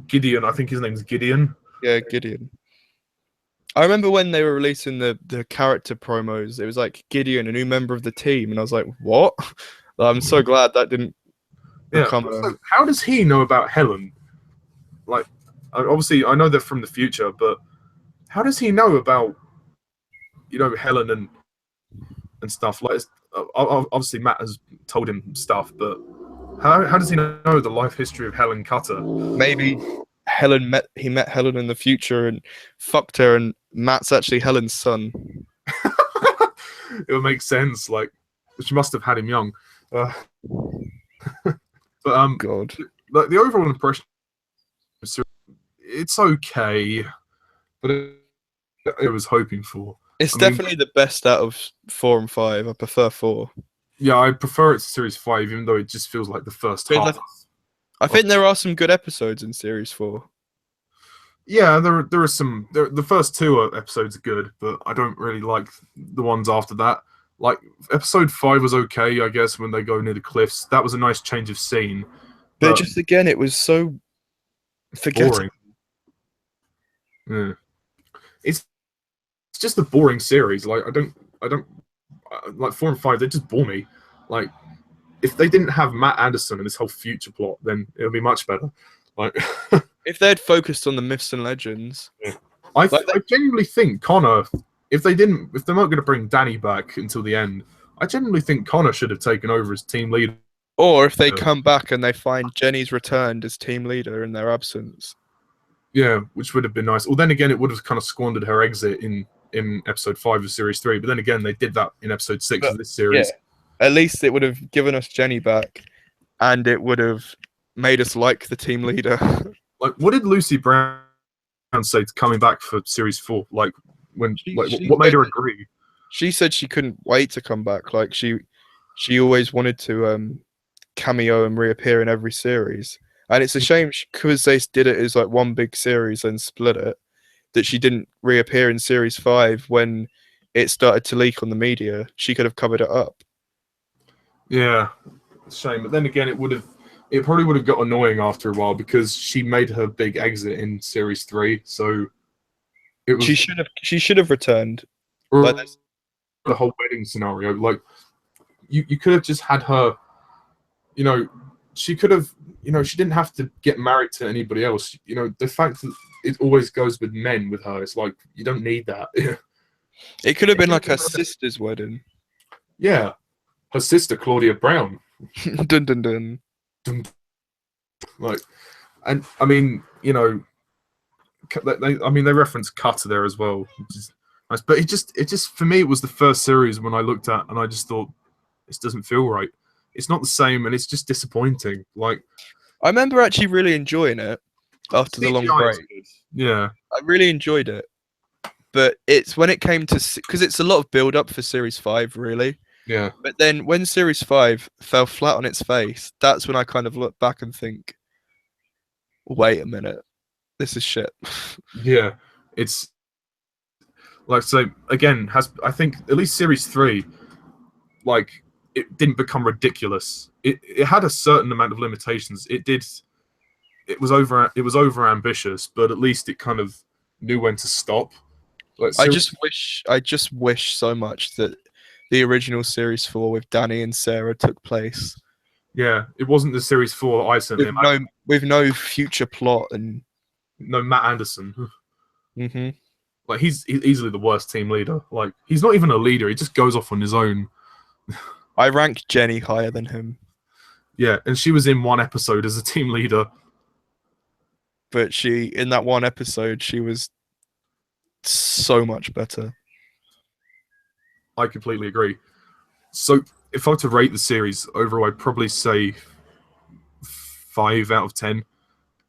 Gideon. I think his name's Gideon. Yeah, Gideon. I remember when they were releasing the character promos, it was like Gideon, a new member of the team, and I was like, what? I'm so glad that didn't become So how does he know about Helen? Like, obviously, I know they're from the future, but how does he know about, Helen and stuff? Like, obviously, Matt has told him stuff, but how does he know the life history of Helen Cutter? Maybe he met Helen in the future and fucked her, and Matt's actually Helen's son. It would make sense. Like, she must have had him young. But God, like the overall impression, it's okay, but it was hoping for. It's definitely the best out of 4 and 5. I prefer 4. Yeah, I prefer it to Series 5, even though it just feels like the first half. I think there are some good episodes in Series 4. Yeah, there are some. The first 2 episodes are good, but I don't really like the ones after that. Like, episode 5 was okay, I guess, when they go near the cliffs. That was a nice change of scene. But just again, it was so boring. Yeah. It's just a boring series. Like, I don't like 4 and 5. They just bore me. Like, if they didn't have Matt Anderson and this whole future plot, then it would be much better. Like, if they had focused on the myths and legends, I genuinely think Connor. If they're not going to bring Danny back until the end, I genuinely think Connor should have taken over as team leader. Or if they come back and they find Jenny's returned as team leader in their absence. Yeah, which would have been nice. Well, then again, it would have kind of squandered her exit in episode 5 of series 3. But then again, they did that in episode 6 of this series. Yeah. At least it would have given us Jenny back, and it would have made us like the team leader. Like, what did Lucy Brown say to coming back for series 4? Like, what made her agree? She said she couldn't wait to come back. Like, she always wanted to cameo and reappear in every series. And it's a shame because they did it as like one big series and split it, that she didn't reappear in series 5 when it started to leak on the media. She could have covered it up. Yeah, it's a shame. But then again, it probably would have got annoying after a while because she made her big exit in series 3. So it was, she should have returned. Like, the whole wedding scenario. Like, you could have just had her. She could have. She didn't have to get married to anybody else. The fact that it always goes with men with her, it's like, you don't need that. It could have been like her sister's wedding. Yeah, her sister Claudia Brown. Dun dun dun. Like, and I mean, they reference Cutter there as well, which is nice. But it just for me, it was the first series when I looked at, and I just thought, this doesn't feel right. It's not the same, and it's just disappointing. Like, I remember actually really enjoying it. after the long CGI is break. good. Yeah. I really enjoyed it, but it's when it came to because it's a lot of build up for Series 5, really. Yeah. But then when Series 5 fell flat on its face, that's when I kind of look back and think, wait a minute, this is shit. Yeah. It's like, so again, I think at least Series 3, like, it didn't become ridiculous. It had a certain amount of limitations. It was over ambitious, but at least it kind of knew when to stop. Like, I just wish so much that the original Series 4 with Danny and Sarah took place. Yeah, it wasn't the Series 4 I sent him. With no future plot and No, Matt Anderson. hmm Like, he's easily the worst team leader. Like, he's not even a leader. He just goes off on his own. I rank Jenny higher than him. Yeah, and she was in one episode as a team leader. But in that one episode, she was so much better. I completely agree. So, if I were to rate the series overall, I'd probably say 5 out of 10.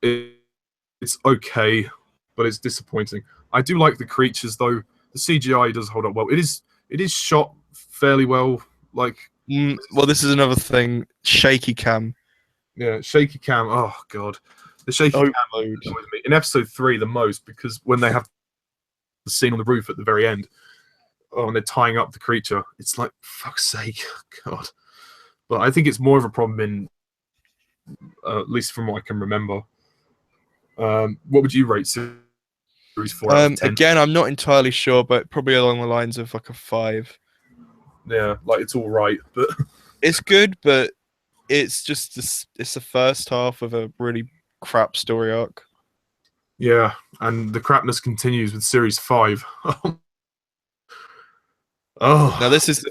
It's okay, but it's disappointing. I do like the creatures, though. The CGI does hold up well. It is shot fairly well. Like, well, this is another thing. Shaky cam. yeah, shaky cam. Oh god, the shaky cam Overload. with me in episode 3 the most, because when they have the scene on the roof at the very end, and they're tying up the creature, it's like, fuck's sake, god. But I think it's more of a problem in, at least from what I can remember. What would you rate Series 4 out of 10? Again, I'm not entirely sure, but probably along the lines of like a 5. Yeah, like, it's all right, but It's good, but it's just it's the first half of a really crap story arc. yeah, and the crapness continues with Series 5. Oh, Now this is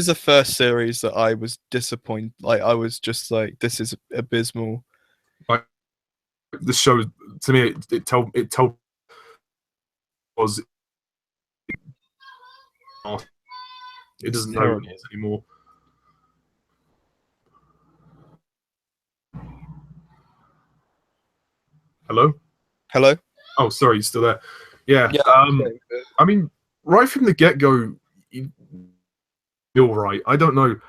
the first series that I was disappointed. Like I was just like, this is abysmal. the show, to me, it told was it doesn't know what it is anymore. Hello? Hello? Oh, sorry, you're still there. Yeah. Yeah. I mean, right from the get-go, you're right. I don't know.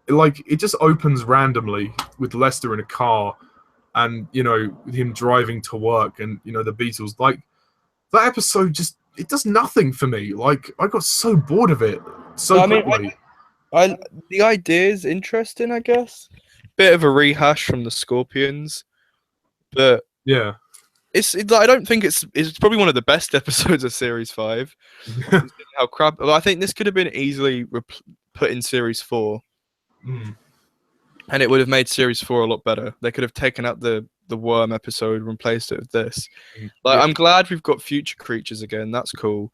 Like, it just opens randomly with Lester in a car, and, you know, him driving to work, and, you know, the Beatles. Like, that episode just, it does nothing for me. Like, I got so bored of it so quickly. The idea is interesting, I guess. Bit of a rehash from the Scorpions, but Yeah. I don't think it's probably one of the best episodes of Series 5. How crap! Well, I think this could have been easily put in Series 4, and it would have made Series 4 a lot better. They could have taken out the worm episode and replaced it with this. Like, Yeah. I'm glad we've got future creatures again. That's cool,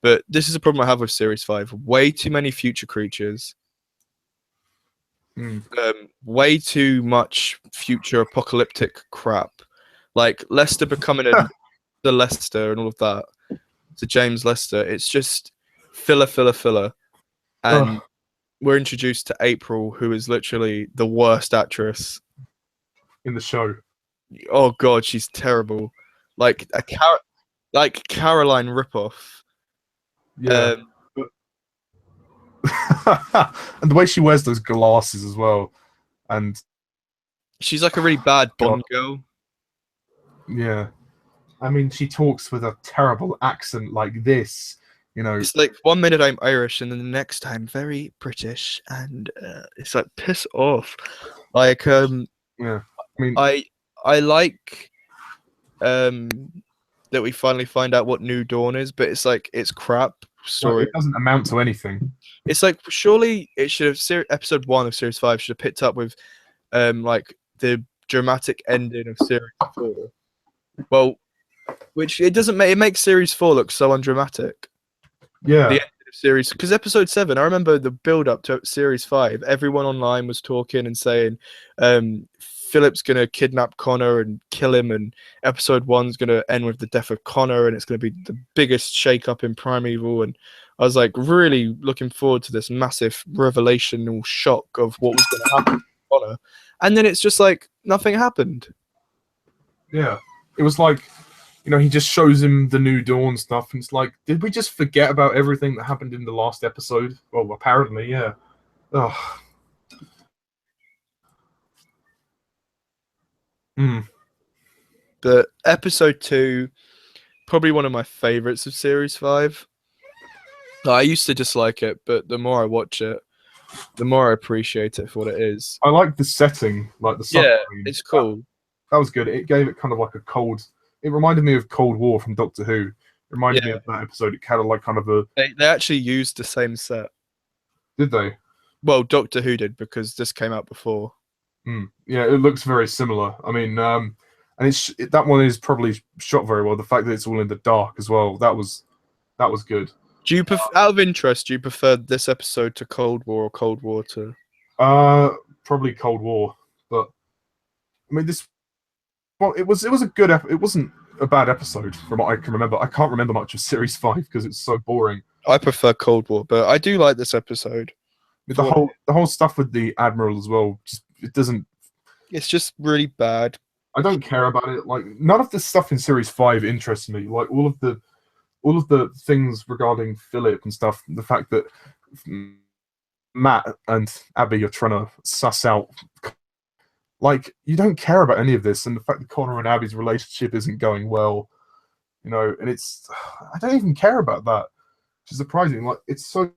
but this is a problem I have with Series 5. Way too many future creatures. Way too much future apocalyptic crap. Like Lester becoming the Lester and all of that. To James Lester, it's just filler. And we're introduced to April, who is literally the worst actress In the show. Oh god, she's terrible. Like Caroline ripoff. Yeah. And the way she wears those glasses as well. And she's like a really bad Bond girl. Yeah. I mean, she talks with a terrible accent like this, you know. It's like 1 minute I'm Irish and then the next I'm very British, and it's like, piss off. Like yeah. I mean, I like that we finally find out what New Dawn is, but it's like, it's crap story. It doesn't amount to anything. It's like, surely it should have episode 1 of Series 5 should have picked up with like the dramatic ending of Series 4. Well, which it doesn't make. It makes Series 4 look so undramatic. Yeah. The end of Series, because episode 7, I remember the build up to Series 5. Everyone online was talking and saying, Philip's gonna kidnap Connor and kill him, and episode 1's gonna end with the death of Connor, and it's gonna be the biggest shake up in Primeval. And I was like really looking forward to this massive revelational shock of what was gonna happen to Connor, and then it's just like nothing happened. Yeah. it was like, he just shows him the New Dawn stuff, and it's like, did we just forget about everything that happened in the last episode? Well, apparently, yeah. Ugh. But episode 2, probably one of my favorites of series 5. I used to dislike it, but the more I watch it, the more I appreciate it for what it is. I like the setting, like the Yeah, submarine. it's cool. That was good. It gave it kind of like a cold. It reminded me of Cold War from Doctor Who. It reminded me of that episode. It had like kind of a. They actually used the same set. Did they? Well, Doctor Who did, because this came out before. Yeah, it looks very similar. I mean, and that one is probably shot very well. The fact that it's all in the dark as well, that was good. Do you out of interest, do you prefer this episode to Cold War or Cold War to? Probably Cold War, but I mean this. Well, it was a good. It wasn't a bad episode from what I can remember. I can't remember much of Series 5 because it's so boring. I prefer Cold War, but I do like this episode. The whole stuff with the Admiral as well. It doesn't. It's just really bad. I don't care about it. Like, none of the stuff in Series 5 interests me. Like all of the things regarding Philip and stuff. The fact that Matt and Abby are trying to suss out. Like, you don't care about any of this, and the fact that Connor and Abby's relationship isn't going well, and it's, I don't even care about that, which is surprising. Like, it's so,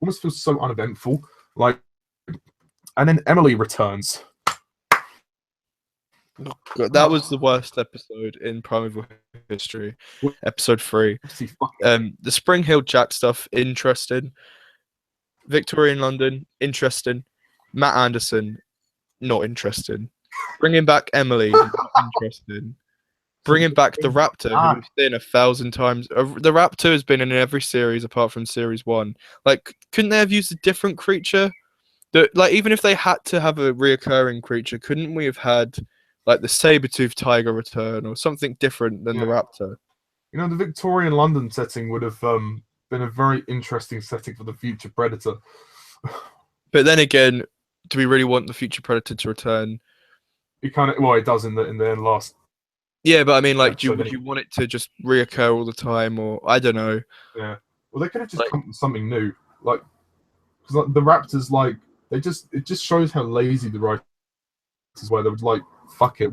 almost feels so uneventful. Like, and then Emily returns. That was the worst episode in Primeval history. Episode 3. The Spring Hill Jack stuff, interesting. Victorian London, interesting. Matt Anderson, not interesting. Bringing back Emily, not interesting. Bringing back the Raptor, who we've seen 1,000 times. The Raptor has been in every series apart from Series 1. Like, couldn't they have used a different creature? Like, even if they had to have a reoccurring creature, couldn't we have had like the saber-toothed tiger return or something different than the Raptor? The Victorian London setting would have been a very interesting setting for the future Predator. But then again, do we really want the future Predator to return? It kind of, well, it does in the last. Yeah, but I mean, like, would you want it to just reoccur all the time, or I don't know? Yeah, well, they could have just come up with something new, like, because the Raptors, like, it just shows how lazy the writers were. They would like, fuck it,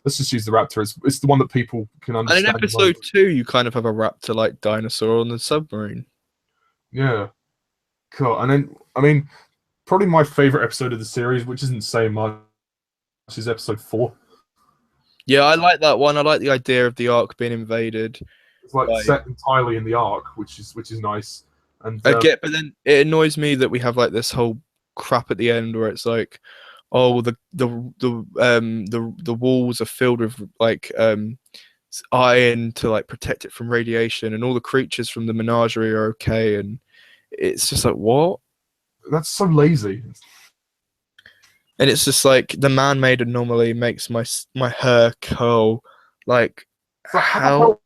let's just use the Raptor. It's the one that people can understand. And in episode 2, you kind of have a Raptor-like dinosaur on the submarine. Yeah, cool. And then, I mean, probably my favorite episode of the series, which isn't saying much, is episode 4. Yeah, I like that one. I like the idea of the Ark being invaded. It's like set entirely in the Ark, which is nice. And I get, but then it annoys me that we have like this whole crap at the end where it's like, oh, the walls are filled with like iron to like protect it from radiation, and all the creatures from the menagerie are okay, and it's just like, what? That's so lazy. And it's just like the man-made anomaly makes my hair curl. Like, how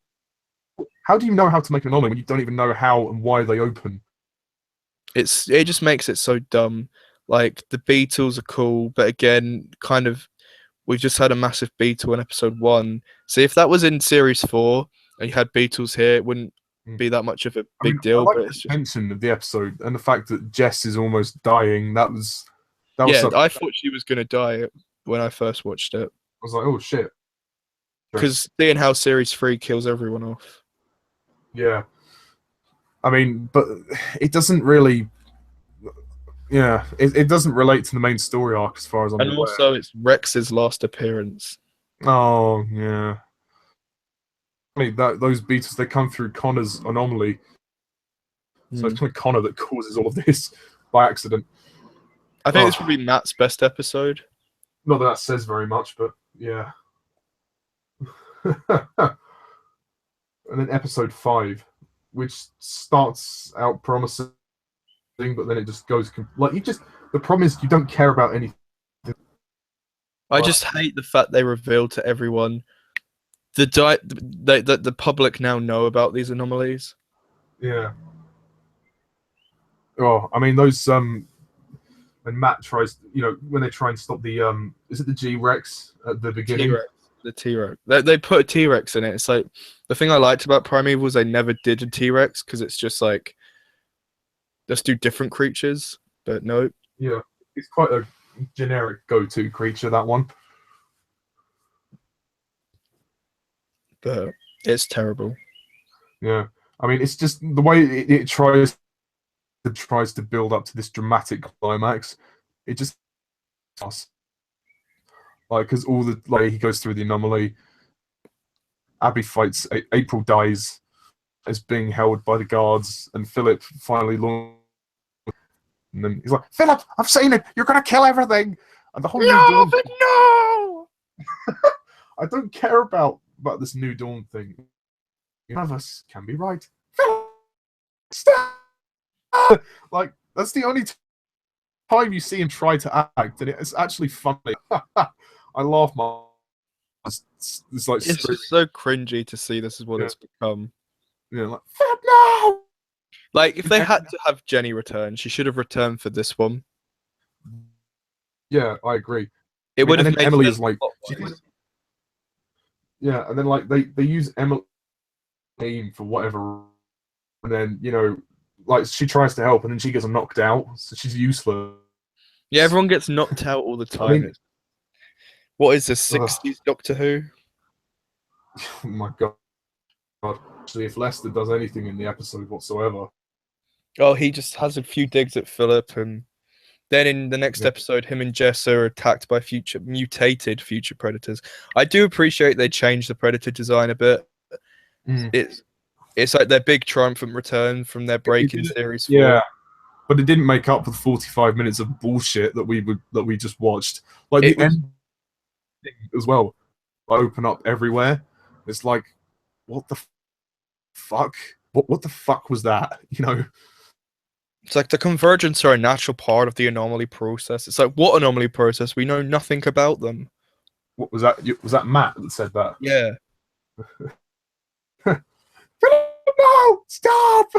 do you know how to make an anomaly when you don't even know how and why they open? It just makes it so dumb. Like, the beetles are cool, but again, kind of, we've just had a massive beetle in episode 1. So if that was in series 4 and you had beetles here, it wouldn't be that much of a big deal. I like but the it's just tension of the episode and the fact that Jess is almost dying. That was I thought she was gonna die when I first watched it. I was like, oh shit. Because seeing how series 3 kills everyone off. Yeah. I mean, but it doesn't really. Yeah, it doesn't relate to the main story arc as far as I'm aware. And also, it's Rex's last appearance. Oh yeah. I mean, those beetles, they come through Connor's anomaly, so it's kind of Connor that causes all of this by accident. I think it's probably Matt's best episode. Not that says very much, but yeah. And then episode 5, which starts out promising, but then it just goes like the problem is you don't care about anything. I just hate the fact they revealed to everyone the public now know about these anomalies. Yeah. Oh, I mean those when Matt tries, when they try and stop the is it the G-Rex at the beginning? T-Rex. the T-Rex. They put a T-Rex in it. It's like the thing I liked about Primeval was they never did a T-Rex because it's just like let's do different creatures. But no, Yeah, it's quite a generic go-to creature, that one. but it's terrible. Yeah, I mean, it's just the way it tries to build up to this dramatic climax. It just like because all the like he goes through the anomaly. Abby fights. April dies, is being held by the guards, and Philip finally launches. And then he's like, "Philip, I've seen it. You're gonna kill everything." And the whole New Dawn. No! I don't care about this New Dawn thing. None of us can be right. Philip, stop! Like that's the only time you see him try to act, and it's actually funny. I laugh my. It's like It's just so cringy to see this is what it's become. Yeah, like Philip, no. Like if they had to have Jenny return, she should have returned for this one. Yeah, I agree. It would have and then made Emily sense is like, plot-wise. yeah, and then like they use Emily's name for whatever, and then like she tries to help, and then she gets knocked out, so she's useless. Yeah, everyone gets knocked out all the time. I mean, what is this 60s Doctor Who? Oh my god! Actually, if Lester does anything in the episode whatsoever, Oh, he just has a few digs at Philip, and then in the next episode, him and Jess are attacked by mutated future predators. I do appreciate they changed the predator design a bit. It's like their big triumphant return from their break in series 4. Yeah, but it didn't make up for the 45 minutes of bullshit that we just watched. Like the end as well. Open up everywhere. It's like, what the fuck? What the fuck was that? It's like the convergence are a natural part of the anomaly process. It's like, what anomaly process? We know nothing about them. What was that? Was that Matt that said that? Yeah. No, stop!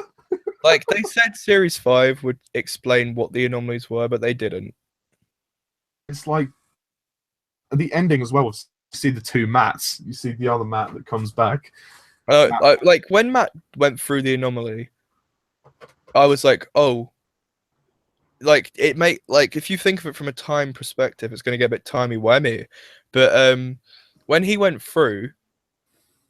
Like they said, Series 5 would explain what the anomalies were, but they didn't. It's like the ending as well. You see the two Matts. You see the other Matt that comes back. Like when Matt went through the anomaly, I was like, oh, like if you think of it from a time perspective, it's going to get a bit timey-wimey. But when he went through,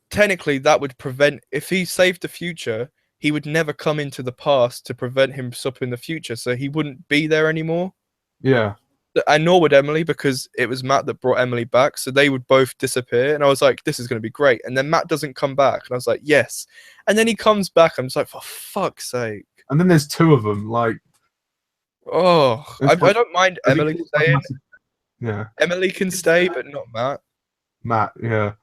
technically that would prevent, if he saved the future, he would never come into the past to prevent him stopping the future, so he wouldn't be there anymore. Yeah. And nor would Emily, because it was Matt that brought Emily back, so they would both disappear. And I was like, this is going to be great. And then Matt doesn't come back, and I was like, yes. And then he comes back, I'm just like, for fuck's sake. And then there's two of them, like. Oh, I don't mind Emily staying. Yeah. Emily can stay, but not Matt. Matt, yeah.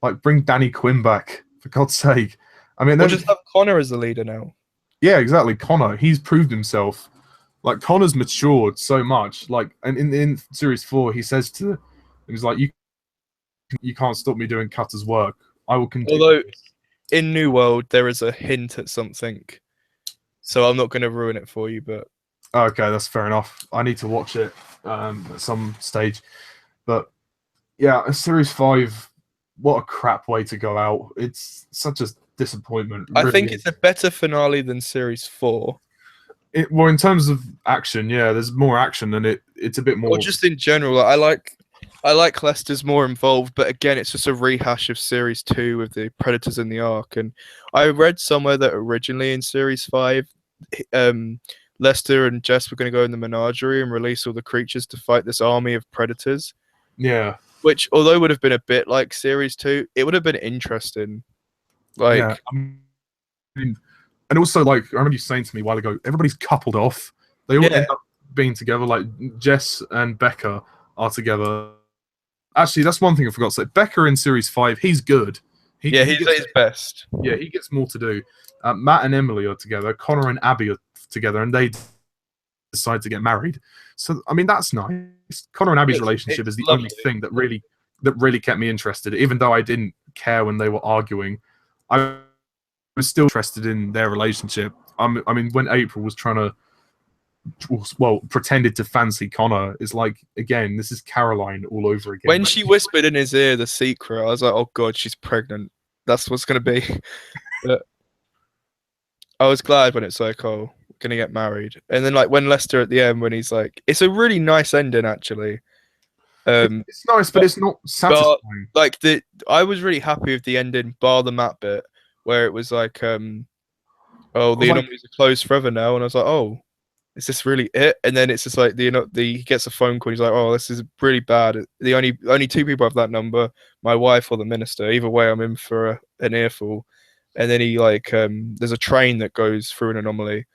Like, bring Danny Quinn back, for God's sake. I mean, we'll just have Connor as the leader now. Yeah, exactly. Connor, he's proved himself. Like, Connor's matured so much. Like, and in Series 4, he says he's like, you can't stop me doing Cutter's work. I will continue. Although, in New World, there is a hint at something. So I'm not going to ruin it for you, but... Okay, that's fair enough. I need to watch it at some stage. But, yeah, Series 5, what a crap way to go out. It's such a disappointment. I think it's a better finale than Series 4. Well, in terms of action, yeah, there's more action and it's a bit more. Or just in general, I like Lester's more involved, but again, it's just a rehash of Series 2 with the Predators in the Ark. And I read somewhere that originally in Series 5, Lester and Jess were going to go in the menagerie and release all the creatures to fight this army of Predators. Yeah. Which, although would have been a bit like Series 2, it would have been interesting. Like, yeah, I mean, and also, like, I remember you saying to me a while ago, everybody's coupled off. They all end up being together. Like, Jess and Becca are together. Actually, that's one thing I forgot to say. Becca in Series 5, he's good. He's at his best. Yeah, he gets more to do. Matt and Emily are together. Connor and Abby are together, and they decide to get married. So, I mean, that's nice. Connor and Abby's relationship is the only thing that really kept me interested. Even though I didn't care when they were arguing, I was still interested in their relationship. I mean, when April was trying to well, pretended to fancy Connor. Is like, again, this is Caroline all over again. When she whispered in his ear the secret, I was like, oh god, she's pregnant. That's what's gonna be. But I was glad when it's like, oh, we're gonna get married. And then like when Lester at the end, when he's like, it's a really nice ending actually. It's nice, but it's not satisfying. Like I was really happy with the ending, bar the map bit where it was like, oh, the anomalies are closed forever now, and I was like, oh, is this really it? And then it's just like he gets a phone call. He's like, oh, this is really bad. The only two people have that number, my wife or the minister. Either way, I'm in for an earful. And then he like, there's a train that goes through an anomaly,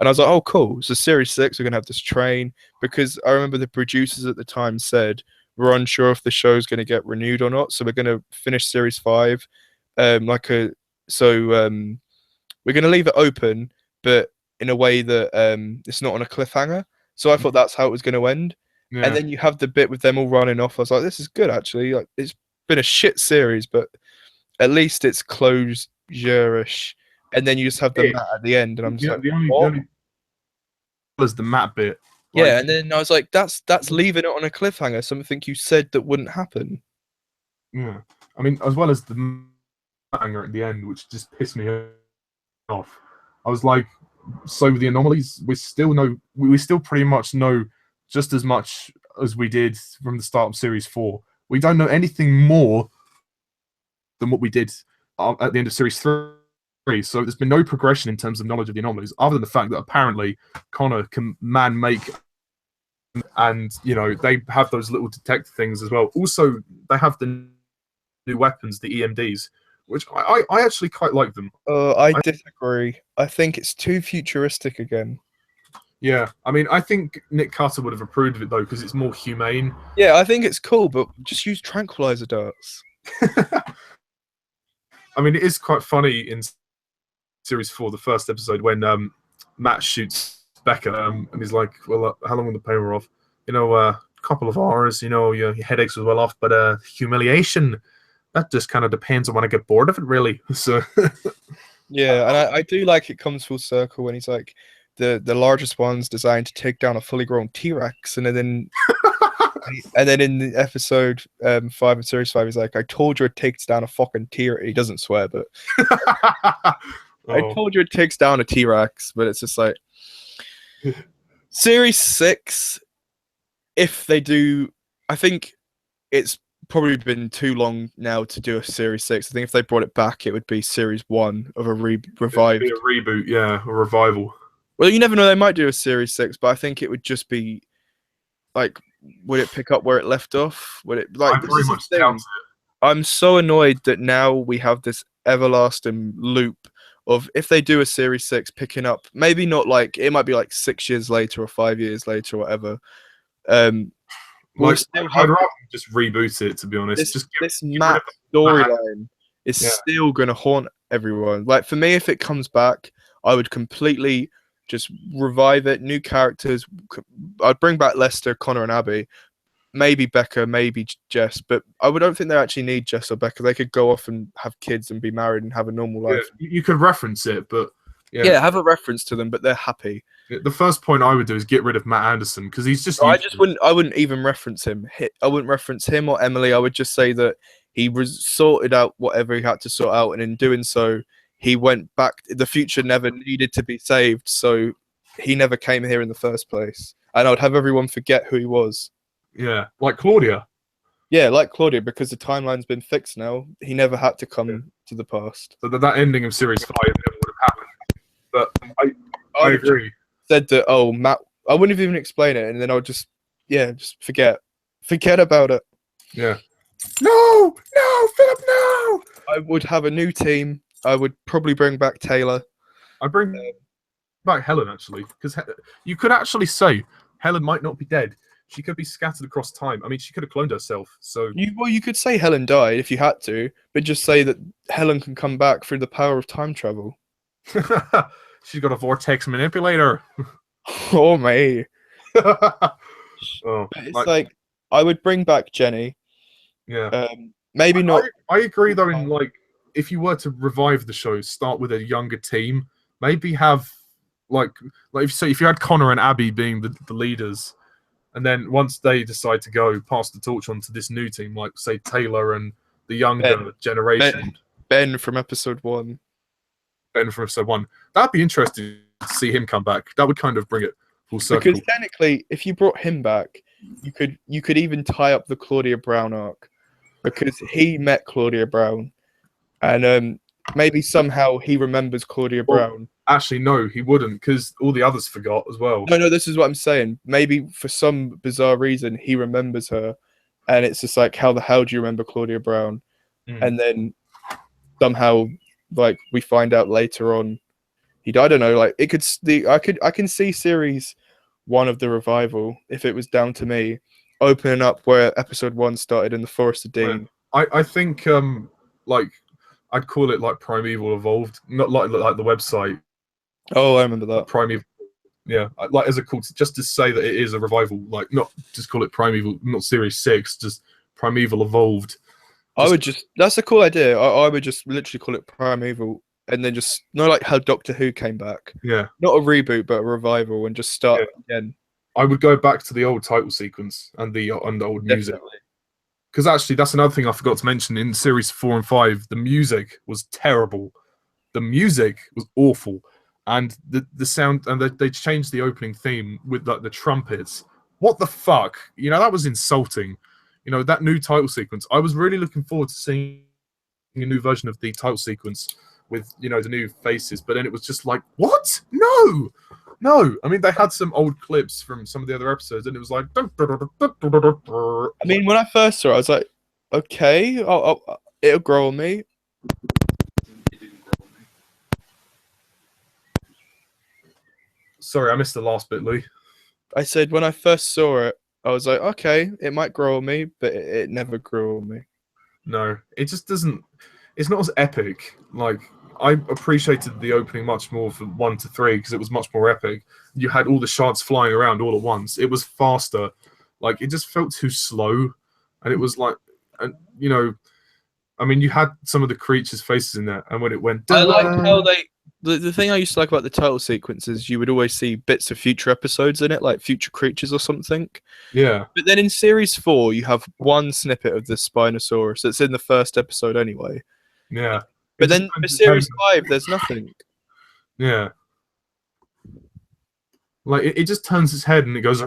and I was like, oh, cool. So series 6, we're gonna have this train, because I remember the producers at the time said we're unsure if the show's gonna get renewed or not. So we're gonna finish series 5, we're gonna leave it open, but in a way that it's not on a cliffhanger. So I thought that's how it was going to end. Yeah. And then you have the bit with them all running off. I was like, this is good actually. Like, it's been a shit series, but at least it's closure-ish. And then you just have the mat at the end, and I'm just like, the only was the mat bit. Like, yeah, and then I was like, that's leaving it on a cliffhanger, something you said that wouldn't happen. Yeah, I mean, as well as the cliffhanger at the end, which just pissed me off. I was like, so with the anomalies, we still pretty much know just as much as we did from the start of series 4. We don't know anything more than what we did at the end of series 3. So there's been no progression in terms of knowledge of the anomalies, other than the fact that apparently Connor can man-make, and they have those little detect things as well. Also, they have the new weapons, the EMDs, which I actually quite like them. I disagree. I think it's too futuristic again. Yeah, I mean, I think Nick Carter would have approved of it though, because it's more humane. Yeah, I think it's cool, but just use tranquilizer darts. I mean, it is quite funny in series 4, the first episode, when Matt shoots Becca, and he's like, "Well, how long will the pain wear off? A couple of hours. Your headaches are well off, but humiliation, that just kind of depends on when I get bored of it, really." So yeah, and I do like it comes full circle when he's like, the largest one's designed to take down a fully grown T-Rex, and then in the episode 5 of series 5, he's like, I told you it takes down a fucking T-Rex. He doesn't swear, but I told you it takes down a T-Rex. But it's just like series 6, if they do, I think it's probably been too long now to do a series 6. I think if they brought it back, it would be series 1 of a revived. It'd be a reboot, yeah, a revival. Well, you never know, they might do a series 6, but I think it would just be like, would it pick up where it left off? Would it like? I very much doubt it. I'm so annoyed that now we have this everlasting loop of, if they do a series 6 picking up, maybe not like, it might be like 6 years later or 5 years later or whatever. I'd rather just reboot it, to be honest. This map storyline is still going to haunt everyone. Like, for me, if it comes back, I would completely just revive it, new characters. I'd bring back Lester, Connor, and Abby. Maybe Becca, maybe Jess, but I don't think they actually need Jess or Becca. They could go off and have kids and be married and have a normal life. You could reference it, but have a reference to them, but they're happy. The first point I would do is get rid of Matt Anderson, because he's just. I wouldn't even reference him. I wouldn't reference him or Emily. I would just say that he sorted out whatever he had to sort out, and in doing so, he went back. The future never needed to be saved, so he never came here in the first place. And I would have everyone forget who he was. Yeah, like Claudia. Yeah, like Claudia, because the timeline's been fixed now. He never had to come to the past. So that ending of series 5 never would have happened. But I agree. Said that, oh, Matt, I wouldn't have even explain it, and then I would just forget about it. Yeah. No, Philip, no. I would have a new team. I would probably bring back Taylor. I'd bring back Helen, actually, because you could actually say Helen might not be dead. She could be scattered across time. I mean, she could have cloned herself. So you could say Helen died if you had to, but just say that Helen can come back through the power of time travel. She's got a vortex manipulator. Oh, me. Oh, it's like I would bring back Jenny. Yeah. Maybe not. I agree though. In like, if you were to revive the show, start with a younger team. Maybe have like if you had Connor and Abby being the leaders, and then once they decide to go pass the torch on to this new team, like say Taylor and the younger generation, Ben from episode 1. Ben from episode 1, that'd be interesting to see him come back. That would kind of bring it full circle. Because technically, if you brought him back, you could even tie up the Claudia Brown arc, because he met Claudia Brown, and maybe somehow he remembers Claudia Brown. Actually, no, he wouldn't, because all the others forgot as well. No, this is what I'm saying. Maybe for some bizarre reason he remembers her, and it's just like, how the hell do you remember Claudia Brown? And then somehow, like, we find out later on he died. I don't know. Like, I can see series 1 of the revival, if it was down to me, opening up where episode 1 started in the Forest of Dean. I think like I'd call it like Primeval Evolved, not like the website. Oh, I remember that. Primeval, yeah, like as a call just to say that it is a revival, like not just call it Primeval, not Series 6, just Primeval Evolved. That's a cool idea. I would just literally call it Primeval, and then just not like how Doctor Who came back. Yeah, not a reboot, but a revival, and just start again. I would go back to the old title sequence and the old music. Because actually, that's another thing I forgot to mention. In Series 4 and 5, the music was terrible. The music was awful. And the sound, and they changed the opening theme with like the trumpets. What the fuck? You know, that was insulting. You know, that new title sequence. I was really looking forward to seeing a new version of the title sequence with, you know, the new faces. But then it was just like, what? No! I mean, they had some old clips from some of the other episodes, and it was like... I mean, when I first saw it, I was like, okay, it'll grow on me. Sorry, I missed the last bit, Louie. I said when I first saw it, I was like, okay, it might grow on me, but it never grew on me. No, it just doesn't... It's not as epic. Like, I appreciated the opening much more for 1 to 3 because it was much more epic. You had all the shards flying around all at once. It was faster. Like, it just felt too slow. And it was like, and you know, I mean, you had some of the creatures' faces in there, and when it went... I like how they... The thing I used to like about the title sequences, you would always see bits of future episodes in it, like future creatures or something. Yeah. But then in Series 4, you have one snippet of the Spinosaurus that's in the first episode anyway. Yeah. But then for Series 5, there's nothing. Yeah. Like, it just turns its head and it goes...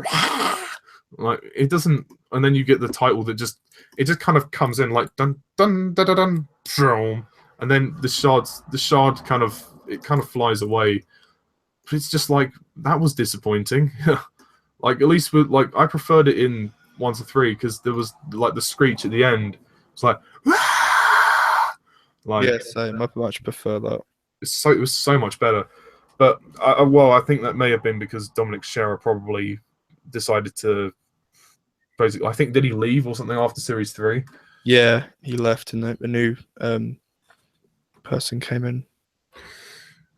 like, it doesn't... And then you get the title that just... It just kind of comes in like... Dun, dun, dun, dun, dun, and then the shard kind of... It kind of flies away. But it's just like... That was disappointing. Like, at least with... Like, I preferred it in 1 to 3 because there was, like, the screech at the end. It's like... Like, yeah, same. I much prefer that. It was so much better. But, I think that may have been because Dominic Scherer probably decided to... Basically, I think, did he leave or something after Series 3? Yeah, he left and a new person came in.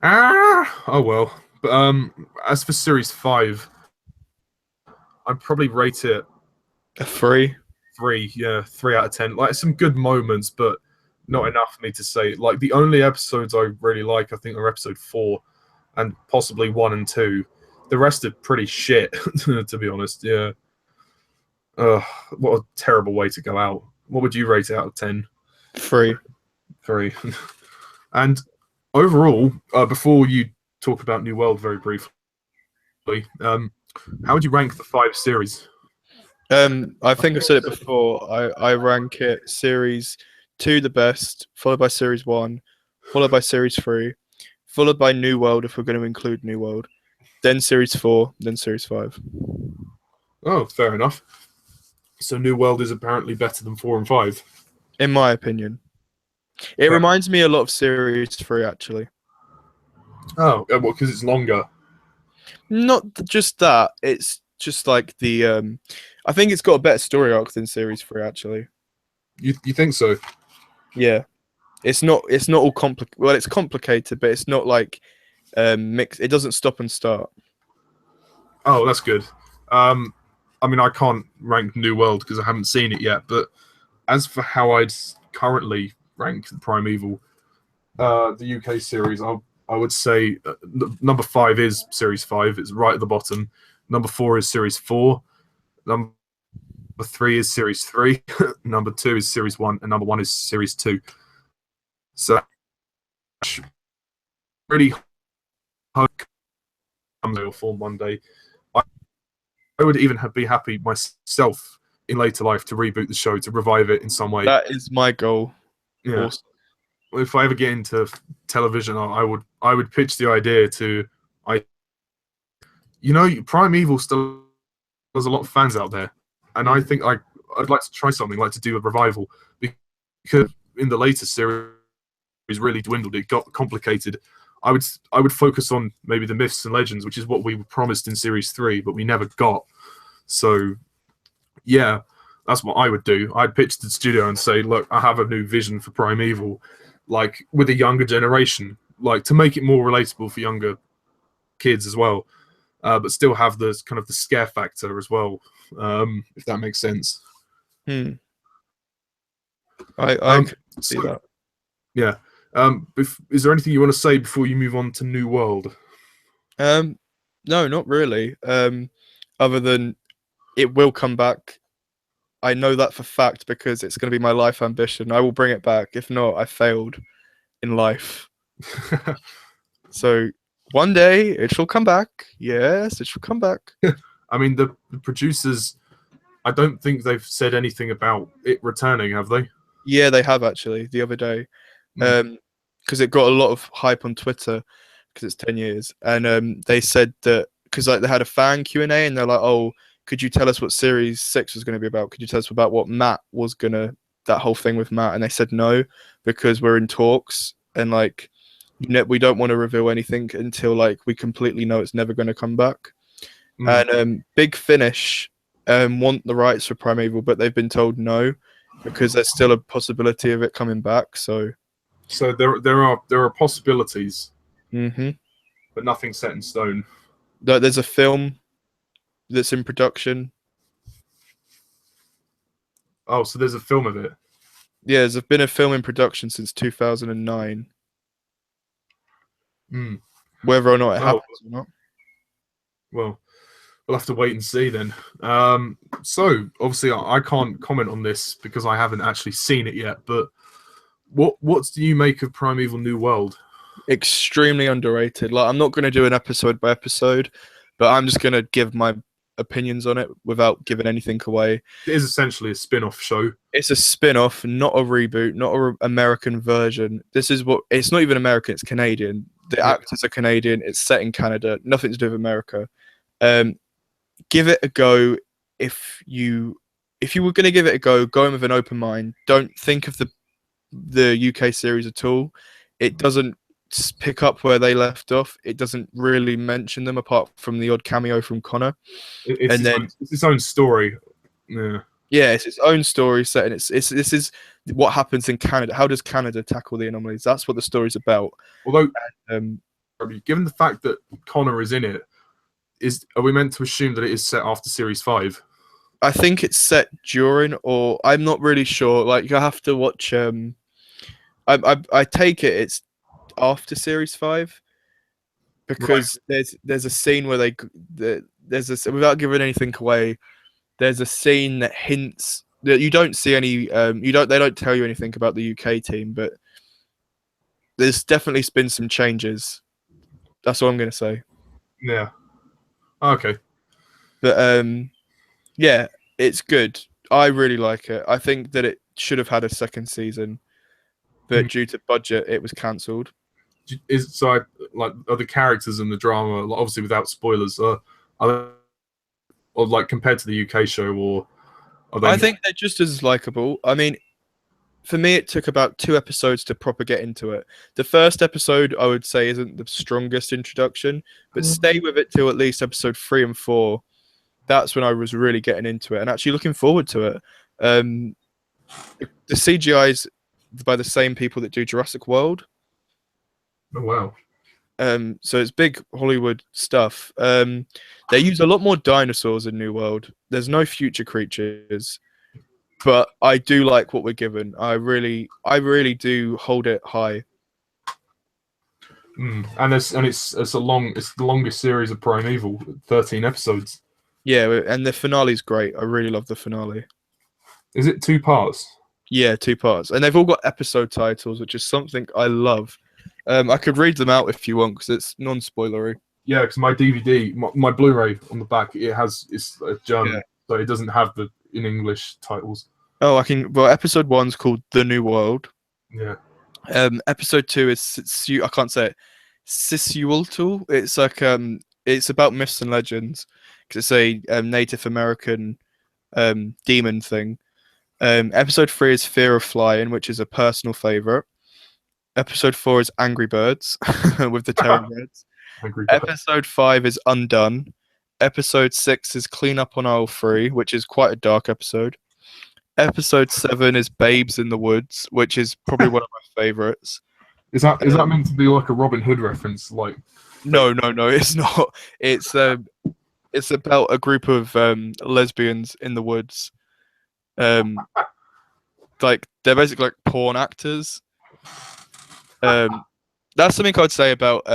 Oh well. But as for Series 5, I'd probably rate it a 3. 3, yeah, 3 out of 10. Like, some good moments, but not enough for me to say. Like, the only episodes I really like, I think, are episode 4 and possibly 1 and 2. The rest are pretty shit, to be honest. Yeah. What a terrible way to go out. What would you rate it out of 10? 3. 3. And overall, before you talk about New World very briefly, how would you rank the 5 series? I think I've said it before. I rank it Series 2 the best, followed by Series 1, followed by Series 3, followed by New World if we're going to include New World, then Series 4, then Series 5. Oh, fair enough. So New World is apparently better than 4 and 5. In my opinion. It reminds me a lot of Series 3, actually. Oh, well, because it's longer. Not just that. It's just like the... I think it's got a better story arc than Series 3, actually. You think so? Yeah. It's not all complicated. Well, it's complicated, but it's not like mixed. It doesn't stop and start. Oh, that's good. I mean, I can't rank New World because I haven't seen it yet, but as for how I'd currently rank Primeval, the UK series, I'll I would say number 5 is Series 5. It's right at the bottom. Number 4 is Series 4. Number 3 is Series 3. Number 2 is Series 1. And number 1 is Series 2. So really hope will form one day. I would even be happy myself in later life to reboot the show, to revive it in some way. That is my goal. Yeah. Awesome. If I ever get into television, I would pitch the idea to Primeval still there's a lot of fans out there, and I think I'd like to try something like to do a revival, because in the later series really dwindled. It got complicated. I would focus on maybe the myths and legends, which is what we were promised in Series 3, but we never got. So, yeah, that's what I would do. I'd pitch to the studio and say, look, I have a new vision for Primeval, like with a younger generation, like to make it more relatable for younger kids as well, but still have the kind of the scare factor as well, if that makes sense. I can see that. Yeah. Is there anything you want to say before you move on to New World? No, not really. Other than it will come back. I know that for fact because it's going to be my life ambition. I will bring it back. If not, I failed in life. So one day it shall come back. Yes, it shall come back. I mean, the producers, I don't think they've said anything about it returning, have they? Yeah, they have actually the other day. Because it got a lot of hype on Twitter because it's 10 years, and they said that because like they had a fan Q&A and they're like, oh, could you tell us what Series 6 was going to be about? Could you tell us about what Matt was gonna, that whole thing with Matt? And they said no, because we're in talks and like we don't want to reveal anything until like we completely know it's never going to come back. And Big Finish want the rights for Primeval, but they've been told no because there's still a possibility of it coming back. So there are possibilities, but nothing set in stone. There's a film that's in production. Oh, so there's a film of it? Yeah, there's been a film in production since 2009. Whether or not it happens or not. Well, we'll have to wait and see then. So obviously I can't comment on this because I haven't actually seen it yet, but what do you make of Primeval New World? Extremely underrated. Like, I'm not going to do an episode by episode, but I'm just going to give my opinions on it without giving anything away. It is essentially a spin-off show. It's a spin-off, not a reboot, not an American version. This is what, it's not even American, it's Canadian. The actors are Canadian, it's set in Canada, nothing to do with America. Give it a go. If you were going to give it a go in with an open mind. Don't think of the UK series at all. It doesn't pick up where they left off. It doesn't really mention them apart from the odd cameo from Connor. It's its own story. Yeah, it's its own story set, and this is what happens in Canada. How does Canada tackle the anomalies? That's what the story's about. Although, given the fact that Connor is in it, are we meant to assume that it is set after Series 5? I think it's set during, or I'm not really sure. Like, you have to watch. I take it's after Series 5 because there's a scene where without giving anything away, there's a scene that hints that you don't see any. They don't tell you anything about the UK team, but there's definitely been some changes. That's all I'm gonna say. Yeah. Okay. But yeah, it's good. I really like it. I think that it should have had a second season, but due to budget, it was cancelled. Are the characters and the drama, obviously without spoilers, or like compared to the UK show, or are they? I think they're just as likable. I mean, for me, it took about 2 episodes to proper get into it. The first episode, I would say, isn't the strongest introduction, but stay with it till at least episode 3 and 4. That's when I was really getting into it and actually looking forward to it. The CGI's by the same people that do Jurassic World. Oh, wow. So it's big Hollywood stuff. They use a lot more dinosaurs in New World. There's no future creatures, but I do like what we're given. I really do hold it high. And it's the longest series of Primeval, 13 episodes. Yeah, and the finale's great. I really love the finale. Is it 2 parts? Yeah, 2 parts, and they've all got episode titles, which is something I love. I could read them out if you want, because it's non-spoilery. Yeah, because my DVD, my Blu-ray on the back, it's German, Yeah. so it doesn't have the in English titles. Oh, I can. Well, episode 1's called The New World. Yeah. Episode 2 is I can't say it. Sisualtul. It's like it's about myths and legends, because it's a Native American demon thing. Episode 3 is Fear of Flying, which is a personal favorite. Episode 4 is Angry Birds with the terror birds. Episode 5 is Undone. Episode 6 is Clean Up on Aisle 3, which is quite a dark episode. Episode 7 is Babes in the Woods, which is probably one of my favorites. Is that meant to be like a Robin Hood reference? Like, No, it's not. It's about a group of lesbians in the woods. Like they're basically like porn actors. That's something I'd say about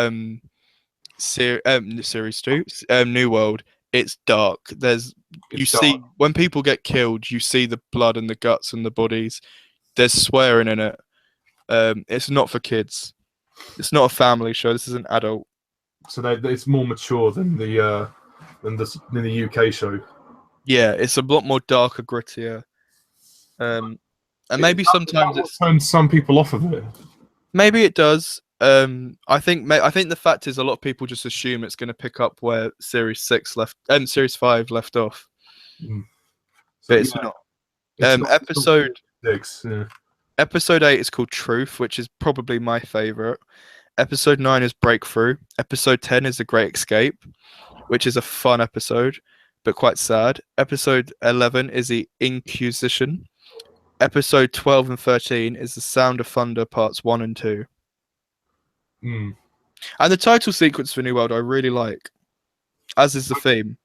series 2, New World. It's dark. See when people get killed, you see the blood and the guts and the bodies. There's swearing in it. It's not for kids. It's not a family show. This is an adult. So it's more mature than the UK show. Yeah, it's a lot more darker, grittier. And maybe sometimes it turns some people off of it. Maybe it does. I think the fact is a lot of people just assume it's going to pick up where Series 5 left off. But it's not. Episode 6. Yeah. Episode 8 is called Truth, which is probably my favorite. Episode 9 is Breakthrough. Episode 10 is The Great Escape, which is a fun episode, but quite sad. Episode 11 is The Inquisition. Episode 12 and 13 is The Sound of Thunder Parts 1 and 2. And the title sequence for New World I really like, as is the theme.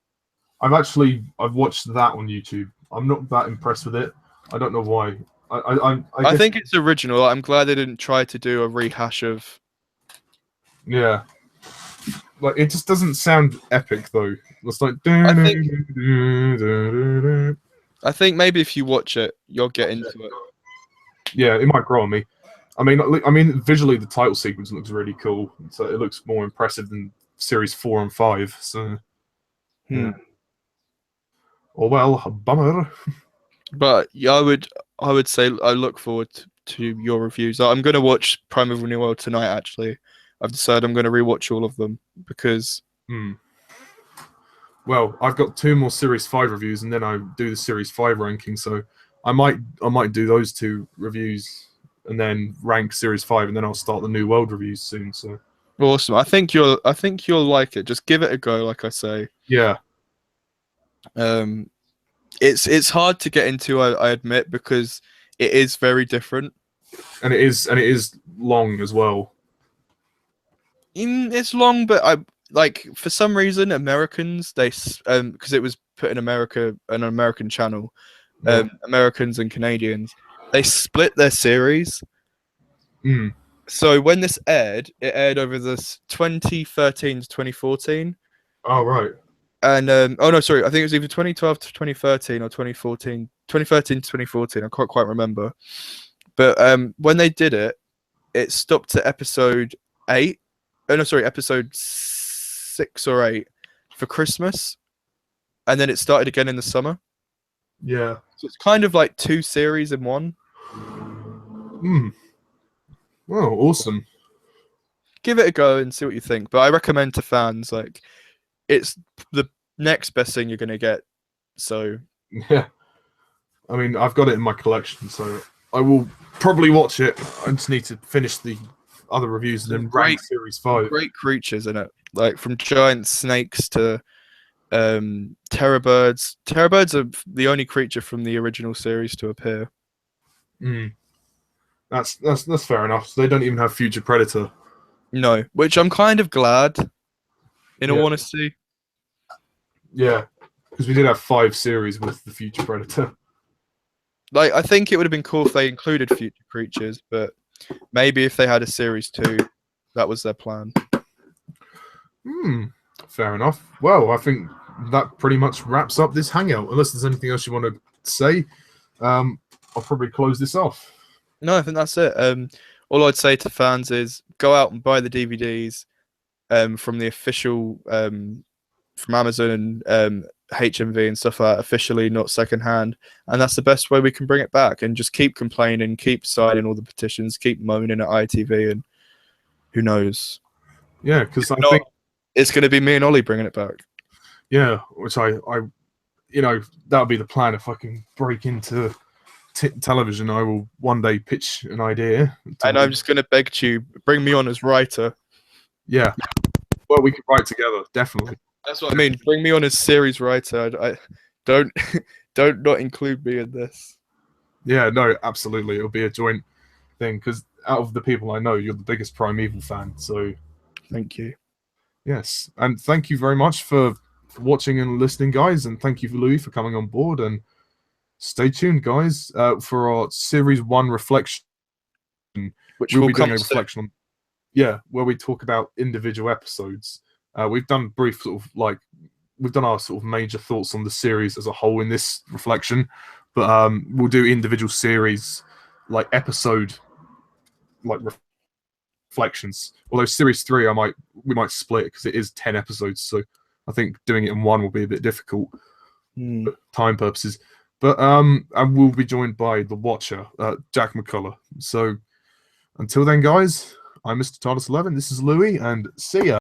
I've watched that on YouTube. I'm not that impressed with it. I don't know why. I think it's original. I'm glad they didn't try to do a rehash of. Yeah. Like it just doesn't sound epic though. It's like. I think maybe if you watch it, you'll get into it. Yeah, it might grow on me. I mean, visually the title sequence looks really cool. So it looks more impressive than Series 4 and 5. So. Yeah. Oh well, bummer. But yeah, I would say I look forward to your reviews. I'm going to watch Primeval New World tonight. Actually, I've decided I'm going to rewatch all of them because. Well, I've got 2 more Series 5 reviews, and then I do the Series 5 ranking. So I might do those 2 reviews, and then rank Series 5, and then I'll start the New World reviews soon. So awesome! I think you'll like it. Just give it a go, like I say. Yeah. It's hard to get into, I admit, because it is very different, and it is long as well. It's long, but for some reason Americans because it was put in America, an American channel, Americans and Canadians, they split their series. So when this aired, it aired over this 2013 to 2014. Oh right. And I think it was either 2012 to 2013 or 2013 to 2014. I can't quite remember. But when they did it, it stopped at episode 8. Episode 6 or 8 for Christmas, and then it started again in the summer. Yeah. So it's kind of like 2 series in one. Well, awesome. Give it a go and see what you think. But I recommend to fans, like, it's the next best thing you're going to get. So yeah, I mean, I've got it in my collection, so I will probably watch it. I just need to finish the other reviews and then rank Series 5. Great creatures in it, like from giant snakes to terror birds. Terror birds are the only creature from the original series to appear. That's fair enough. So they don't even have Future Predator. No, which I'm kind of glad. In all honesty. Yeah, because we did have 5 series with the Future Predator. Like, I think it would have been cool if they included future creatures, but maybe if they had a series 2, that was their plan. Fair enough. Well, I think that pretty much wraps up this hangout. Unless there's anything else you want to say, I'll probably close this off. No, I think that's it. All I'd say to fans is go out and buy the DVDs from the official from Amazon and HMV and stuff like that, officially, not secondhand. And that's the best way we can bring it back. And just keep complaining, keep signing all the petitions, keep moaning at ITV, and who knows? Yeah, because I Not- think it's going to be me and Ollie bringing it back. yeah, which I that would be the plan. If I can break into television, I will one day pitch an idea. And I'm just going to beg you, bring me on as writer. Yeah. Well, we could write together, definitely. That's what I mean. Bring me on as series writer. I don't not include me in this. Yeah, no, absolutely. It'll be a joint thing because out of the people I know, you're the biggest Primeval fan. So, Thank you. yes, and thank you very much for watching and listening, guys, and thank you for Louie for coming on board. And stay tuned, guys, for our Series 1 reflection. Which We'll will be doing come a reflection on, where we talk about individual episodes. We've done brief we've done our sort of major thoughts on the series as a whole in this reflection, but we'll do individual series episode reflections. Although series 3 we might split because it is 10 episodes, so I think doing it in one will be a bit difficult for time purposes. But I will be joined by the Watcher, Jack McCullough. So until then, guys, I'm MrTardis11. This is Louie, and see ya.